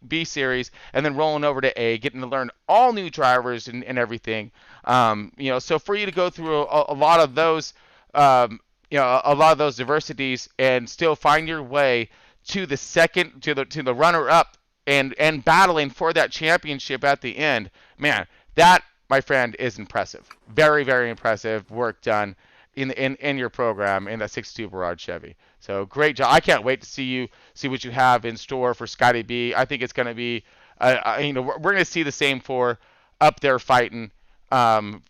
B series and then rolling over to A, getting to learn all new drivers and everything. So for you to go through a lot of those, a lot of those diversities and still find your way to the second, to the runner up and battling for that championship at the end, man, that, my friend, is impressive. Very, very impressive work done in your program in that 62 Barrage Chevy. So great job. I can't wait to see what you have in store for Scotty B. I think it's going to be, we're going to see the same four up there fighting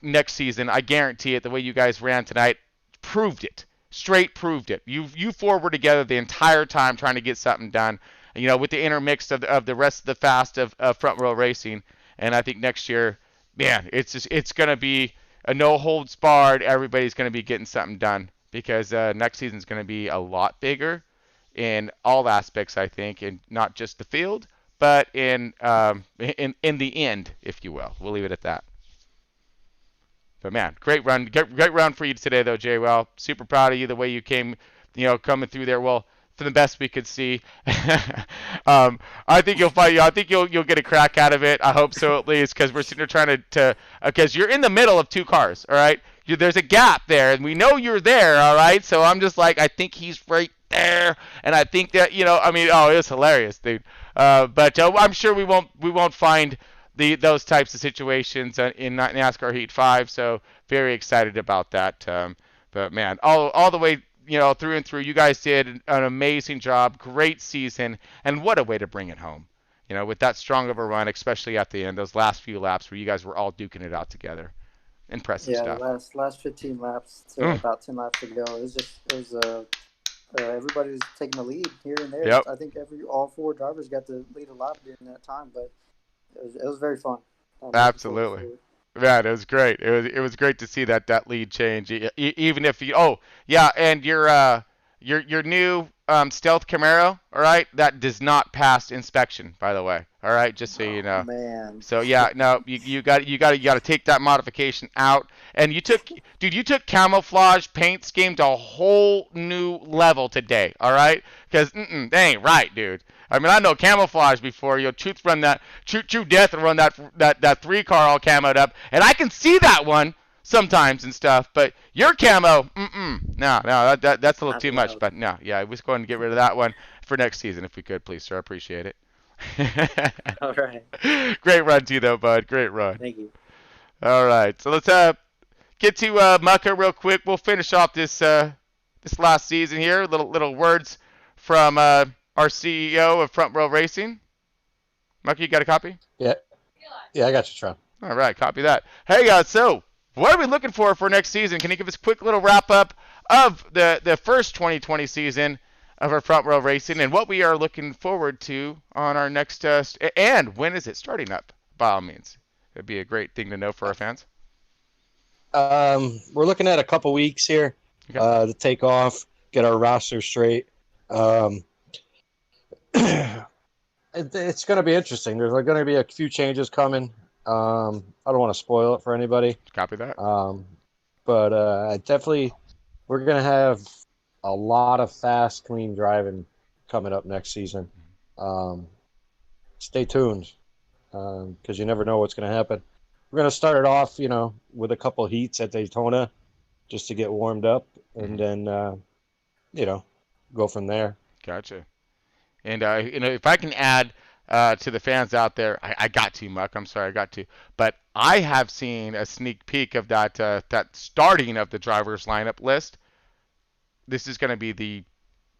next season. I guarantee it. The way you guys ran tonight proved it. Straight proved it. You four were together the entire time trying to get something done. With the intermix of the rest of the fast of Front Row Racing. And I think next year, man, it's going to be a no holds barred. Everybody's going to be getting something done. Because next season is going to be a lot bigger in all aspects, I think, and not just the field, but in the end, if you will. We'll leave it at that. But man, great run for you today, though, JWoww. Super proud of you the way you came, coming through there. Well, for the best we could see. I think you'll fight. I think you'll get a crack out of it. I hope so, at least, because we're sitting there trying to because you're in the middle of two cars. All right. There's a gap there, and we know you're there, all right? So I'm just like, I think he's right there, and I think that, it was hilarious, dude. But I'm sure we won't find those types of situations in NASCAR Heat 5, so very excited about that. But, man, all the way, through and through, you guys did an amazing job, great season, and what a way to bring it home, with that strong of a run, especially at the end, those last few laps where you guys were all duking it out together. Impressive stuff. Yeah, last 15 laps to about 10 laps to go. Everybody was taking the lead here and there. Yep. I think all four drivers got the lead a lot during that time, but it was very fun. Absolutely. Man, it was great. It was great to see that lead change. Even if and your new Stealth Camaro, all right, that does not pass inspection, by the way. All right, just so you know. Man. So yeah, no, you got to take that modification out. And you took camouflage paint scheme to a whole new level today. All right, because that ain't right, dude. I mean, I know camouflage before. Truth run that True Death run that 3-car all camoed up, and I can see that one sometimes and stuff. But your camo, no, that's a little too much. But no, yeah, let's go ahead and get rid of that one for next season if we could, please, sir. I appreciate it. All right. Great run to you, though, bud. Great run. Thank you. All right, so let's get to Mucker real quick. We'll finish off this last season here. Little words from our CEO of Front Row Racing. Mucker, you got a copy? Yeah, I got you, Tron. All right, copy that. Hey, so what are we looking for next season? Can you give us a quick little wrap up of the first 2020 season? of our front row racing and what we are looking forward to on our next and when is it starting up, by all means. It'd be a great thing to know for our fans. We're looking at a couple weeks here to take off, get our roster straight. It's going to be interesting. There's going to be a few changes coming. I don't want to spoil it for anybody. Copy that. But definitely, we're going to have a lot of fast, clean driving coming up next season. Stay tuned because you never know what's going to happen. We're going to start it off, with a couple heats at Daytona just to get warmed up and then, go from there. Gotcha. And, if I can add to the fans out there, I got to, Muck. I'm sorry, I got to. But I have seen a sneak peek of that starting of the drivers lineup list. This is going to be the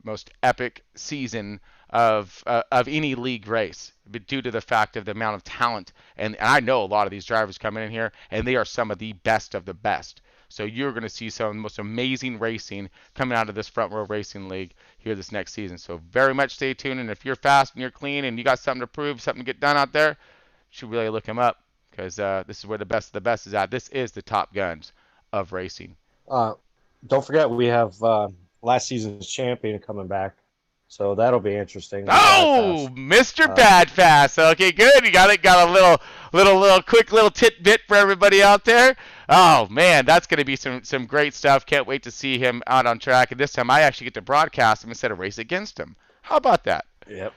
most epic season of any league race, but due to the fact of the amount of talent. And I know a lot of these drivers coming in here, and they are some of the best of the best. So you're going to see some of the most amazing racing coming out of this front row racing league here this next season. So very much stay tuned. And if you're fast and you're clean and you got something to prove, something to get done out there, you should really look him up because this is where the best of the best is at. This is the top guns of racing. Don't forget, we have last season's champion coming back. So that'll be interesting. Oh, Mr. Bad Fast. Okay, good. You got a little quick little tidbit for everybody out there. Oh man, that's going to be some great stuff. Can't wait to see him out on track. And this time, I actually get to broadcast him instead of race against him. How about that? Yep.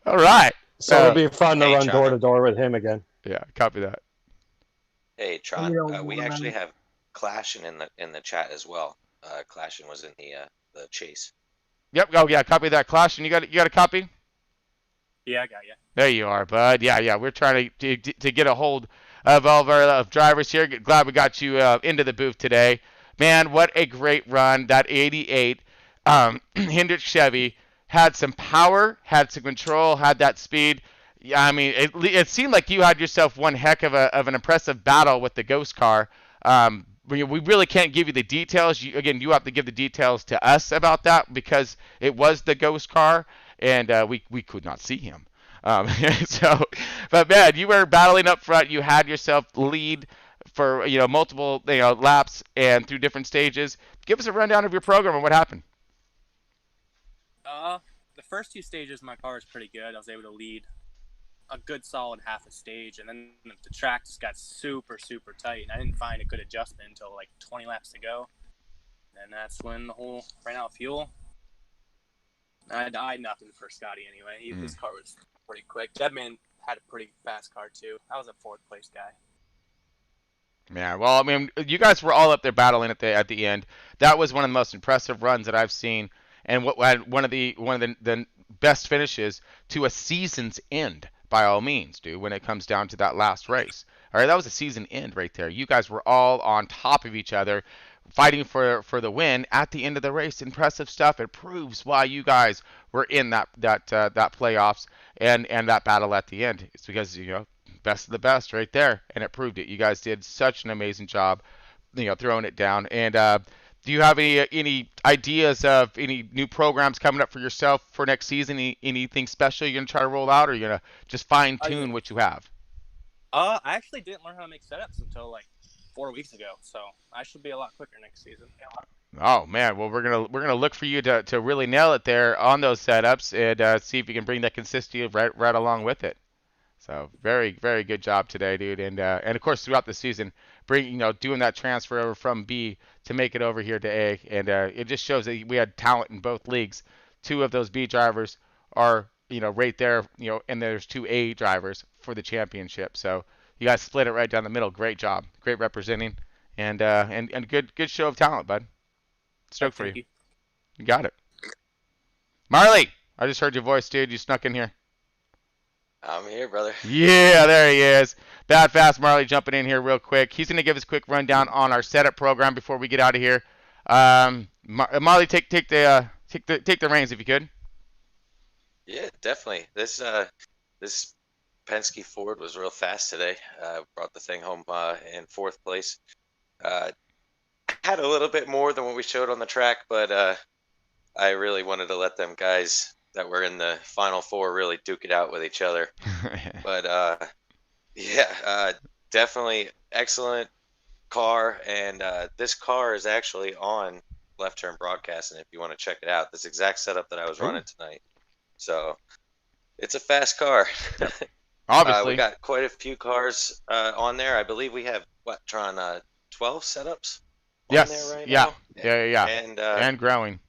All right. So it'll be fun to run door to door with him again. Yeah, copy that. Hey, Tron. We actually have Clashing in the chat as well. Clashing was in the chase. Yep. Oh yeah, copy that. Clash, and you got a copy? Yeah, I got you. There you are, bud. Yeah. We're trying to get a hold of all of our drivers here. Glad we got you into the booth today, man. What a great run! That '88 Hendrick Chevy had some power, had some control, had that speed. Yeah, I mean, it seemed like you had yourself one heck of an impressive battle with the Ghost car. We really can't give you the details. You have to give the details to us about that because it was the Ghost car, and we could not see him. But man, you were battling up front. You had yourself lead for multiple laps and through different stages. Give us a rundown of your program and what happened. The first two stages, my car was pretty good. I was able to lead a good solid half a stage, and then the track just got super tight, and I didn't find a good adjustment until like 20 laps to go, and that's when the whole ran out of fuel. I had nothing for Scotty anyway. His car was pretty quick. Deadman had a pretty fast car too. I was a fourth place guy. Yeah, well, I mean, you guys were all up there battling at the end. That was one of the most impressive runs that I've seen, and one of the best finishes to a season's end. By all means, dude, when it comes down to that last race. All right, that was a season end right there. You guys were all on top of each other, fighting for the win at the end of the race. Impressive stuff. It proves why you guys were in that playoffs and that battle at the end. It's because, best of the best right there, and it proved it. You guys did such an amazing job, throwing it down. And do you have any ideas of any new programs coming up for yourself for next season? Anything special you're going to try to roll out, or you're going to just fine-tune what you have? I actually didn't learn how to make setups until like 4 weeks ago, so I should be a lot quicker next season. Oh, man. Well, we're gonna look for you to really nail it there on those setups and see if you can bring that consistency right along with it. So very, very good job today, dude. And of course throughout the season, doing that transfer over from B to make it over here to A, and it just shows that we had talent in both leagues. Two of those B drivers are right there, and there's two A drivers for the championship. So you guys split it right down the middle. Great job, great representing, and good show of talent, bud. Stoked for you. You got it. Marley, I just heard your voice, dude. You snuck in here. I'm here, brother. Yeah, there he is. Bad Fast Marley jumping in here real quick. He's going to give us a quick rundown on our setup program before we get out of here. Marley, take the reins if you could. Yeah, definitely. This Penske Ford was real fast today. Brought the thing home in fourth place. Had a little bit more than what we showed on the track, but I really wanted to let them guys that were in the Final Four really duke it out with each other. But yeah, definitely excellent car, and this car is actually on Left Turn Broadcasting if you want to check it out. This exact setup that I was running tonight. So it's a fast car. Obviously. We got quite a few cars on there. I believe we have, what, Tron, 12 setups on there right now? Yeah. And growing.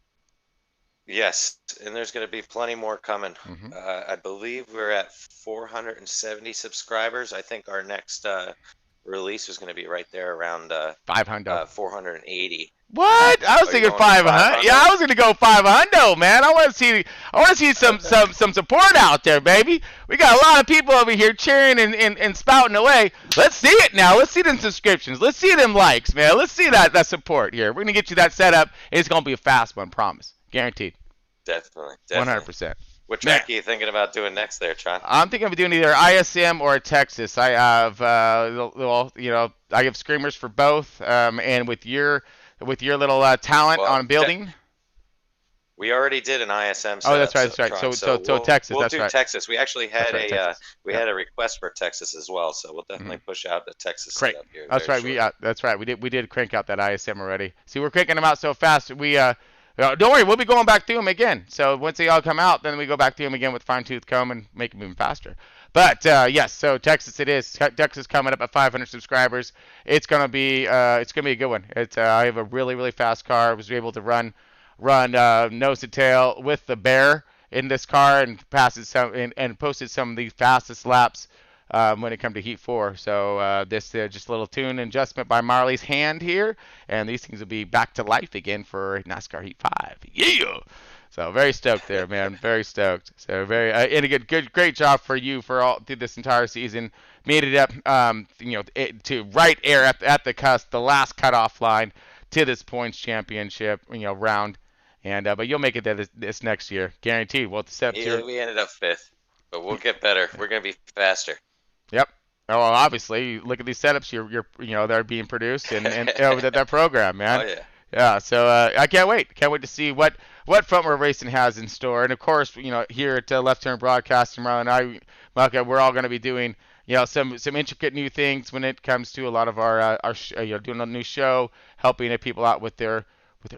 Yes, and there's going to be plenty more coming. Mm-hmm. I believe we're at 470 subscribers. I think our next release was going to be right there around 480. What? I was thinking 500. Yeah, I was gonna go 500, man. I want to see some support out there, baby. We got a lot of people over here cheering and spouting away. Let's see it now. Let's see them subscriptions. Let's see them likes, man. Let's see that support here. We're gonna get you that set up. It's gonna be a fast one, promise, guaranteed. Definitely. 100%. What track are you thinking about doing next there, Tron? I'm thinking of doing either ISM or Texas. I have, I have screamers for both. And with your little talent on building. We already did an ISM setup. Oh, that's right. So Texas. We'll that's do right. Texas. We actually had had a request for Texas as well, so we'll definitely push out the Texas setup here. That's right. That's right. We did crank out that ISM already. See, we're cranking them out so fast. Don't worry, we'll be going back through them again. So once they all come out, then we go back through them again with fine-tooth comb and make them even faster. But yes, so Texas it is. Texas coming up at 500 subscribers. It's gonna be a good one. I have a really fast car. I was able to run nose to tail with the Bear in this car and posted some of the fastest laps when it comes to Heat 4. So this just a little tune adjustment by Marley's hand here, and these things will be back to life again for NASCAR Heat 5. Yeah! So very stoked there, man. Very stoked. So and a great job for you through this entire season. Made it up, to right air at the cusp, the last cutoff line to this points championship, round. And but you'll make it this next year, guaranteed. Well, we ended up 5th, but we'll get better. We're gonna be faster. Yep. Oh, well, obviously, look at these setups they're being produced and that program, man. Oh yeah. Yeah. So I can't wait. Can't wait to see what Front Row Racing has in store. And of course, here at Left Turn Broadcasting, Marlon and I, Malka, we're all going to be doing some intricate new things when it comes to a lot of our doing a new show, helping people out with their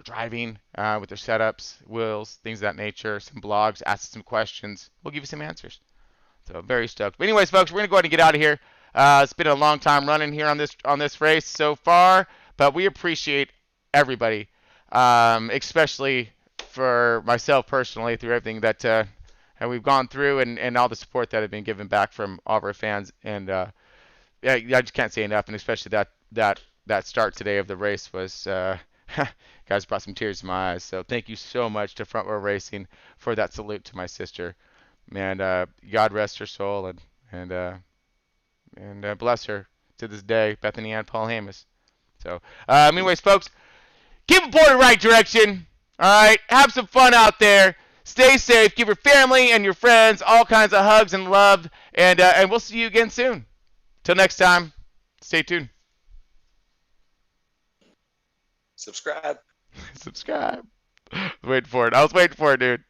driving, with their setups, wheels, things of that nature, some blogs, ask some questions. We'll give you some answers. So very stoked. But anyways, folks, we're gonna go ahead and get out of here. It's been a long time running here on this race so far, but we appreciate everybody, especially for myself personally, through everything that we've gone through and all the support that have been given back from all of our fans. And I just can't say enough. And especially that start today of the race was, guys, brought some tears to my eyes. So thank you so much to Front Row Racing for that salute to my sister. And God rest her soul and bless her to this day, Bethany Ann Paul Hamas. So, anyways, folks, keep it pointed right direction. All right, have some fun out there. Stay safe. Give your family and your friends all kinds of hugs and love. And we'll see you again soon. Till next time, stay tuned. Subscribe. Subscribe. I was waiting for it, dude.